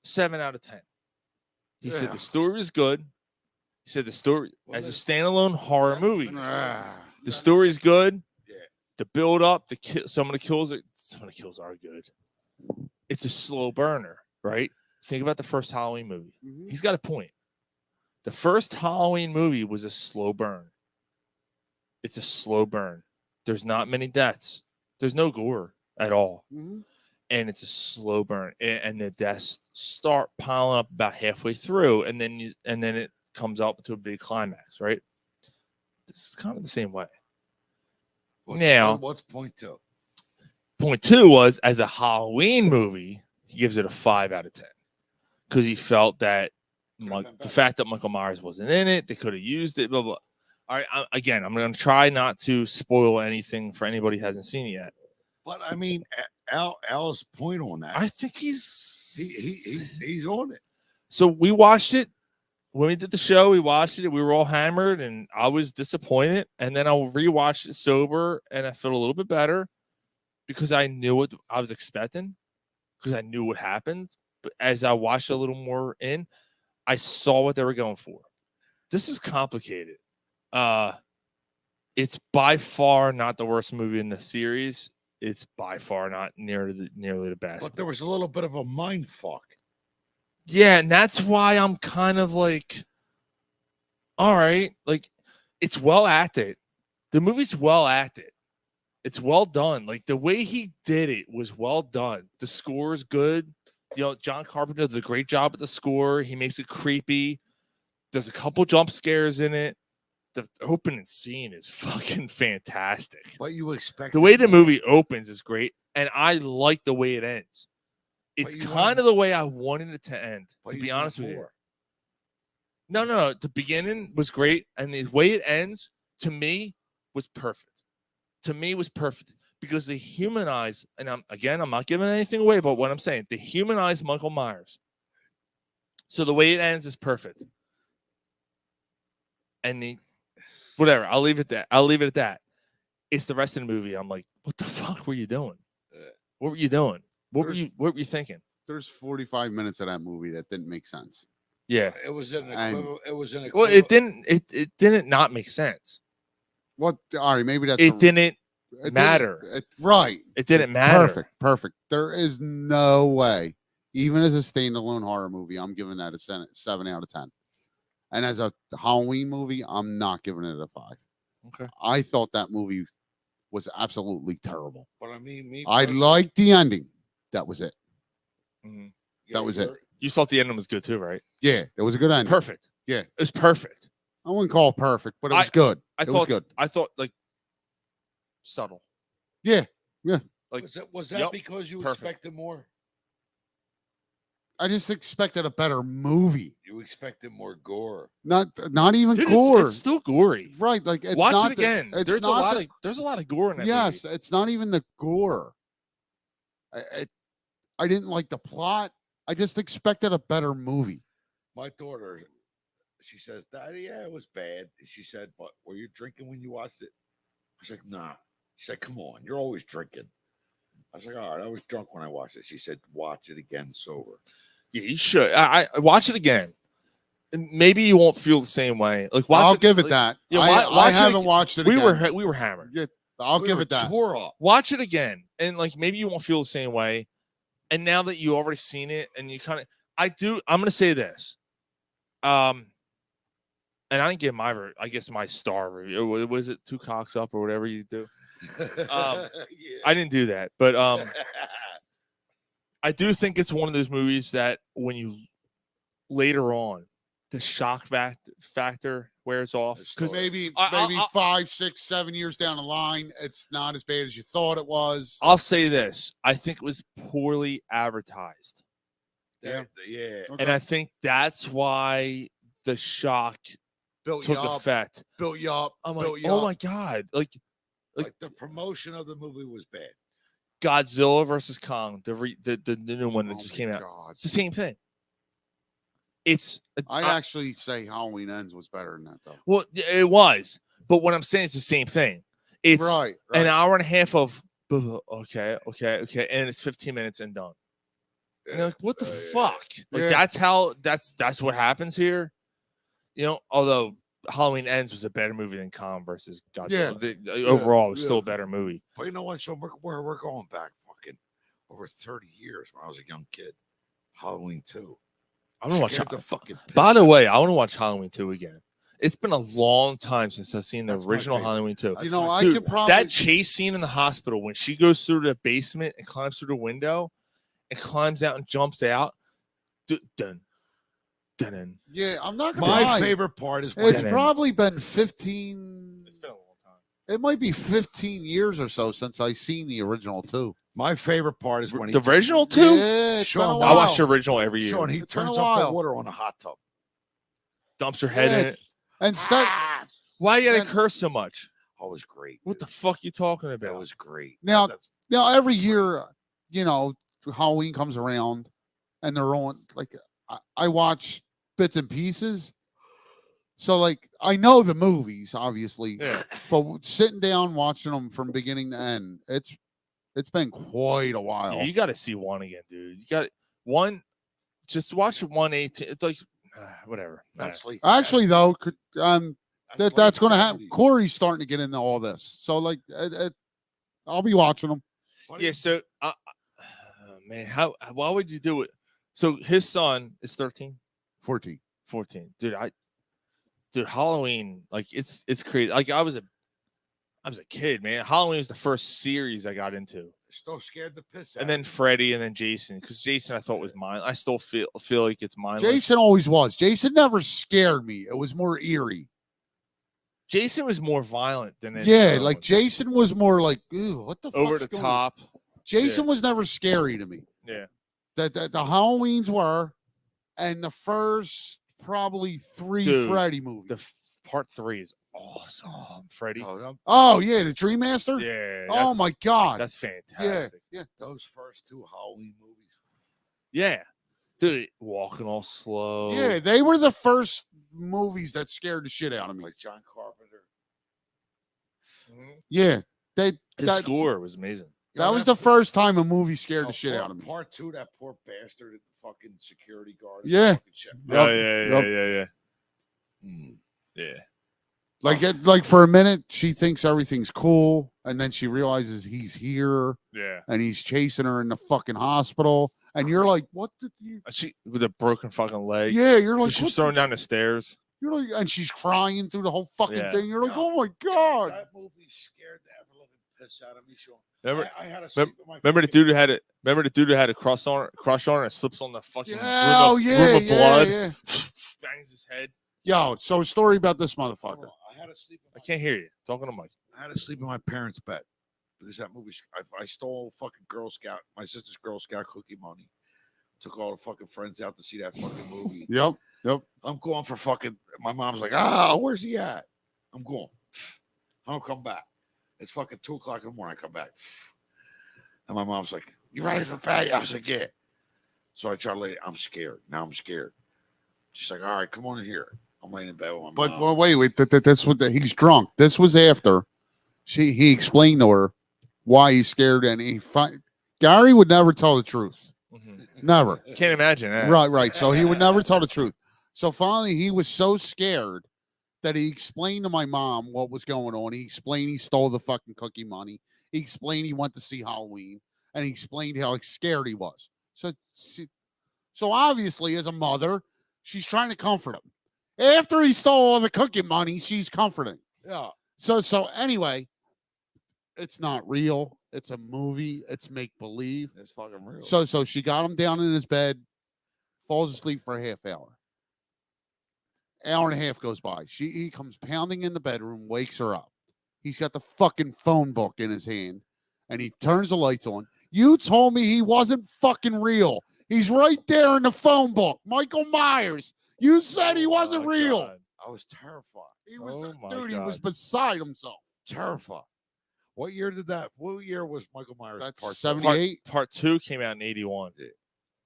7 out of 10. He said the story was good. He said the story as a standalone horror movie. The story is good. The build up, some of the kills are good. It's a slow burner, right? Think about the first Halloween movie. He's got a point. The first Halloween movie was a slow burn. It's a slow burn. There's not many deaths. There's no gore at all. Mhm. And it's a slow burn. And the deaths start piling up about halfway through, and then it comes up to a big climax, right? This is kind of the same way. What's point 2? Point 2 was, as a Halloween movie, he gives it a 5 out of 10 because he felt that the fact that Michael Myers wasn't in it, they could have used it, blah, blah. All right, again, I'm going to try not to spoil anything for anybody who hasn't seen it yet. But I mean, Al's point on that. I think he's on it. So we watched it. When we did the show, we watched it. We were all hammered, and I was disappointed. And then I rewatched it sober, and I felt a little bit better because I knew what I was expecting, because I knew what happened. But as I watched a little more in, I saw what they were going for. This is complicated. It's by far not the worst movie in the series. It's by far not nearly the best. But there was a little bit of a mind fuck. Yeah, and that's why I'm kind of like, all right, like, it's well acted. The movie's well acted. It's well done. Like, the way he did it was well done. The score is good. You know, John Carpenter does a great job at the score. He makes it creepy. There's a couple jump scares in it. The opening scene is fucking fantastic. What you expect? The way the movie opens is great, and I like the way it ends. It's kind of the way I wanted it to end, to be honest with you. No. The beginning was great, and the way it ends, to me, was perfect. Because they humanize, and I'm not giving anything away about what I'm saying. They humanize Michael Myers. So the way it ends is perfect. And whatever, I'll leave it at that. It's the rest of the movie. I'm like, what the fuck were you doing? What were you doing? What were you thinking? There's 45 minutes of that movie that didn't make sense. Yeah. It was an equivalent. Well, it didn't not make sense. What? All right, maybe that's it didn't matter. Right. It didn't matter. Perfect. There is no way, even as a standalone horror movie, I'm giving that a 7 out of 10. And as a Halloween movie, I'm not giving it a 5. Okay. I thought that movie was absolutely terrible. But I mean, I liked the ending. That was it. Mm-hmm. That was it. You thought the ending was good too, right? Yeah, it was a good ending. Perfect. Yeah, it was perfect. I wouldn't call it perfect, but it was good. It was good. I thought like subtle. Yeah. Like, was that because you expected more? I just expected a better movie. You expected more gore. Not even Dude, gore. It's still gory. Right. Like, it's watch not it again. There's a lot of gore in that yes, movie. it's not even the gore. I didn't like the plot. I just expected a better movie. My daughter, she says, "Daddy, yeah, it was bad." She said, "But were you drinking when you watched it?" I was like, "Nah." She said, "Come on, you're always drinking." I was like, "All right, I was drunk when I watched it." She said, "Watch it again sober." Yeah, you should. I watch it again. And maybe you won't feel the same way. Like, I'll give it that. Yeah, I haven't watched it. We again. were hammered. Yeah, I'll give it that. Watch it again, and like maybe you won't feel the same way. And now that you already seen it, and you kind of, I'm gonna say this, and I didn't give my star review. Was it 2 cocks up or whatever you do? I didn't do that, but I do think it's one of those movies that when you later on, the shock factor wears off. Because maybe 5, 6, 7 years down the line, it's not as bad as you thought it was. I'll say this: I think it was poorly advertised. Yeah. Okay. And I think that's why the shock took effect. Built you up. I'm like, oh my god! Like the promotion of the movie was bad. Godzilla versus Kong, the new one that just came out. It's the same thing. I'd actually say Halloween Ends was better than that, though. Well, it was, but what I'm saying is the same thing. It's right. an hour and a half of okay, and it's 15 minutes and done. And you're like, what the fuck? Like that's what happens here. You know, although Halloween Ends was a better movie than Kong versus Godzilla. Overall, it was still a better movie. But you know what? So we're going back fucking over 30 years when I was a young kid. Halloween 2. I want to watch. Scared the fucking piss By the out of way, I want to watch Halloween 2 again. It's been a long time since I've seen the That's my original favorite. Halloween 2. You know, I Dude, could probably that chase scene in the hospital when she goes through the basement and climbs through the window and climbs out and jumps out. Dun, dun. Yeah, I'm not gonna My lie. favorite part is It's Dun. probably been 15. It's been a long time. It might be 15 years or so since I seen the original too. my favorite part is when The original 2? Yeah, it's been a Sean, while. I watch the original every year. Sean, he It's been a turns up while. the water on the hot tub. Dumps her head in Yeah. it. Instead, Why you gotta And- curse so much? Oh, it was great. What the dude. fuck you talking That about? was great. Now- That's- now every year, you know, Halloween comes around, and they're on like I watch bits and pieces. So like I know the movies, obviously, Yeah. but sitting down watching them from beginning to end, it's been quite a while. Yeah, you got to see 1 again, dude. You got one. Just watch 118. It's like whatever. that's late. Actually, though, that's going to happen. 70s. Corey's starting to get into all this, so like, I'll be watching them. Yeah. So, man, why would you do it? So his son is 13, 14. 14. Dude, Halloween, like it's crazy. Like I was a kid, man. Halloween was the first series I got into. Still scared the piss out. And then Freddy, and then Jason, because Jason I thought was mine. I still feel like it's mine. Jason always was. Jason never scared me. It was more eerie. Jason was more violent than any Yeah, other like one. Jason was more like, ooh, what the over fuck's the going on? top. Jason was never scary to me. Yeah. That the Halloweens were, and the first probably 3 Dude, Freddy movies. Part 3 is awesome. Freddy. Oh yeah, the Dream Master. Yeah. Oh that's- my god. That's Yeah, fantastic. yeah. Those first 2 Halloween movies. Yeah. Dude, walking all slow. Yeah, they were the first movies that scared the shit out of me. Like John Carpenter. Yeah, His that score was amazing. that was the first time a movie scared the shit out of me. Part 2, that poor bastard at the fucking security guard. Yeah. Fucking shit. Oh, Yep, yeah. Mm. Yeah. Like for a minute, she thinks everything's cool, and then she realizes he's here Yeah. and he's chasing her in the fucking hospital, and you're like, "What did you?" She with a broken fucking leg. Yeah, you're like, She "What was thrown the-" down the stairs. You're like, and she's crying through the whole fucking Yeah. thing. You're like, Yeah. "Oh my god!" That movie scared the ever living piss out of me, Sean. Remember, I had to sleep with my remember the fucking- dude who had it. Remember the dude who had a crush on her and slips on the fucking Yeah, room oh of, yeah, room of yeah, blood. yeah. Bangs his head. Yo, so a story about this motherfucker. I had to sleep. I can't hear you. Talking to Mike. I had to sleep in my parents' bed because that movie. I stole fucking Girl Scout, my sister's Girl Scout cookie money. Took all the fucking friends out to see that fucking movie. Yep. I'm going for fucking. My mom's like, where's he at? I'm going. I don't come back. It's fucking 2:00 in the morning. I come back, and my mom's like, "You ready for bed?" I was like, "Yeah." So I try to lay. I'm scared. Now I'm scared. She's like, "All right, come on in here." I'm laying in bed with my But mom. well, wait. That's what he's drunk. This was after he explained to her why he's scared, and Gary would never tell the truth. Never. Can't imagine that. Right. So he would never tell the truth. So finally, he was so scared that he explained to my mom what was going on. He explained he stole the fucking cookie money. He explained he went to see Halloween, and he explained how scared he was. So obviously, as a mother, she's trying to comfort him. After he stole all the cookie money, she's comforting. Yeah. So anyway, it's not real. It's a movie. It's make believe. It's fucking real. So she got him down in his bed, falls asleep for a half hour. Hour and a half goes by. He comes pounding in the bedroom, wakes her up. He's got the fucking phone book in his hand, and he turns the lights on. You told me he wasn't fucking real. He's right there in the phone book. Michael Myers. You said he wasn't real. God. I was terrified. He was, Oh, my dude. He was God. beside himself. Terrified. What year did that? What year was Michael Myers? That's part 78. Part 2 came out in 81.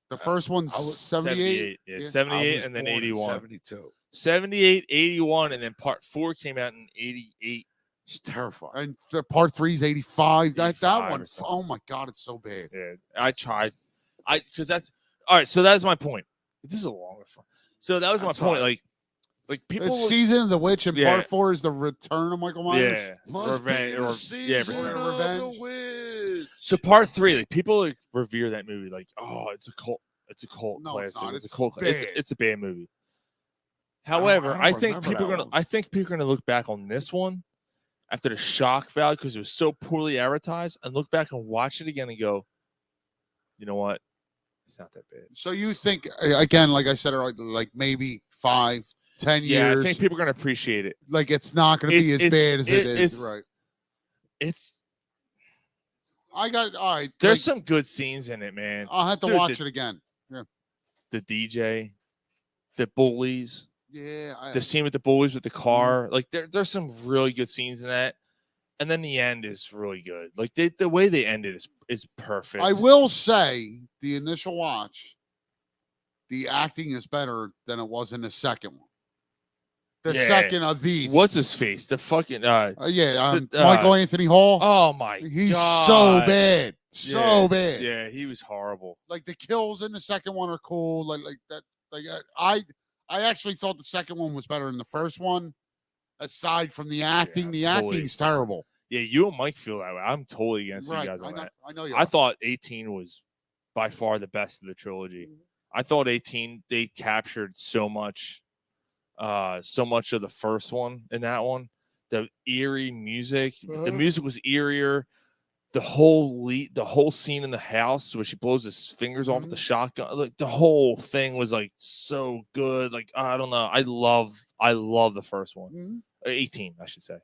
The first one's I was 78. Yeah, Yeah. 78 and then 81. 72. 78, 81, and then part 4 came out in 88. It's terrifying. And the part 3's 85. That 85 one. or something. Oh my god, it's so bad. Yeah, I tried. Because that's all right. So that's my point. This is a longer fun. So that was That's my point. right. Like people. It's Season of the Witch, and Yeah. part 4 is the return of Michael Myers. Yeah. Must be Revenge. the Or, season yeah. of Revenge. the witch. So part 3, like people like revere that movie. Like, oh, it's a cult. It's a cult No, it's classic. not. It's a It's cult. bad. It's a bad movie. However, I I don't think remember people are that gonna. one. I think people are gonna look back on this one after the shock value because it was so poorly advertised, and look back and watch it again and go, you know what? It's not that bad. So you think again, like I said, like maybe 5, 10 Yeah, years, I think people are gonna appreciate it. like it's not going to be as bad as it is, right? It's I got all right. there's some good scenes in it, man. I'll have to Dude, watch it again. Yeah, The DJ, the bullies, yeah. the scene with the bullies with the car. Like there's some really good scenes in that. And then the end is really good. Like the way they ended is perfect. I will say the initial watch, the acting is better than it was in the second one. The Yeah. second of these. What's his face? The fucking Michael Anthony Hall. Oh my He's God. so bad. So Yeah. bad. Yeah, he was horrible. Like the kills in the second one are cool. Like that. Like I actually thought the second one was better than the first one. Aside from the acting, the totally. acting's terrible. Yeah, you and Mike feel that way. I'm totally against Right. you guys on that. I know you. I thought 18 was by far the best of the trilogy. I thought 18 they captured so much of the first one in that one. The eerie music, the music was eerier. The whole scene in the house where she blows his fingers off with the shotgun, like the whole thing was like so good. Like I don't know, I love the first one. 18, I should say.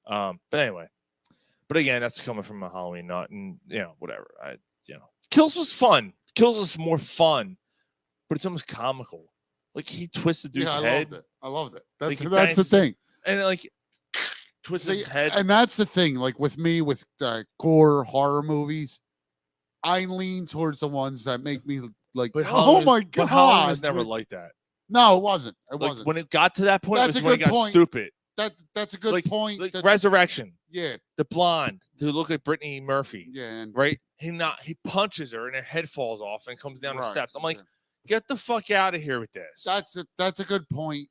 But anyway, but again, that's coming from a Halloween nut, and whatever. Kills was fun. Kills was more fun, but it's almost comical. Like he twisted dude's head. I loved it. Like, he That's the bangs- thing. and like twists his head. And that's the thing. Like with me, with gore horror movies, I lean towards the ones that make me like, But oh Halloween- my But god! Halloween was never Like, like that. no, it wasn't. It Like, wasn't. when it got to that point, That's it was a when it good got point. stupid. That's a good point. Like that- Resurrection. Yeah. The blonde who looked like Brittany Murphy. Yeah. And, Right? He punches her and her head falls off and comes down the Right, steps. I'm like, get the fuck out of here with this. That's a good point.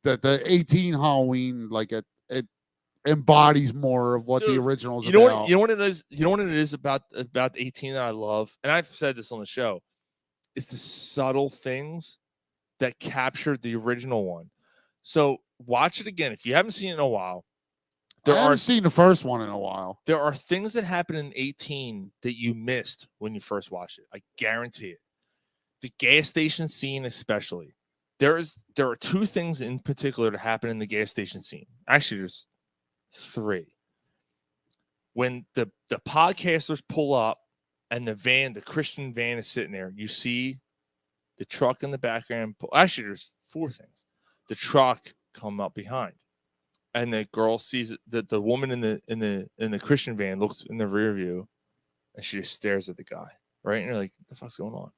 The 18 Halloween, like it embodies more of what the Dude, original is you know about. what you know what it is? You know what it is about 18 that I love, and I've said this on the show, is the subtle things that captured the original one. So watch it again if you haven't seen it in a while. I haven't seen the first one in a while. There are things that happen in 18 that you missed when you first watched it. I guarantee it. The gas station scene, especially. There are two things in particular that happen in the gas station scene. Actually, there's 3. When the podcasters pull up and the Christian van is sitting there, you see the truck in the background. Actually, there's 4 things. The truck come up behind, and the girl sees that the woman in the Christian van looks in the rear view, and she just stares at the guy, right? And you're like, what the fuck's going on?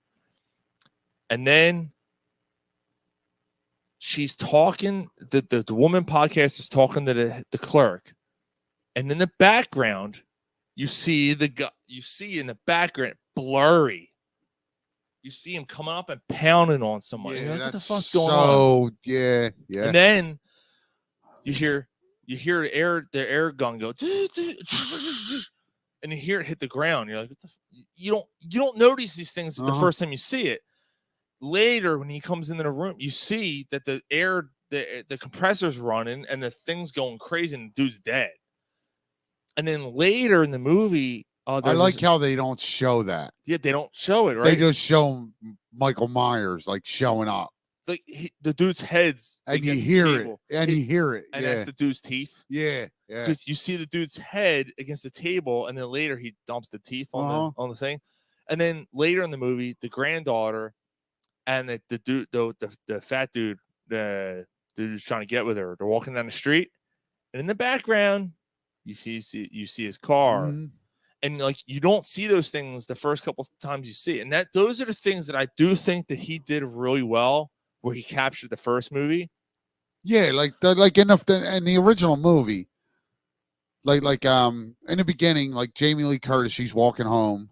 And then she's talking, the woman podcast is talking to the clerk, and in the background, you see in the background blurry. You see him coming up and pounding on somebody. Yeah, Like, what the that's fuck's going on? yeah. And then you hear the air gun go, and you hear it hit the ground. You're like, what you don't notice these things the first time you see it. Later, when he comes into the room, you see that the compressor's running and the thing's going crazy and the dude's dead. And then later in the movie, I like how they don't show that. Yeah, they don't show it, right? They just show Michael Myers like showing up. Like the dude's head's and you against the hear it, table. and you hear it, and yeah. that's the dude's teeth. Yeah, yeah. Because you see the dude's head against the table, and then later he dumps the teeth on the thing, and then later in the movie, the granddaughter and the dude, the fat dude, the dude who's trying to get with her, they're walking down the street, and in the background, you see his car. Mm-hmm. And like you don't see those things the first couple of times you see it. And those are the things that I do think that he did really well, where he captured the first movie. Yeah, like in the original movie, like in the beginning, like Jamie Lee Curtis, she's walking home,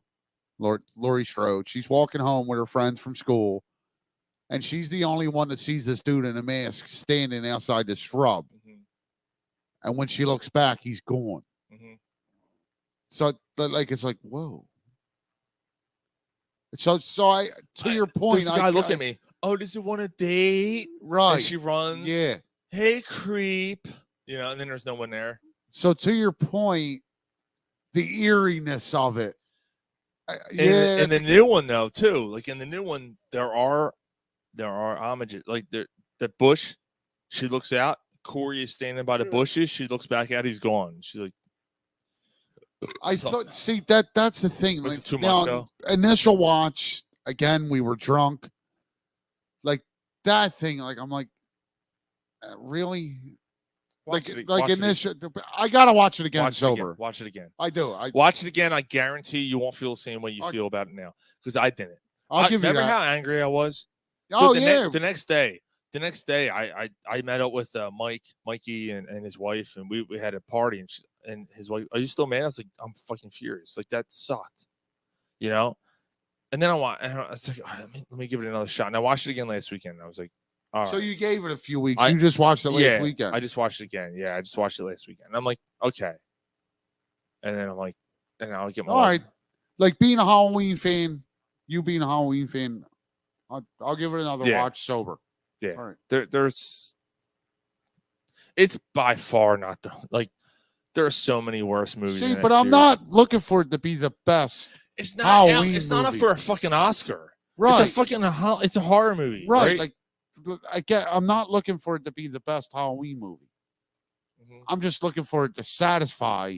Laurie Strode, she's walking home with her friends from school, and she's the only one that sees this dude in a mask standing outside the shrub. Mm-hmm. And when she looks back, he's gone. Mm-hmm. So like it's like, whoa. So to your point, This guy look at me. Oh, does he want a date? Right. And she runs. Yeah. Hey, creep. You know, and then there's no one there. So to your point, the eeriness of it. And the new one though, too. Like in the new one, there are homages. Like the bush, she looks out. Corey is standing by the bushes. She looks back out. He's gone. She's like, see that's the thing. Was Like, it too now, much though? Initial watch again, we were drunk. Like that thing, like I'm like, really? Watch initial. I gotta watch it again Watch it sober. again. Watch it again. I do. Watch it again. I guarantee you won't feel the same way you feel about it now because I didn't. I'll give you remember that. how angry I was. Oh, Dude, yeah. The next day, I met up with Mikey, and his wife, and we had a party, and his wife. Are you still mad? I was like, I'm fucking furious. Like that sucked, you know. And then I was like, all right, let me give it another shot. And I watched it again last weekend. I was like, all So right. you gave it a few weeks. You just watched it last weekend. I just watched it again. Yeah, I just watched it last weekend. And I'm like, okay. And then I'm like, and I'll get my. All right. Like being a Halloween fan, you being a Halloween fan, I'll give it another watch sober. Yeah. All right. There's. It's by far not there are so many worse movies. See, in but that I'm series. not looking for it to be the best. It's not. Halloween It's not up movie. for a fucking Oscar. Right. It's a fucking. It's a horror movie. Right. Right. Like I'm not looking for it to be the best Halloween movie. I'm just looking for it to satisfy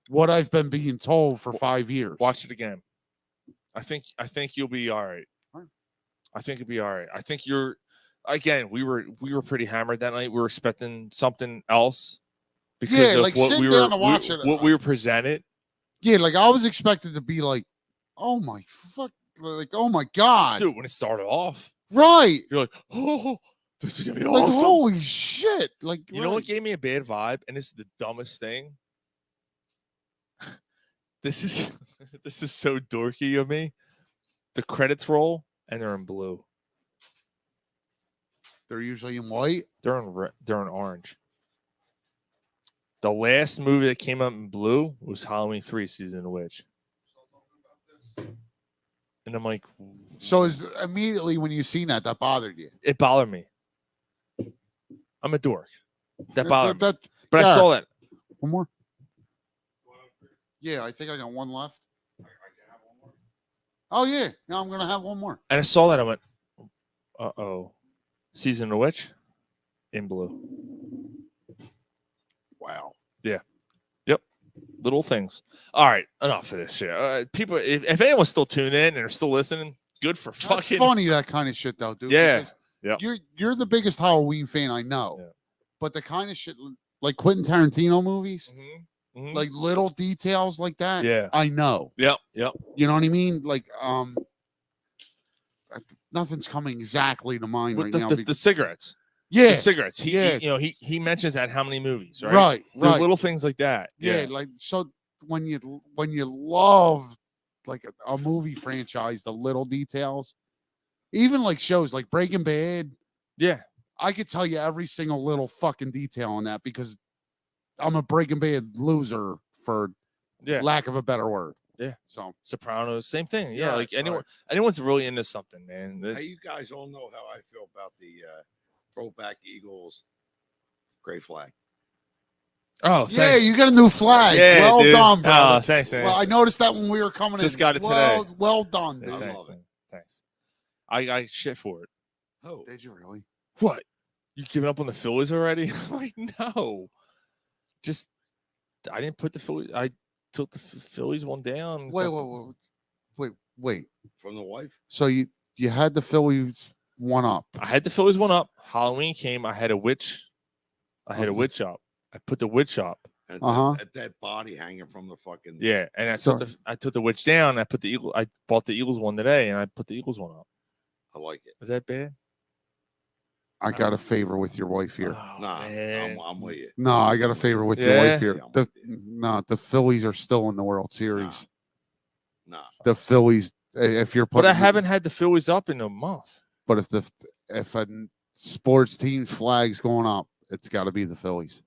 what I've been being told for 5 years. Watch it again. I think you'll be all right. I think you'll be all right. I think you're. Again, we were pretty hammered that night. We were expecting something else because of like what sit we down were and watch it. what we were presented. Yeah, like I was expected to be like, oh my fuck, like oh my god, Dude, when it started off, right? You're like, oh, this is gonna be Like awesome. holy shit! Like You know what gave me a bad vibe, and this is the dumbest thing. This is so dorky of me. The credits roll and they're in blue. They're usually in white. They're in orange. The last movie that came out in blue was Halloween 3: Season of the Witch. And I'm like, so is immediately when you seen that bothered you? It bothered me. I'm a dork. That bothered me. But yeah. I saw that. One more. Yeah, I think I got one left. Oh yeah, now I'm gonna have one more. And I saw that. I went, uh-oh. Season of the Witch in blue. Wow. Yeah. Yep. Little things. All right. Enough of this shit. People, if anyone's still tuned in and are still listening, good for That's fucking. funny, that kind of shit though, dude. Yeah. because Yeah. You're the biggest Halloween fan I know. Yeah. But the kind of shit like Quentin Tarantino movies, like little details like that. Yeah. I know. Yep. Yep. You know what I mean? Like nothing's coming exactly to mind right now. The cigarettes. Yeah. The cigarettes. He mentions that how many movies, right? Right. There's little things like that. Yeah. Like so when you love like a movie franchise, the little details, even like shows like Breaking Bad. Yeah. I could tell you every single little fucking detail on that because I'm a Breaking Bad loser for lack of a better word. Yeah. So Sopranos, same thing. Yeah. Yeah, Like anyone's really into something, man. Hey, you guys all know how I feel about the throwback Eagles gray flag. Oh, yeah, thanks. you got a new flag. Yeah, well dude. done, bro. Oh, thanks, man. Well, I noticed that when we were coming in. Just got it well, today. Well done, dude. Yeah, thanks, man. Thanks. I shit for it. Oh, did you really? What? You giving up on the Phillies already? I'm like, no. Just I didn't put the Phillies. I took the Phillies one down. Wait. From the wife. So you had the Phillies one up. I had the Phillies one up. Halloween came. I had a witch. I had a witch up. I put the witch up. And that dead body hanging from the fucking. Yeah, and I took the witch down. I put the Eagle. I bought the Eagles one today, and I put the Eagles one up. I like it. Is that bad? I got a favor with your wife here. Oh, Nah, I'm with you. No, I got a favor with your Yeah? wife here. The Phillies are still in the World Series. Nah. The Phillies, if you're But putting, I haven't had the Phillies up in a month. But if a sports team's flag's going up, it's got to be the Phillies.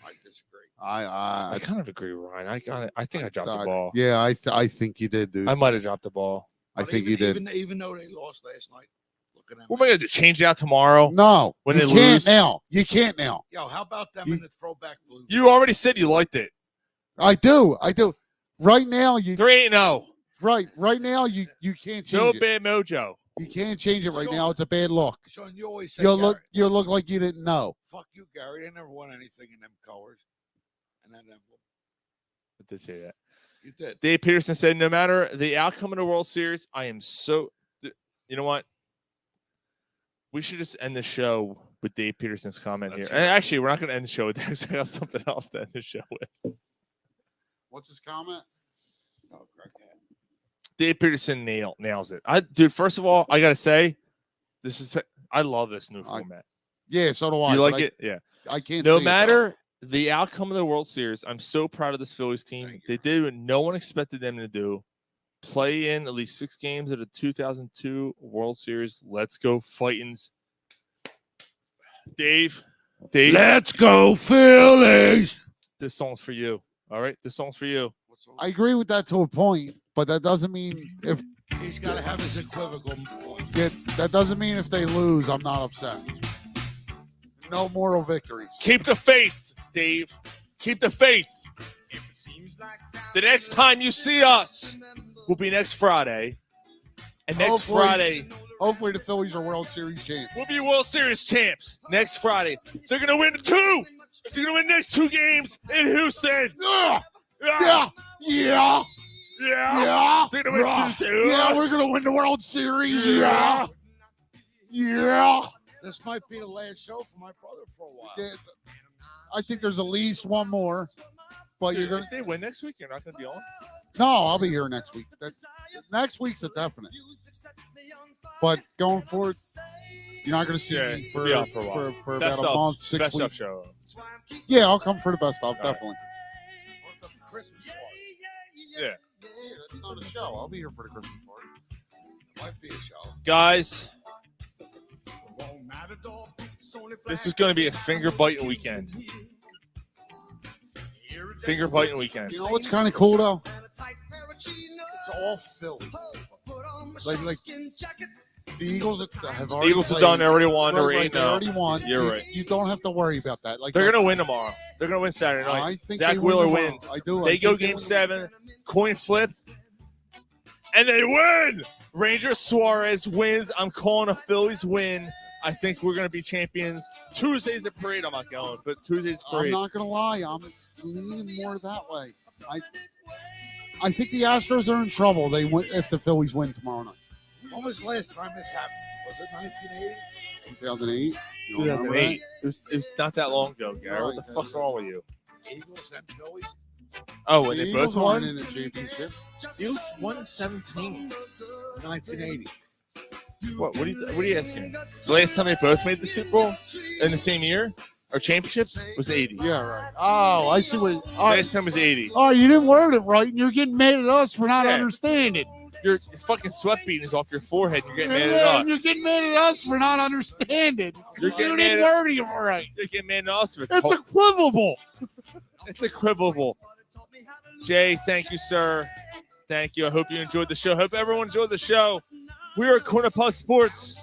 I disagree. I kind of agree, Ryan. I think I dropped the ball. Yeah, I think you did, dude. I might have dropped the ball. I think he did. Even though they lost last night. Looking at What am I going to do? Change it out tomorrow? No, when you they can't lose? now. You can't now. Yo, how about them in the throwback blue? You already said you liked it. I do. Right now, you 3-0. Right now, you can't change No it. bad mojo. You can't change it right now. It's a bad look. Sean, you always say You'll Gary, look like you didn't know. fuck you, Gary. They never won anything in them colors. And that emblem. I did say that. You did. Dave Peterson said, no matter the outcome of the World Series, I am so. You know what? We should just end the show with Dave Peterson's comment here. And actually, we're not going to end the show with that. I got something else to end the show with. What's his comment? Oh, Dave Peterson nails it. Dude, first of all, I got to say, I love this new format. Yeah, so do I. You like it? Yeah. I can't No say it, matter the outcome of the World Series, I'm so proud of this Phillies team. They did what no one expected them to do. Play in at least 6 games of the 2002 World Series. Let's go, Fightins. Dave. Let's go, Phillies. This song's for you. All right? This song's for you. I agree with that to a point, but that doesn't mean if He's got to have his equivocal point. that doesn't mean if they lose, I'm not upset. No moral victories. Keep the faith, Dave. Keep the faith. The next time you see us will be next Friday. And next Friday, hopefully the Phillies are World Series champs. we'll be World Series champs next Friday. They're going to win 2. They're going to win next 2 games in Houston. Yeah. They're gonna win Yeah, we're gonna win the World Series. Yeah. This might be the last show for my brother for a while. I think there's at least one more, but you're gonna. If they win next week, you're not gonna be on. No, I'll be here next week. Next week's a definite. But going forward, you're not gonna see me for a while. for Best about a of, month, 6 best weeks. of show. Yeah, I'll come for the best of, definitely. Christmas party. Yeah. It's not a show. I'll be here for the Christmas party. It might be a show. Guys, this is going to be a finger biting weekend. Finger biting weekend. You know what's kind of cool though? It's all Philly. Like the Eagles have already Eagles have played. done. They already won. Right, They're 8-0. they already won. You're right. You don't have to worry about that. Like They're going to win tomorrow. They're going to win Saturday night. I think Zach they win Wheeler tomorrow. wins. I do. They go game 7, coin flip, and they win. Ranger Suarez wins. I'm calling a Phillies win. I think we're going to be champions. Tuesday's a parade. I'm not going, but Tuesday's a I'm parade. not gonna lie. I'm leaning more that way. I think the Astros are in trouble. They win if the Phillies win tomorrow night. When was the last time this happened? Was it 1980? 2008. You don't remember 2008. It was not that long ago, Gary. What the fuck's wrong with you? Eagles and Phillies? Oh, that? when The they Eagles both won? aren't in the championship. Eagles won 17. 1980. What are you asking? The last time they both made the Super Bowl in the same year or championships was 80. Yeah, right. Oh, I see what. Last time was 80. Oh, you didn't word it right, and you're getting mad at us for not Yeah. understanding. Your fucking sweat beating is off your forehead. And you're getting mad Yeah, at and you're us. getting mad at us for not understanding. You're You getting didn't mad at- word it right. You're getting mad at us. For It's equivocal. It's equivocal. Jay, thank you, sir. Thank you. I hope you enjoyed the show. Hope everyone enjoyed the show. We are at Corner Pub Sports.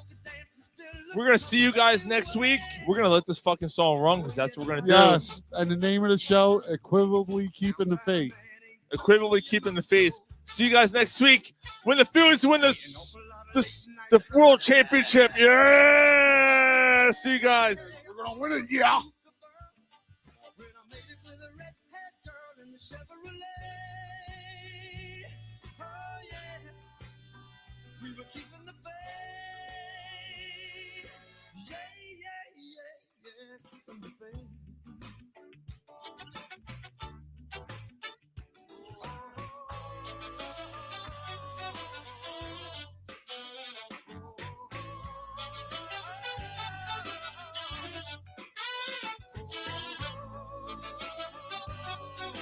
We're going to see you guys next week. We're going to let this fucking song run because that's what we're going to do. Yes, and the name of the show, Equivocally Keeping the Faith. Equivalently keeping the faith. See you guys next week when the Phillies win the World Championship. Yeah! See you guys. We're going to win it, yeah.